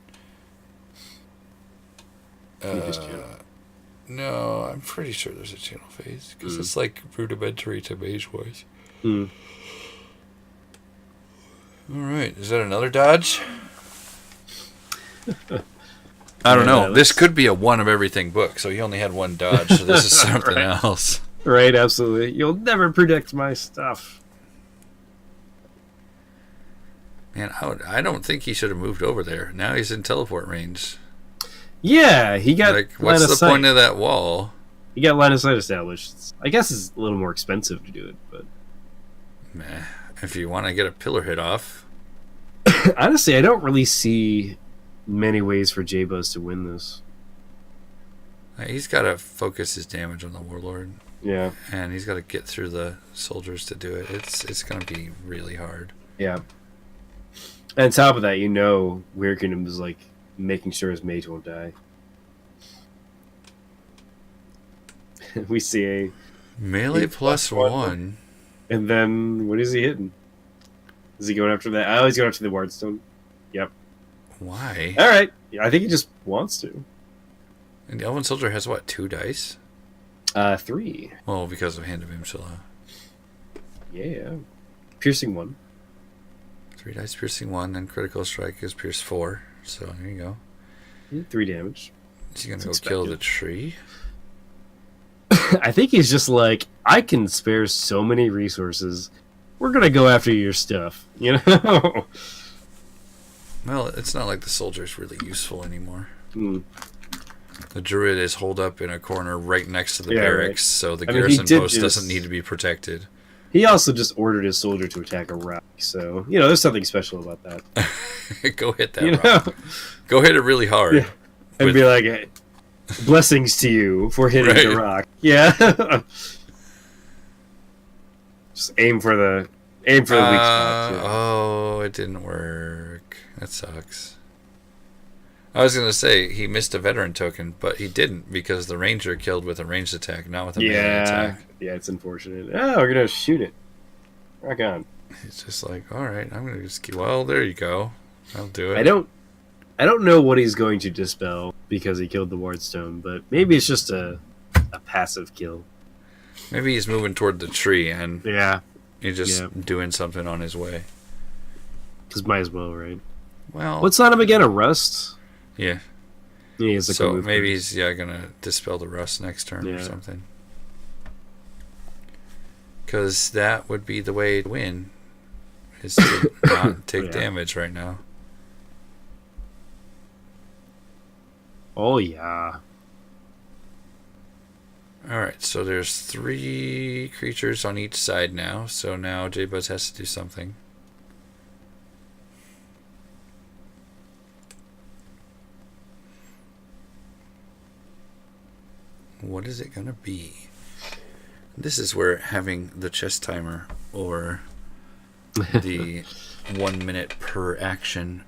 No, I'm pretty sure there's a channel phase because it's like rudimentary to mage-wise. Hmm. All right, is that another dodge? I don't know. This could be a one of everything book, so he only had one dodge, so this is something else. Right, absolutely. You'll never predict my stuff. Man, I don't think he should have moved over there. Now he's in teleport range. Yeah, he got what's the point of that wall? He got line of sight established. I guess it's a little more expensive to do it, but... Meh. If you want to get a pillar hit off. Honestly, I don't really see many ways for Jbuzz to win this. He's got to focus his damage on the Warlord. Yeah. And he's got to get through the soldiers to do it. It's going to be really hard. Yeah. And on top of that, Werekingdom is making sure his mage won't die. We see a melee +1. And then what is he hitting? Is he going after that? Oh, he's going after the Wardstone. Yep. Why? All right. I think he just wants to. And the Elven Soldier has what, 2 dice? 3. Well, because of Hand of Imshala. Yeah. Piercing 1. 3 dice, piercing 1, then critical strike is pierce 4. So there you go. 3 damage. Is he gonna go kill the tree? I think he's just like, I can spare so many resources. We're gonna go after your stuff, you know? Well, it's not like the soldier's really useful anymore. Mm. The druid is holed up in a corner right next to the barracks, right. So the garrison post doesn't need to be protected. He also just ordered his soldier to attack a rock, so, you know, there's something special about that. Go hit that rock. Go hit it really hard. Yeah. And be like, hey, blessings to you for hitting the rock. Yeah. Just aim for the weak spot. Yeah. Oh, it didn't work. That sucks. I was going to say he missed a veteran token, but he didn't because the ranger killed with a ranged attack, not with a melee attack. Yeah, it's unfortunate. Oh, we're going to shoot it. Rock on. It's just like, all right, I'm going to just keep... Well, there you go. I'll do it. I don't know what he's going to dispel because he killed the wardstone, but maybe it's just a passive kill. Maybe he's moving toward the tree and he's just doing something on his way. Because might as well, right? Well, what's on him again? A rust? Yeah. So maybe he's gonna dispel the rust next turn or something. Because that would be the way to win, is to not take damage right now. Oh yeah. Alright, so there's 3 creatures on each side now, so now Jbuzz has to do something. What is it gonna be? This is where having the chess timer or the 1 minute per action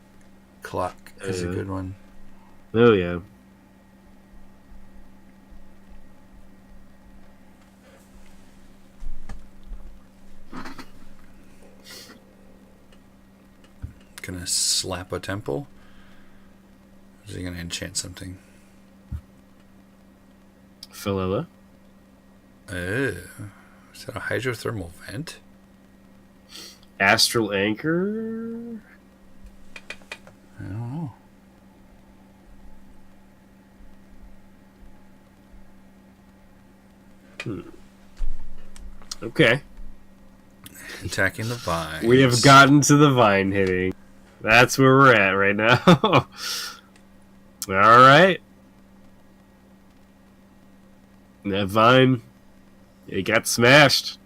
clock is a good one. Oh yeah. Gonna slap a temple? Or is he gonna enchant something? Philella. Is that a hydrothermal vent? Astral Anchor? I don't know. Okay. Attacking the vine. We have gotten to the vine hitting. That's where we're at right now. Alright. That vine, it got smashed.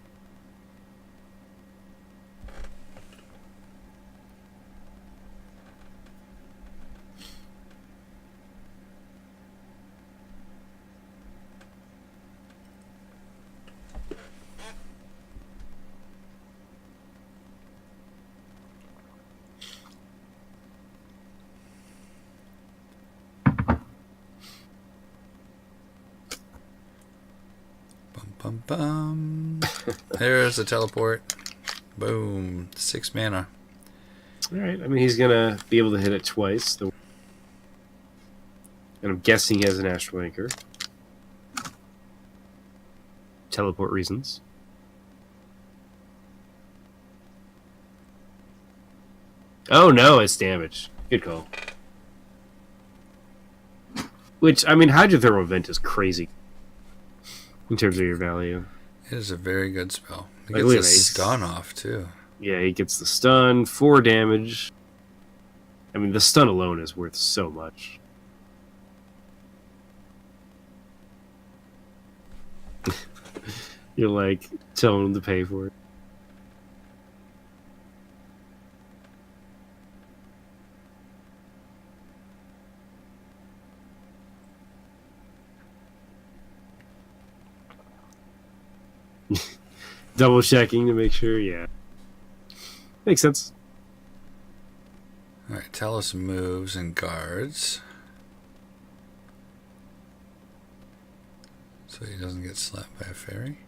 Bum bum. There's the teleport. Boom. 6 mana. Alright, I mean, he's gonna be able to hit it twice. And I'm guessing he has an Astral Anchor. Teleport reasons. Oh no, it's damage. Good call. Which, I mean, Hydrothermal Vent is crazy in terms of your value. It is a very good spell. It gets a stun off, too. Yeah, he gets the stun, 4 damage. I mean, the stun alone is worth so much. You're like telling him to pay for it. Double checking to make sure, yeah. Makes sense. Alright, Talos moves and guards. So he doesn't get slapped by a fairy.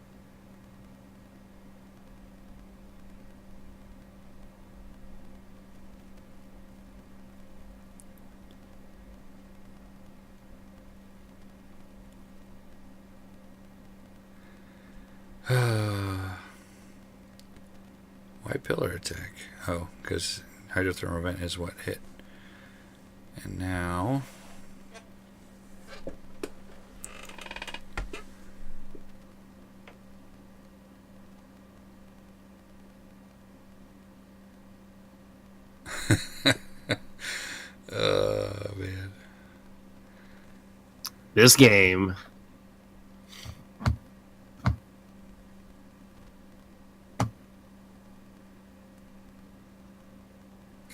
pillar attack? Oh, because hydrothermal vent is what hit. And now... oh, man. This game.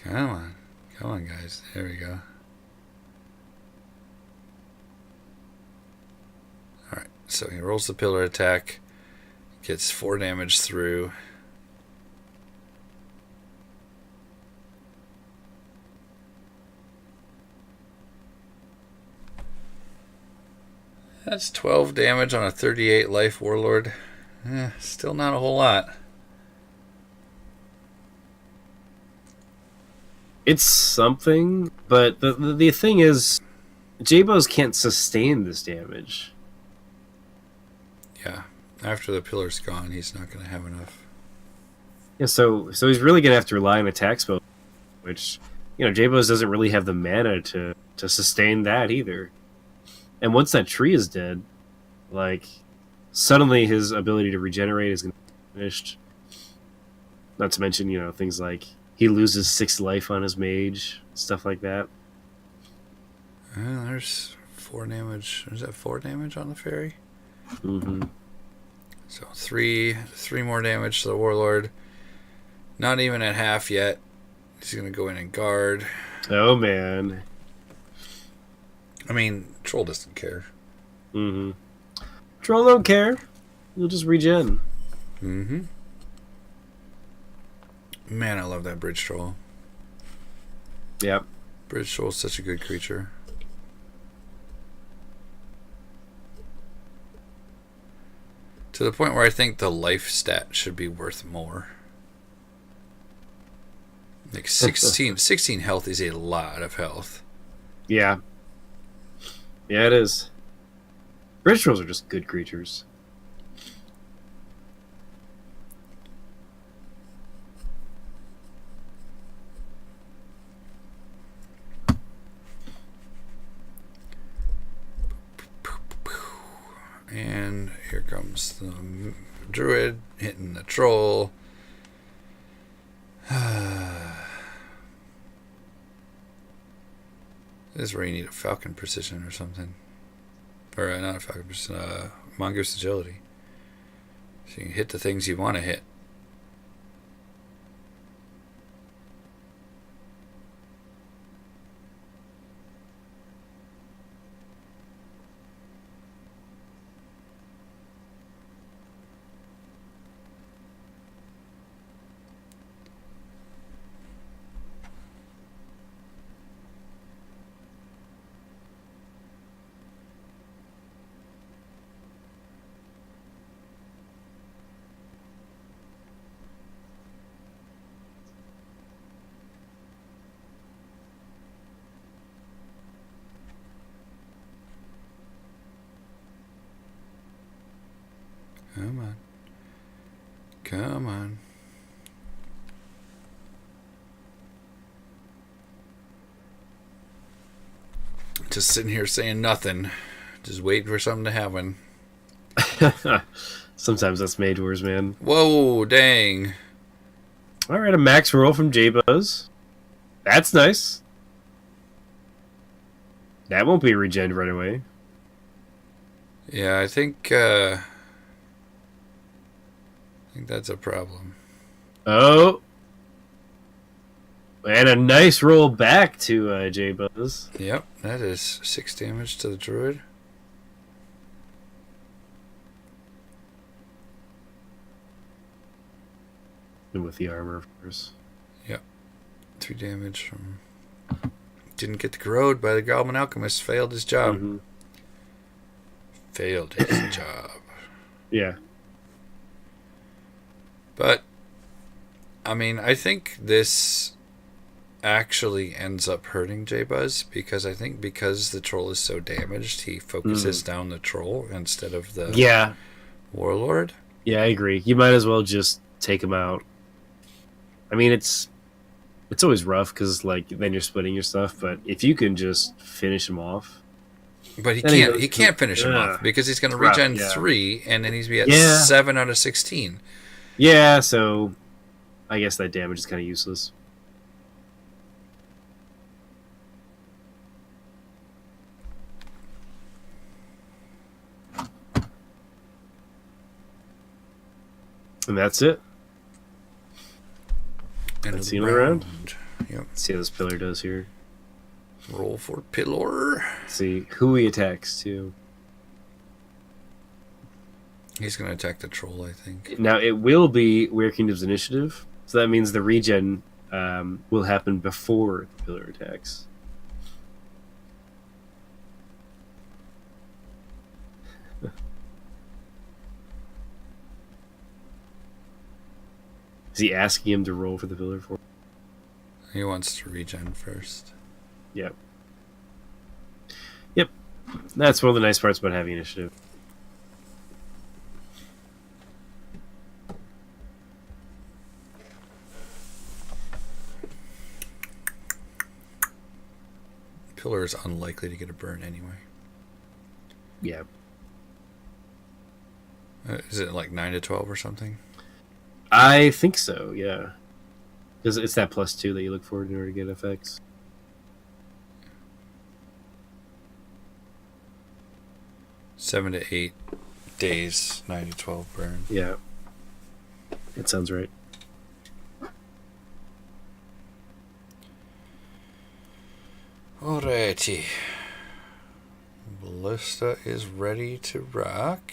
Come on. Come on, guys. There we go. Alright, so he rolls the pillar attack. Gets 4 damage through. That's 12 damage on a 38 life warlord. Still not a whole lot. It's something, but the thing is, Jbuzzsaw can't sustain this damage. Yeah, after the pillar's gone, he's not going to have enough. Yeah, so he's really going to have to rely on attack spell, which, Jbuzzsaw doesn't really have the mana to sustain that either. And once that tree is dead, suddenly his ability to regenerate is going to be finished. Not to mention, things like he loses 6 life on his mage, stuff like that. There's 4 damage. Is that 4 damage on the fairy? Mm-hmm. So 3 more damage to the warlord. Not even at half yet. He's going to go in and guard. Oh, man. I mean, Troll doesn't care. Mm-hmm. Troll don't care. He'll just regen. Mm-hmm. Man, I love that bridge troll. Yep. Bridge troll is such a good creature. To the point where I think the life stat should be worth more. 16 health is a lot of health. Yeah. Yeah, it is. Bridge trolls are just good creatures. And here comes the druid hitting the troll. This is where you need a falcon precision or something. Or not a falcon precision, mongoose agility. So you can hit the things you want to hit. Come on. Come on. Just sitting here saying nothing. Just waiting for something to happen. Sometimes that's Mage Wars, man. Whoa, dang. Alright, a max roll from Jbuzzsaw. That's nice. That won't be regen right away. Yeah, I think that's a problem. Oh. And a nice roll back to Jbuzzsaw. Yep, that is 6 damage to the druid. And with the armor, of course. Yep. 3 damage from... Didn't get the corrode by the Goblin Alchemist. Failed his job. Mm-hmm. Failed his job. Yeah. But, I mean, I think this actually ends up hurting Jbuzzsaw because I think because the troll is so damaged, he focuses down the troll instead of the warlord. Yeah, I agree. You might as well just take him out. I mean, it's always rough because like then you're splitting your stuff. But if you can just finish him off, but he can't finish him off because he's going to regen 3, and then he's be at 7 out of 16. Yeah, so I guess that damage is kind of useless. And that's it. Let's see him around. Yep. Let's see how this pillar does here. Roll for pillar. Let's see who he attacks too. He's going to attack the troll, I think. Now it will be Werekingdom's initiative, so that means the regen will happen before the pillar attacks. Is he asking him to roll for the pillar for? He wants to regen first. Yep. Yep. That's one of the nice parts about having initiative. Pillar is unlikely to get a burn anyway. Yeah. Is it like 9 to 12 or something? I think so, yeah. Because it's that +2 that you look for in order to get effects. Seven to 8 days, 9 to 12 burn. Yeah. It sounds right. Alrighty. Ballista is ready to rock.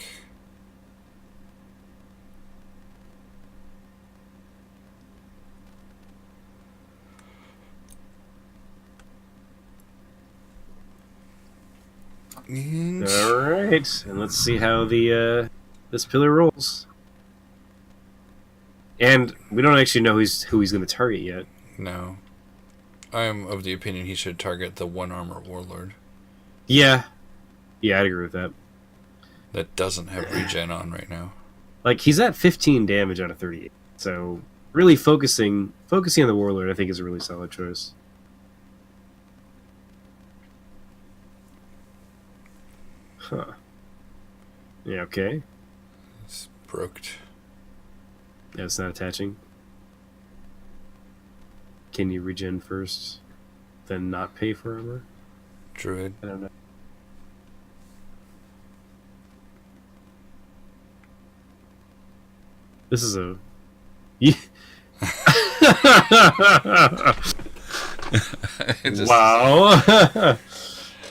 And All right, and let's see how the this pillar rolls. And we don't actually know who he's going to target yet. no. I am of the opinion he should target the 1 armor warlord. Yeah, I'd agree with that. That doesn't have regen on right now. Like he's at 15 damage out of 38, so really focusing on the warlord, I think, is a really solid choice. Huh. Yeah. Okay. It's broked. Yeah, it's not attaching. Can you regen first, then not pay for armor? Druid. I don't know. This is a... Wow.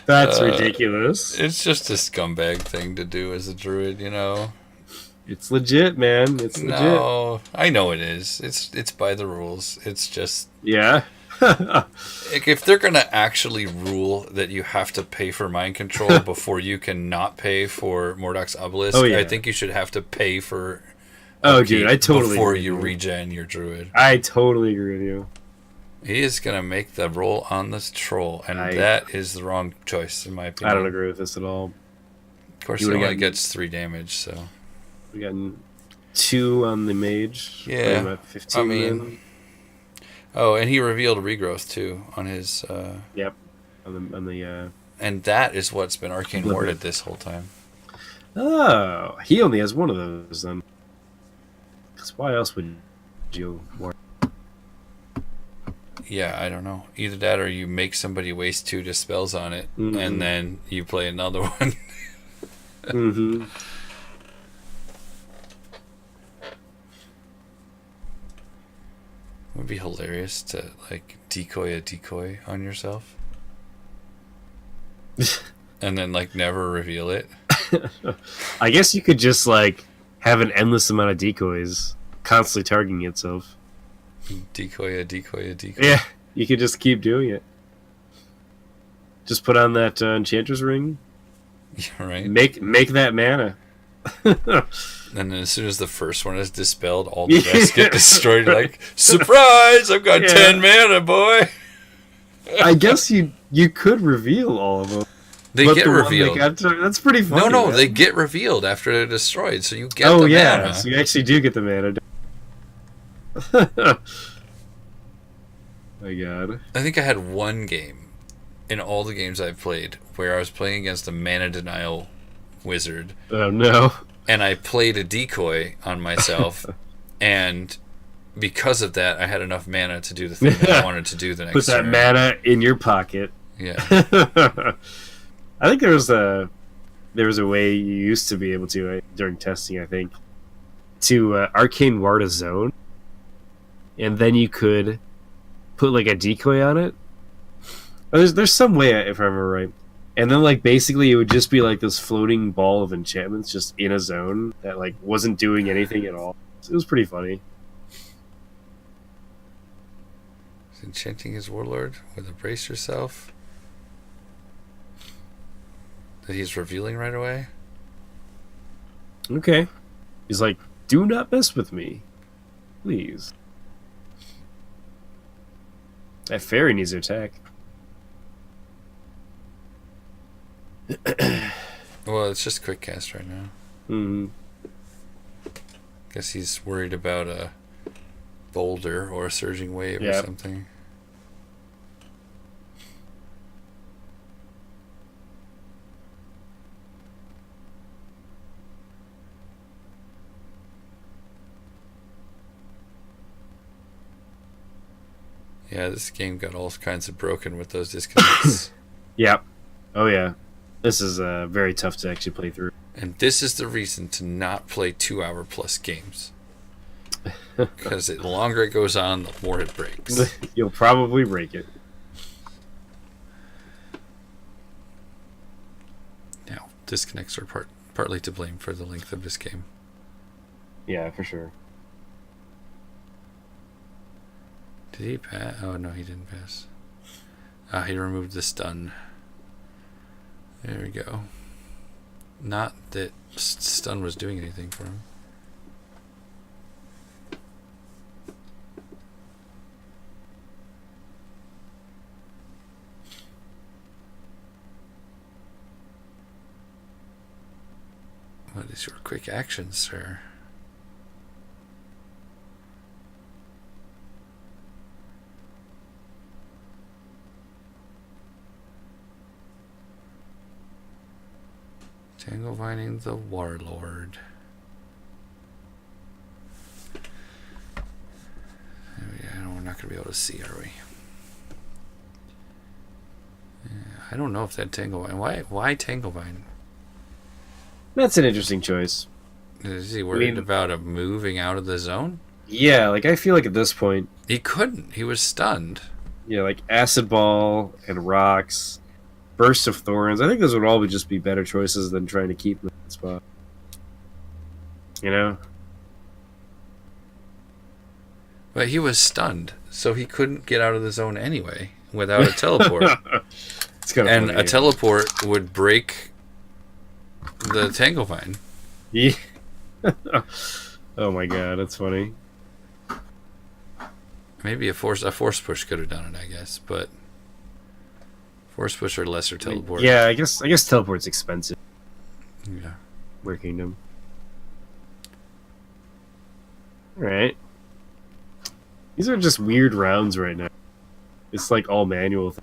That's ridiculous. It's just a scumbag thing to do as a druid, you know? It's legit, man. It's legit. No, I know it is. It's by the rules. It's just... Yeah. Like, if they're going to actually rule that you have to pay for mind control before you can not pay for Mordok's Obelisk, I think you should have to pay for... dude, I totally before agree you with regen your druid. I totally agree with you. He is going to make the roll on this troll, and that is the wrong choice, in my opinion. I don't agree with this at all. Of course, he only gets 3 damage, so... We got 2 on the mage. Yeah, 15 I mean... Oh, and he revealed regrowth, too, on his... Yep. On the And that is what's been arcane warded this whole time. Oh, he only has 1 of those, then. Because why else would you ward? Yeah, I don't know. Either that or you make somebody waste 2 dispels on it, and then you play another one. Mm-hmm. It would be hilarious to, like, decoy a decoy on yourself. And then, like, never reveal it. I guess you could just, like, have an endless amount of decoys constantly targeting itself. Decoy a decoy a decoy. Yeah, you could just keep doing it. Just put on that Enchanter's Ring. Yeah, right. Make that mana. And then as soon as the first one is dispelled, all the rest get destroyed. Like, surprise! I've got 10 mana, boy! I guess you could reveal all of them. They get revealed. That's pretty funny. No, man. they get revealed after they're destroyed, so you get the mana. So you actually do get the mana. my god. I think I had one game in all the games I've played where I was playing against a mana denial wizard. Oh no. And I played a decoy on myself, and because of that, I had enough mana to do the thing that I wanted to do the next Put that turn. mana in your pocket. Yeah. I think there was a way you used to be able to during testing, I think, to Arcane ward a zone, and then you could put like a decoy on it. There's some way, if I remember right. And then, like, basically it would just be like this floating ball of enchantments just in a zone that, like, wasn't doing anything at all. It was pretty funny. He's enchanting his warlord with a brace yourself. That he's revealing right away. Okay. He's like, do not mess with me. Please. That fairy needs to attack. Well, it's just quick cast right now. Mm-hmm. Guess he's worried about a boulder or a surging wave or something. Yeah, this game got all kinds of broken with those disconnects. Yep. Oh yeah. This is very tough to actually play through. And this is the reason to not play 2-hour plus games. Because the longer it goes on, the more it breaks. You'll probably break it. Now, disconnects are partly to blame for the length of this game. Yeah, for sure. Did he pass? Oh, no, he didn't pass. He removed the stun. There we go. Not that stun was doing anything for him. What is your quick action, sir? Tangle Vining the Warlord. We're not going to be able to see, are we? Yeah, I don't know if that Tangle Vine... Why Tangle Vine? That's an interesting choice. Is he worried about him moving out of the zone? Yeah, like, I feel like at this point... He couldn't. He was stunned. Yeah, like Acid Ball and Rocks... Burst of Thorns. I think those would all just be better choices than trying to keep them in that spot. You know? But he was stunned, so he couldn't get out of the zone anyway without a teleport. It's kind of and funny, a teleport would break the Tangle Vine. Yeah. Oh my god, that's funny. Maybe a force push could have done it, I guess, but force push or lesser teleport. Yeah, I guess teleport's expensive. Yeah. Werekingdom. Alright. These are just weird rounds right now. It's like all manual.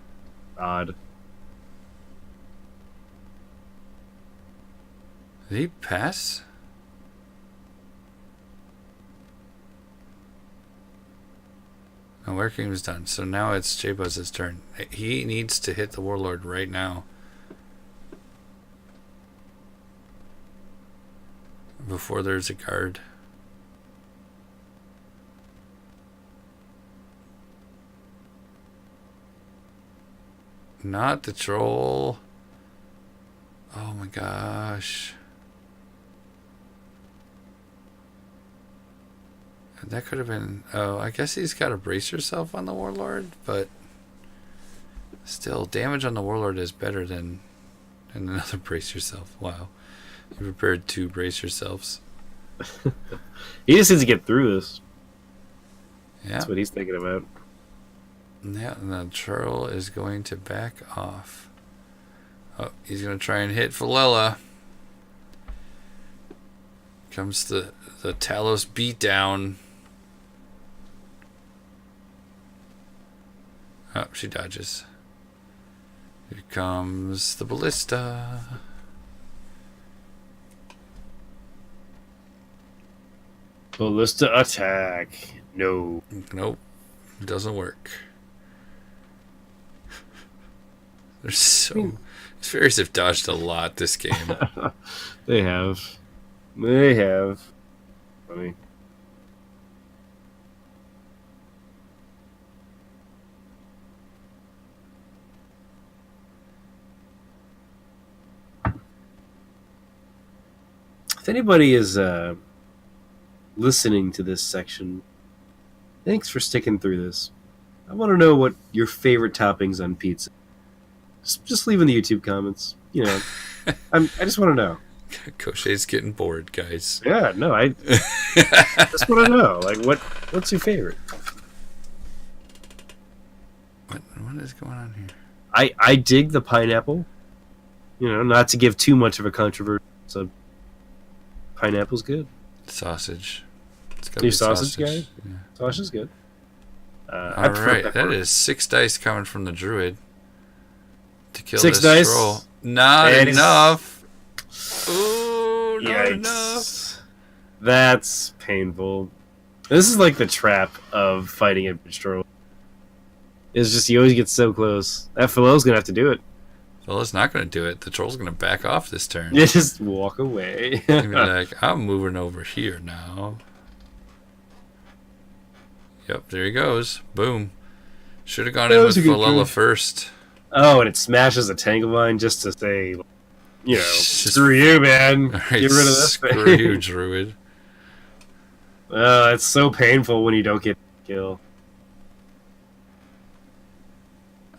Odd. Did he pass? No, Werekingdom's done. So now it's Jbuzz's turn. He needs to hit the Warlord right now. Before there's a guard. Not the troll. Oh my gosh. That could have been... Oh, I guess he's got to brace yourself on the Warlord, but still, damage on the Warlord is better than another brace yourself. Wow. You prepared 2 brace yourselves. He just needs to get through this. Yeah. That's what he's thinking about. Yeah, and the troll is going to back off. Oh, he's going to try and hit Philella. Comes the Talos beatdown. Oh, she dodges. Here comes the ballista. Ballista attack. No. Nope. It doesn't work. They're so... These fairies have dodged a lot this game. They have. They have. Funny. If anybody is listening to this section, thanks for sticking through this. I want to know what your favorite toppings on pizza. Just leave in the YouTube comments. You know, I just want to know. Koshade's getting bored, guys. Yeah, no, I just want to know. Like, what's your favorite? What is going on here? I dig the pineapple. You know, not to give too much of a controversy. So, pineapple's good. Sausage. It's got New sausage guy? Yeah. Sausage is good. All right, that is 6 dice coming from the druid to kill 6 this dice. troll. Not And enough. Ooh, not Yikes. enough. That's painful. This is like the trap of fighting a bitch troll. It's just you always get so close. That Philel's gonna have to do it. Well, it's not going to do it. The troll's going to back off this turn. You just walk away. He'll be like, I'm moving over here now. Yep, there he goes. Boom. Should have gone in with Philella first. Oh, and it smashes a Tanglevine just to say, you know, Just- screw you, man. All right, Get rid of this screw thing. you, druid. It's so painful when you don't get a kill.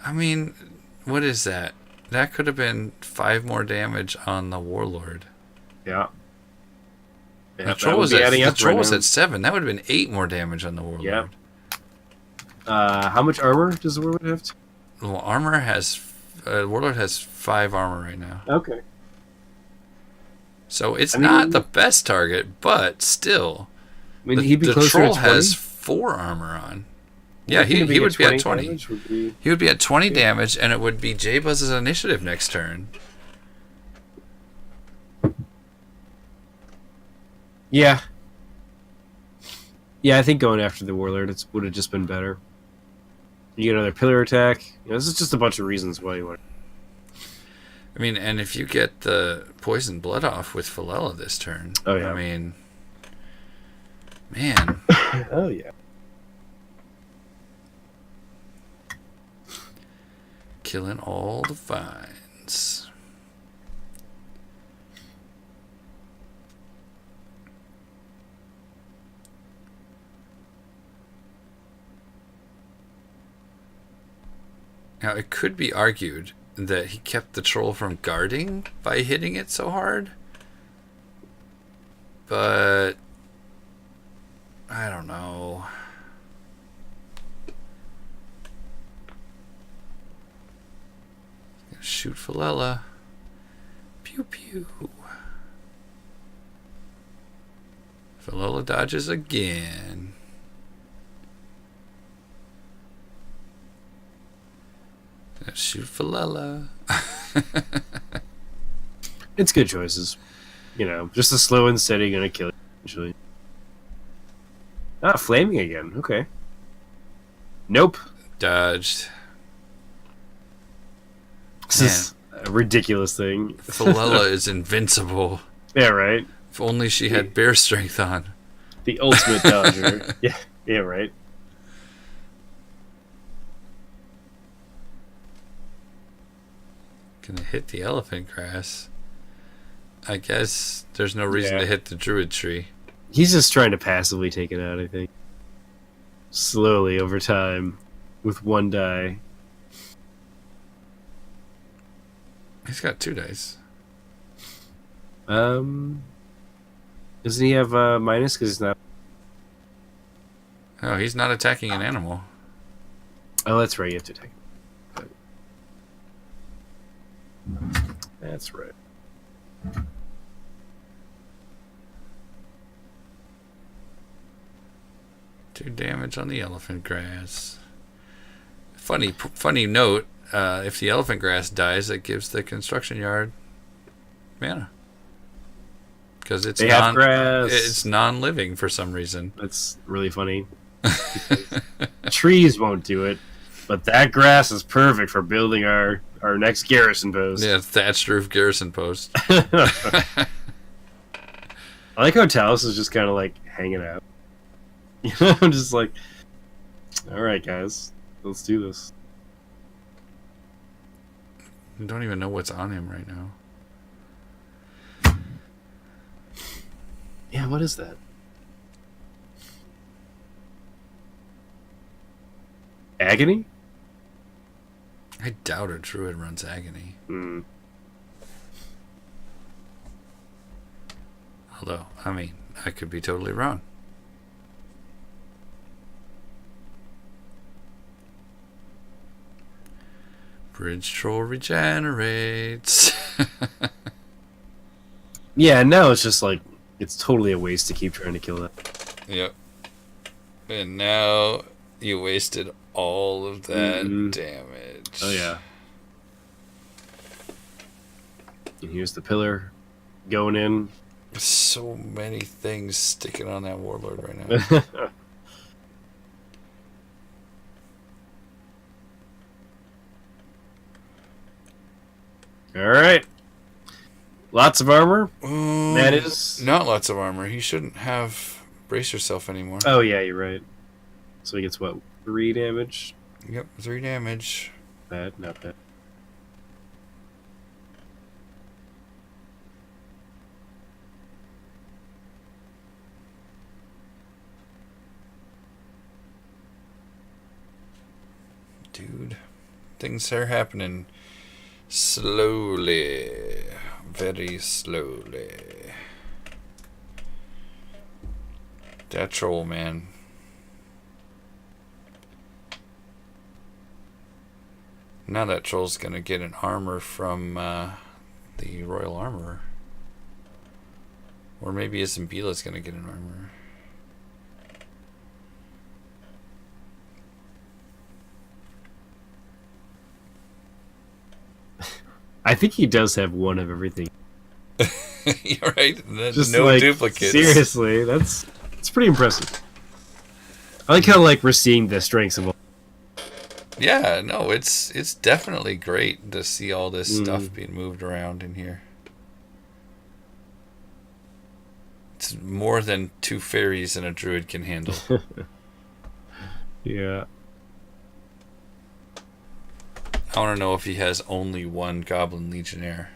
I mean, what is that? That could have been 5 more damage on the warlord. Yeah. The troll was at 7. That would have been 8 more damage on the warlord. Yeah. How much armor does the warlord have? Well, armor has... warlord has 5 armor right now. Okay. So it's not the best target, but still. I mean, he'd be the closer troll to 20? has 4 armor on. Yeah, he would be at 20. He would be at 20 damage, and it would be Jbuzz's initiative next turn. Yeah. Yeah, I think going after the warlord would have just been better. You get another pillar attack. You know, this is just a bunch of reasons why you want. I mean, and if you get the poison blood off with Philella this turn, Oh, yeah. I mean, man. Oh yeah. Killing all the vines. Now, it could be argued that he kept the troll from guarding by hitting it so hard. But I don't know. Shoot Philella. Pew pew. Philella dodges again. Shoot Philella. It's good choices. You know, just a slow and steady gonna kill it eventually. Ah, flaming again. Okay. Nope. Dodged. This is a ridiculous thing. Philella is invincible. Yeah, right. If only she had bear strength on. The ultimate dodger. Yeah, right. Gonna hit the elephant grass. I guess there's no reason to hit the druid tree. He's just trying to passively take it out, I think. Slowly over time with 1 die. He's got 2 dice. Doesn't he have minus because he's not? Oh, he's not attacking an animal. Oh, that's right. You have to attack. That's right. Two 2 damage on the elephant grass. Funny note. If the elephant grass dies, it gives the construction yard mana because it's grass. It's non-living for some reason. That's really funny. Trees won't do it, but that grass is perfect for building our next garrison post. Yeah, thatched roof garrison post. I like how Talos is just kind of like hanging out. You know, I'm just like, all right, guys, let's do this. I don't even know what's on him right now. Yeah, what is that? Agony? I doubt a druid runs agony. Although, I mean, I could be totally wrong. Bridge troll regenerates. Yeah, now it's just like, it's totally a waste to keep trying to kill that. Yep. And now you wasted all of that damage. Oh, yeah. And here's the pillar going in. So many things sticking on that warlord right now. All right. Lots of armor. That is not lots of armor. He shouldn't have brace yourself anymore. Oh yeah, you're right. So he gets what? 3 damage. Yep, 3 damage. Bad, not bad. Dude, things are happening. Slowly. Very slowly. That troll, man. Now that troll's gonna get an armor from the Royal Armorer. Or maybe Ismbila's gonna get an armor. I think he does have one of everything. You're right. Just no like, duplicates. Seriously, that's pretty impressive. I like how like we're seeing the strengths of all. Yeah, no, it's definitely great to see all this stuff being moved around in here. It's more than 2 fairies and a druid can handle. Yeah. I want to know if he has only 1 goblin legionnaire.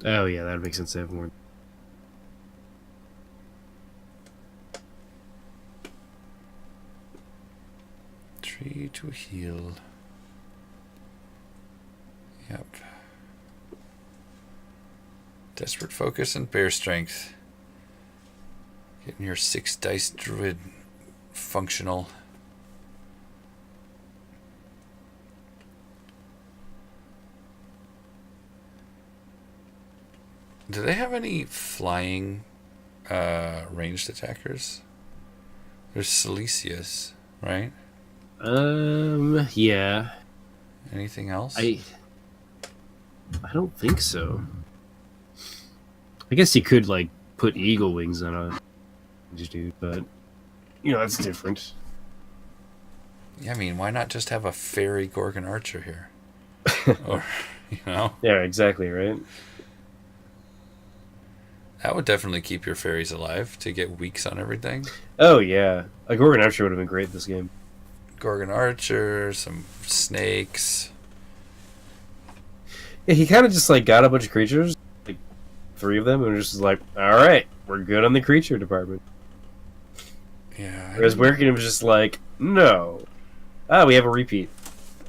Oh yeah, that makes sense to have more. Tree to heal. Yep. Desperate focus and bear strength. Getting your 6 dice druid functional. Do they have any flying ranged attackers? There's Silesius, right? Yeah. Anything else? I don't think so. I guess you could like put eagle wings on a dude, but you know that's different. Yeah, I mean, why not just have a fairy Gorgon archer here? Or, you know? Yeah, exactly, right? That would definitely keep your fairies alive to get weeks on everything. Oh yeah, a Gorgon archer would have been great this game. Gorgon archer, some snakes. Yeah, he kind of just like got a bunch of creatures, like 3 of them, and was just like, all right, we're good on the creature department. Yeah. Whereas Werekingdom was just like, no. Ah, we have a repeat.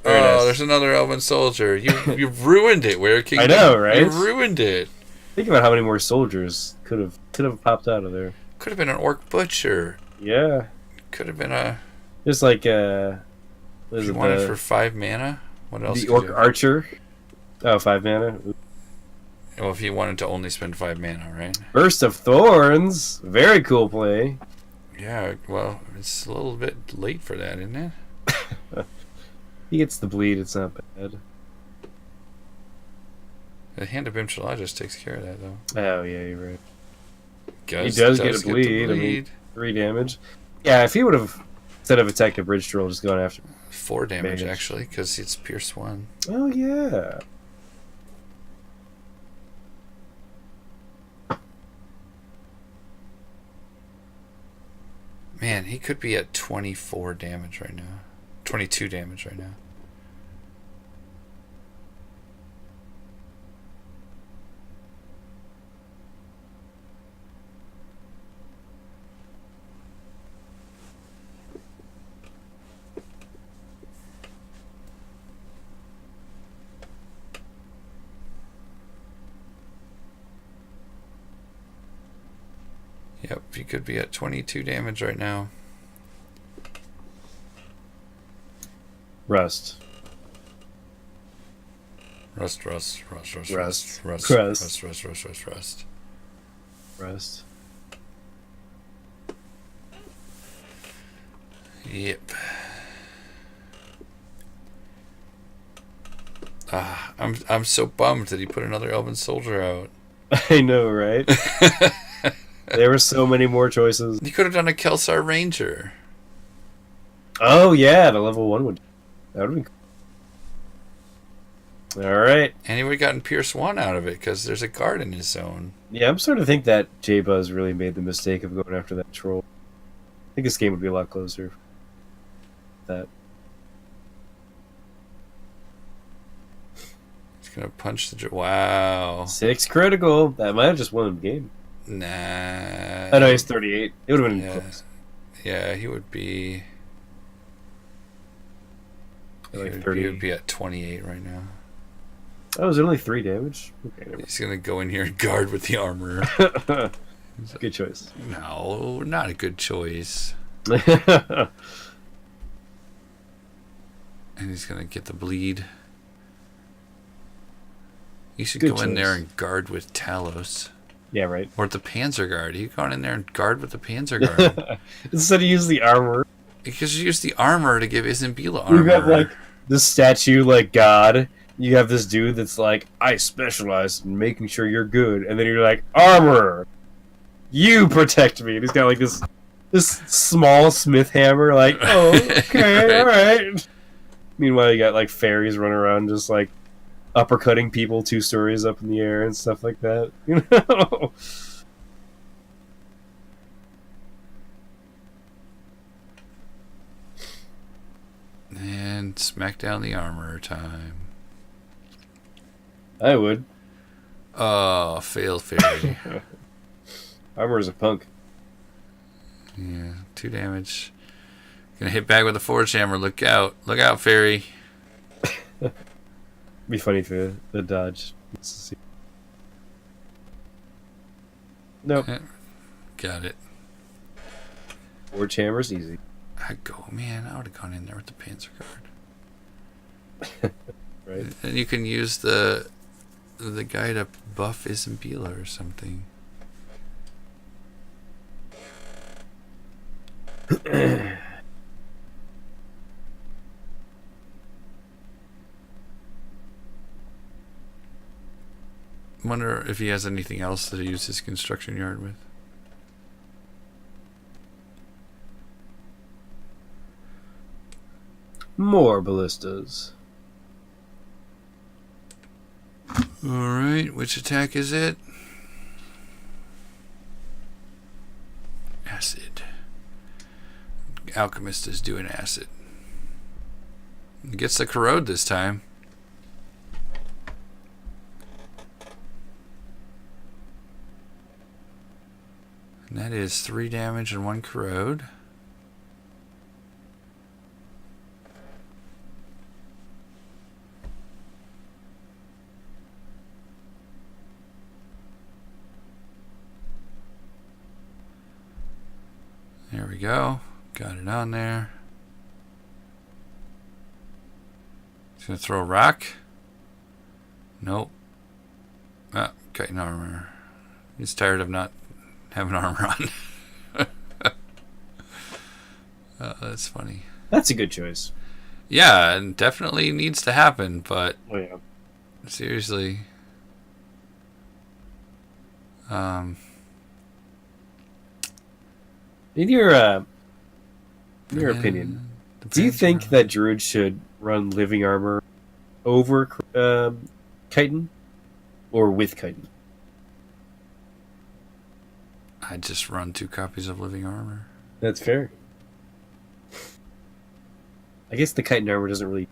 Very Oh, nice. there's another elven soldier. You've ruined it, Werekingdom. I know, right? You ruined it. Think about how many more soldiers could have popped out of there. Could have been an orc butcher. Yeah. Could have been a. Just like what is You it, wanted for 5 mana. What else? the could orc you... archer. Oh, 5 mana. Ooh. Well, if you wanted to only spend 5 mana, right? Burst of Thorns. Very cool play. Yeah, well, it's a little bit late for that, isn't it? He gets the bleed. It's not bad. The Hand of Imshallah just takes care of that, though. Oh, yeah, you're right. He Does does get a the bleed. I mean, 3 damage. Yeah, if he would have, instead of attacked a bridge troll, just gone after 4 damage, actually, because it's Pierce 1. Oh, yeah. Man, he could be at 24 damage right now. 22 damage right now. Yep, he could be at 22 damage right now. Rust. Rust. Yep. I'm so bummed that he put another Elven Soldier out. I know, right? There were so many more choices. He could have done a Kelsar Ranger. Oh, yeah, the level 1 would. That would have been cool. Alright. And he would have gotten Pierce 1 out of it, because there's a guard in his zone. Yeah, I'm starting to think that Jbuzz really made the mistake of going after that troll. I think this game would be a lot closer. That. He's going to punch the... Wow. 6 critical. That might have just won the game. Nah. I know he's 38. It would have been close. Yeah, he would be... Like he would be at 28 right now. Oh, is it only 3 damage? Okay, he's going to go in here and guard with the armor. Good choice. No, not a good choice. And he's going to get the bleed. You should go in there and guard with Talos. Yeah, right. Or the Panzer Guard. You go in there and guard with the Panzer Guard. Instead of use the armor. Because you use the armor to give Isambila armor. You got like this statue, like God. You have this dude that's like, I specialize in making sure you're good. And then you're like, armor! You protect me. And he's got like this small smith hammer, like, oh, okay, Right. alright. Meanwhile, you got like fairies running around just like uppercutting people 2 stories up in the air and stuff like that. You know? And smack down the armor time. I would. Oh, fail fairy. Armor is a punk. Yeah, 2 damage. Gonna hit back with a Forge Hammer. Look out. Look out, fairy. Be funny for the dodge. Let's see. Nope. Got it. Forge Hammer's easy. I'd go, man. I would have gone in there with the Panzer Guard. Right. And you can use the guy to buff Isambila or something. Wonder if he has anything else to use his construction yard with. More ballistas. Alright, which attack is it? Acid. Alchemist is doing acid. He gets the corrode this time. And that is 3 damage and 1 corrode. There we go. Got it on there. He's going to throw a rock. Nope. Chitin armor. He's tired of not having armor on. That's funny. That's a good choice. Yeah, and definitely needs to happen, but Oh yeah. seriously. In your opinion, do you think that Druids should run living armor over chitin or with chitin? I just run 2 copies of living armor. That's fair. I guess the chitin armor doesn't really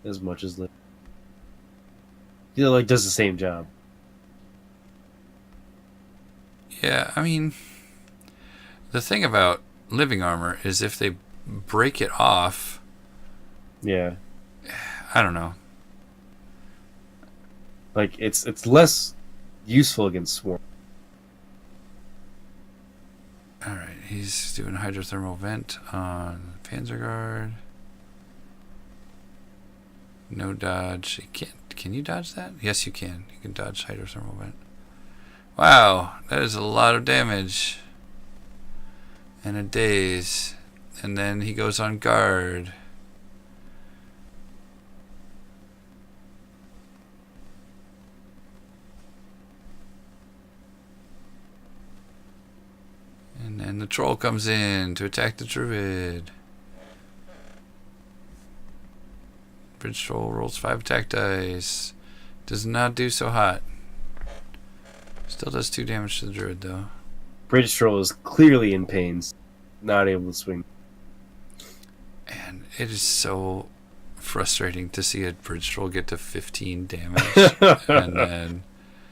as much as like does the same job. Yeah, I mean, the thing about living armor is if they break it off, Yeah. I don't know. Like it's less useful against swarm. All right, he's doing hydrothermal vent on Panzerguard. No dodge. He can't. Can you dodge that? Yes, you can. You can dodge hydrothermal vent. Wow, that is a lot of damage. And a daze. And then he goes on guard. And then the troll comes in to attack the druid. Bridge troll rolls 5 attack dice. Does not do so hot. Still does 2 damage to the druid though. Bridge troll is clearly in pains, not able to swing. And it is so frustrating to see a bridge troll get to 15 damage. And then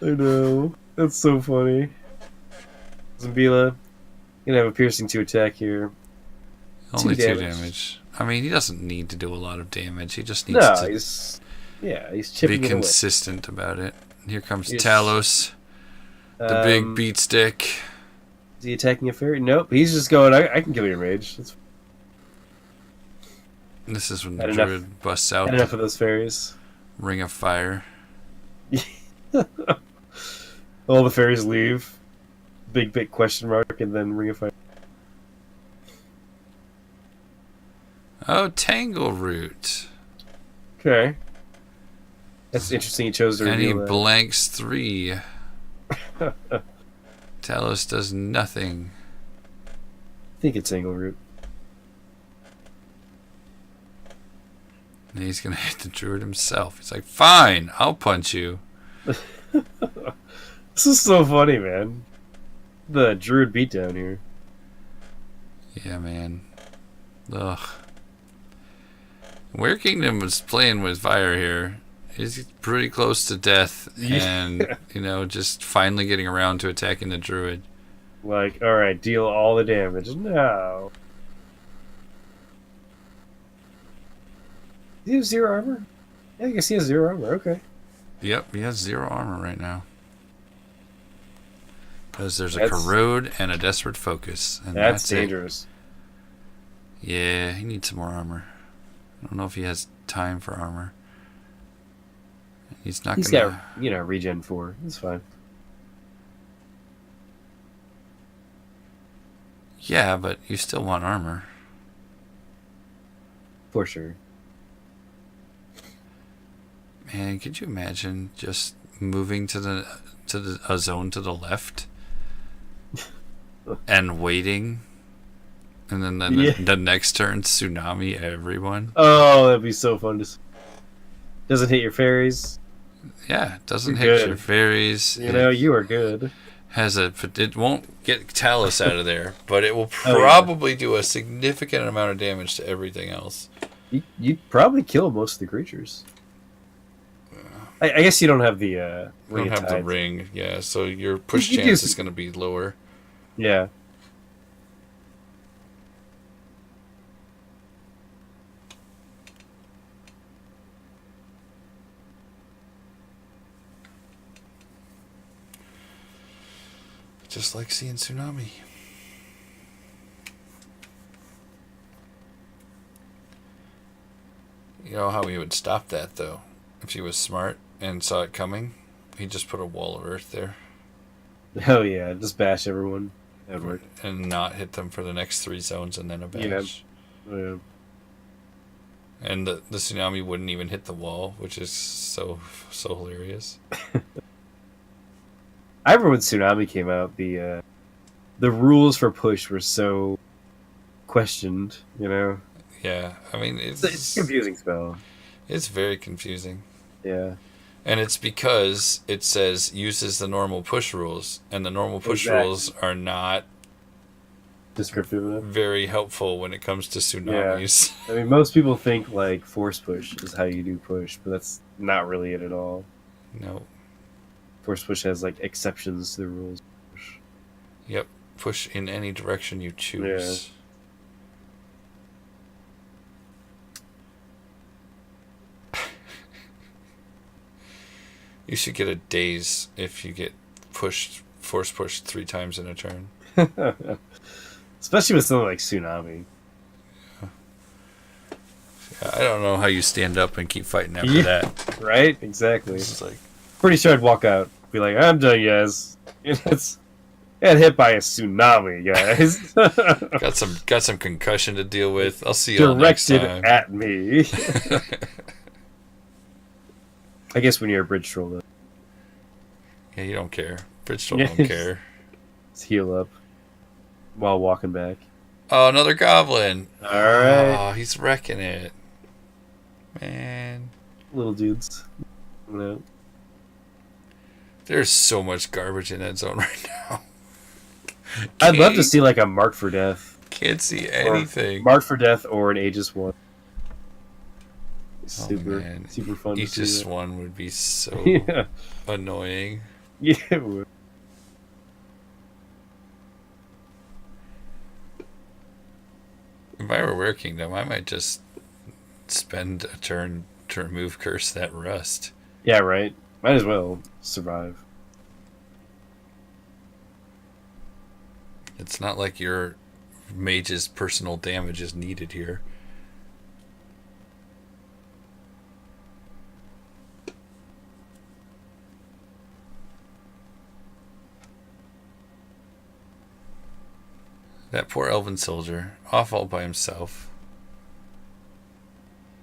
I know. That's so funny. Zambila gonna have a piercing 2 attack here. only 2 damage. damage. I mean, he doesn't need to do a lot of damage. He just needs to he's chipping be it away. consistent about it. Here comes He's- Talos, the big beat stick. Is he attacking a fairy? Nope. He's just going, I can kill your mage. That's This is when the Had enough- druid busts out had enough the of those fairies. ring of fire. All the fairies leave. Big question mark and then ring of fire. Oh, Tangle Root. Okay. That's interesting. He chose to And he reveal that. blanks 3. Talos does nothing. I think it's Angle Root. And he's going to hit the druid himself. He's like, fine, I'll punch you. This is so funny, man. The druid beatdown here. Yeah, man. Ugh. Werekingdom was playing with fire here. He's pretty close to death, and just finally getting around to attacking the druid. Like, alright, deal all the damage. No. Does he have 0 armor? Yeah, I guess he has 0 armor. Okay. Yep, he has 0 armor right now. Because there's a That's- corrode and a desperate focus, and That's that's it. dangerous. Yeah, he needs some more armor. I don't know if he has time for armor. He's not He's gonna. got, regen 4. That's fine. Yeah, but you still want armor. For sure. Man, could you imagine just moving to a zone to the left and waiting, and then the next turn tsunami everyone? Oh, that'd be so fun to see. Doesn't hit your fairies. Yeah, it doesn't You're hit good. your fairies. You are good. It won't get Talos out of there, but it will Oh, yeah. probably do a significant amount of damage to everything else. You'd probably kill most of the creatures. I guess you don't have the You ring. don't of have the Tides. ring, yeah, so your push You do chance some- is going to be lower. Yeah. Just like seeing tsunami. You know how he would stop that, though, if he was smart and saw it coming? he just put a wall of earth there. Oh yeah, just bash everyone. That'd work. And not hit them for the next 3 zones and then a bash. Yeah. And the tsunami wouldn't even hit the wall, which is so hilarious. I remember when Tsunami came out, the rules for push were so questioned, you know? Yeah, I mean, It's a confusing spell. It's very confusing. Yeah. And it's because it says uses the normal push rules, and the normal push rules are not descriptive enough. Very helpful when it comes to tsunamis. Yeah. I mean, most people think like force push is how you do push, but that's not really it at all. No. Force push has like exceptions to the rules. Yep. Push in any direction you choose. Yeah. You should get a daze if you get force pushed 3 times in a turn. Especially with something like Tsunami. Yeah, I don't know how you stand up and keep fighting after that. Right? Exactly. It's like, pretty sure I'd walk out. Be like, I'm done, guys. Got hit by a tsunami, guys. got some concussion to deal with. I'll see you all next time. Directed at me. I guess when you're a bridge troll, though. Yeah, you don't care. Bridge troll don't care. Just heal up while walking back. Oh, another goblin. Alright. Oh, he's wrecking it. Man. Little dudes. No. There's so much garbage in that zone right now. I'd love to see like a Mark for Death. Can't see anything. Mark for Death or an Aegis one. Super fun. Aegis one would be so annoying. Yeah, it would. If I were Werekingdom, I might just spend a turn to remove Curse that Rust. Yeah, right. Might as well survive. It's not like your mage's personal damage is needed here. That poor elven soldier, off all by himself.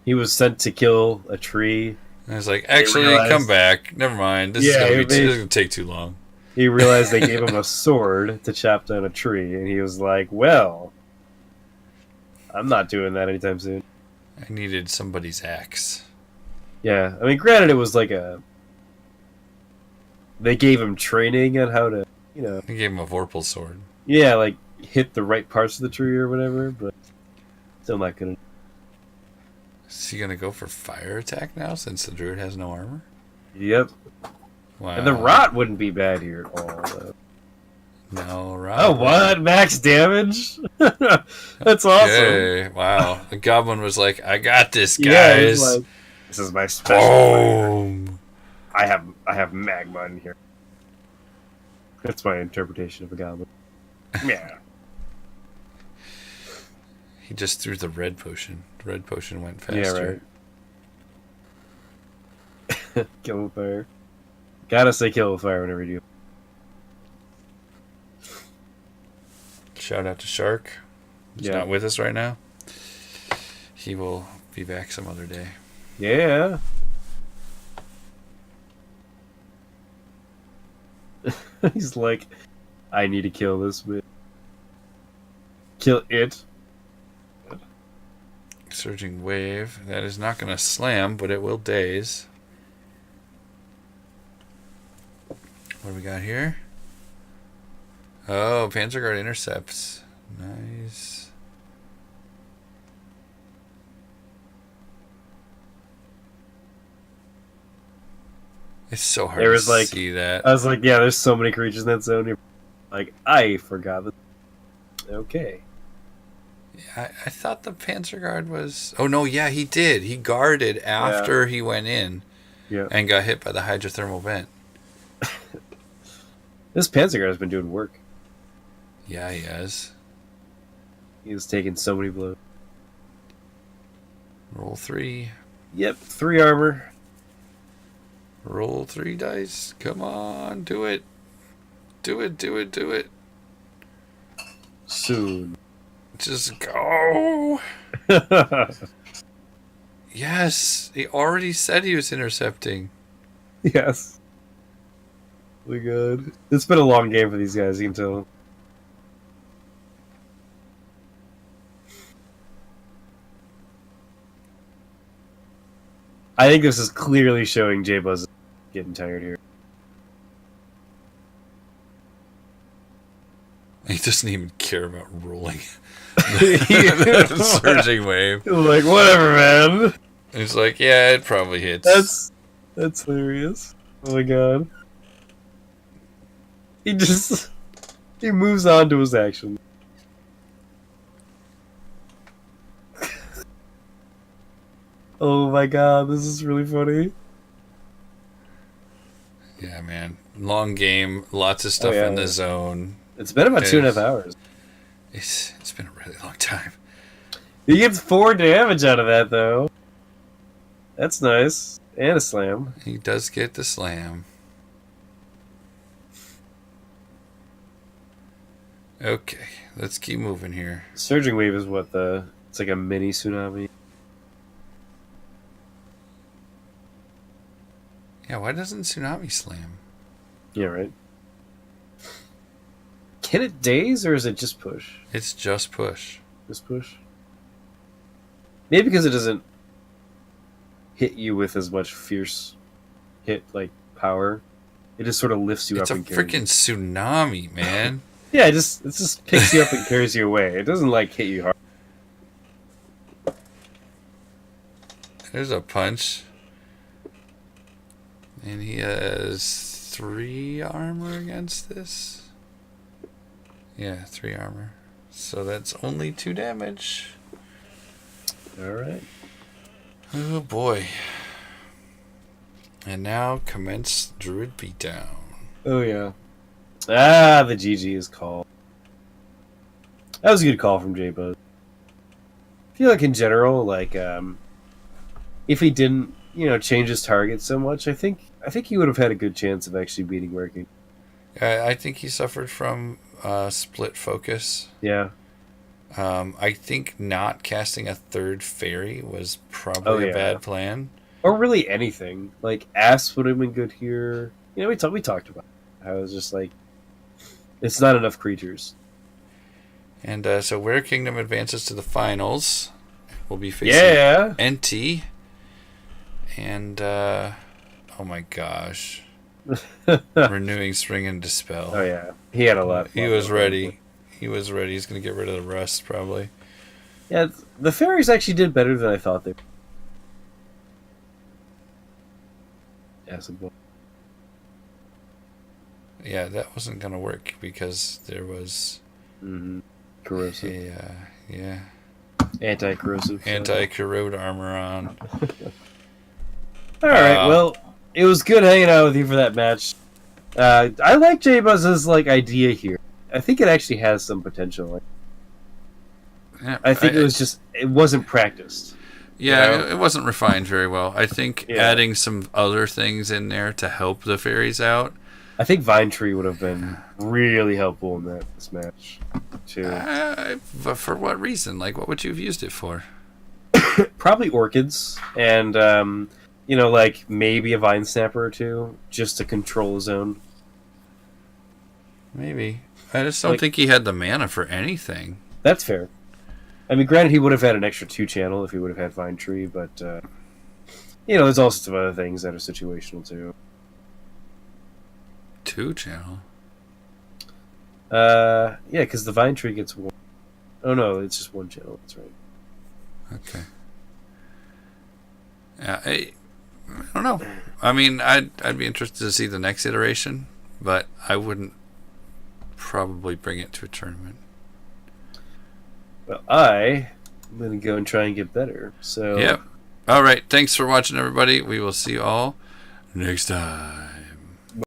He was sent to kill a tree. And I was like, actually, come back. Never mind. This is going to take too long. He realized they gave him a sword to chop down a tree, and he was like, well, I'm not doing that anytime soon. I needed somebody's axe. Yeah, I mean, granted, it was like they gave him training on how to, They gave him a Vorpal sword. Yeah, like, hit the right parts of the tree or whatever, but still not gonna. Is he gonna go for fire attack now since the druid has no armor? Yep. Wow. And the rot wouldn't be bad here at all, though. No rot. Oh, what? Max damage? That's awesome. Yay. Wow. The goblin was like, I got this, guys. Yeah, he's like, this is my special Boom. I have magma in here. That's my interpretation of a goblin. Yeah. He just threw the red potion. The red potion went faster. Yeah, right. Kill with fire. Gotta say kill with fire whenever you do. Shout out to Shark. He's not with us right now. He will be back some other day. Yeah. He's like, I need to kill this bit. Kill it. Surging wave. That is not going to slam, but it will daze. What do we got here? Oh, Panzerguard intercepts. Nice. It's so hard to see that. I was like, yeah, there's so many creatures in that zone. Like, I forgot that. Okay. Yeah, I thought the Panzerguard was... Oh, no, yeah, he did. He guarded after he went in and got hit by the hydrothermal vent. This Panzerguard has been doing work. Yeah, he has. He was taking so many blows. Roll 3. Yep, 3 armor. Roll 3 dice. Come on, do it. Do it. Soon. Just go. Yes, he already said he was intercepting. Yes. Oh my god. It's been a long game for these guys, you can tell. I think this is clearly showing Jbuzz getting tired here. He doesn't even care about rolling. The surging wave. Like, whatever, man. He's like, yeah, it probably hits. That's hilarious. Oh my god. He moves on to his action. Oh my god, this is really funny. Yeah, man. Long game, lots of stuff in the zone. It's been about 2.5 hours. It's been a really long time. He gets 4 damage out of that, though. That's nice. And a slam. He does get the slam. Okay, let's keep moving here. Surging wave is what it's like a mini tsunami. Yeah, why doesn't Tsunami slam? Yeah, right. Can it daze, or is it just push? It's just push. Just push? Maybe because it doesn't hit you with as much fierce hit, like, power. It just sort of lifts you up and carries you. It's a freaking tsunami, man. Yeah, it just picks you up and carries you away. It doesn't, like, hit you hard. There's a punch. And he has 3 armor against this. Yeah, 3 armor. So that's only 2 damage. Alright. Oh boy. And now commence Druid beatdown. Oh yeah. Ah, the GG is called. That was a good call from Jbuzz. I feel like in general, like, if he didn't, change his target so much, I think he would have had a good chance of actually beating Werekingdom. I think he suffered from split focus. Yeah. I think not casting a 3rd fairy was probably a bad plan. Or really anything. Like, Asp would have been good here. We talked about it. I was just like, it's not enough creatures. And so Werekingdom advances to the finals. We'll be facing NT. And, oh my gosh. Renewing Spring and Dispel. Oh yeah. He had a lot. He was ready. He's going to get rid of the rust, probably. Yeah, the fairies actually did better than I thought they would. Acid ball. Yeah, that wasn't going to work because there was... Corrosive. Yeah. Anti-corrosive. Anti-corrode armor on. Alright, well, it was good hanging out with you for that match. I like Jbuzz's idea here. I think it actually has some potential. Yeah, I think it wasn't practiced. Yeah, it wasn't refined very well. I think adding some other things in there to help the fairies out. I think Vine Tree would have been really helpful in this match, too. For what reason? Like, what would you have used it for? Probably orchids, and, maybe a Vine Snapper or 2, just to control a zone. Maybe. I just don't think he had the mana for anything. That's fair. I mean, granted, he would have had an extra 2-channel if he would have had Vine Tree, but, there's all sorts of other things that are situational, too. 2-channel? Yeah, because the Vine Tree gets 1. Oh, no, it's just 1 channel. That's right. Okay. Yeah, I don't know. I mean, I'd be interested to see the next iteration, but I wouldn't probably bring it to a tournament. Well, I'm going to go and try and get better. So. Yep. All right. Thanks for watching, everybody. We will see you all next time.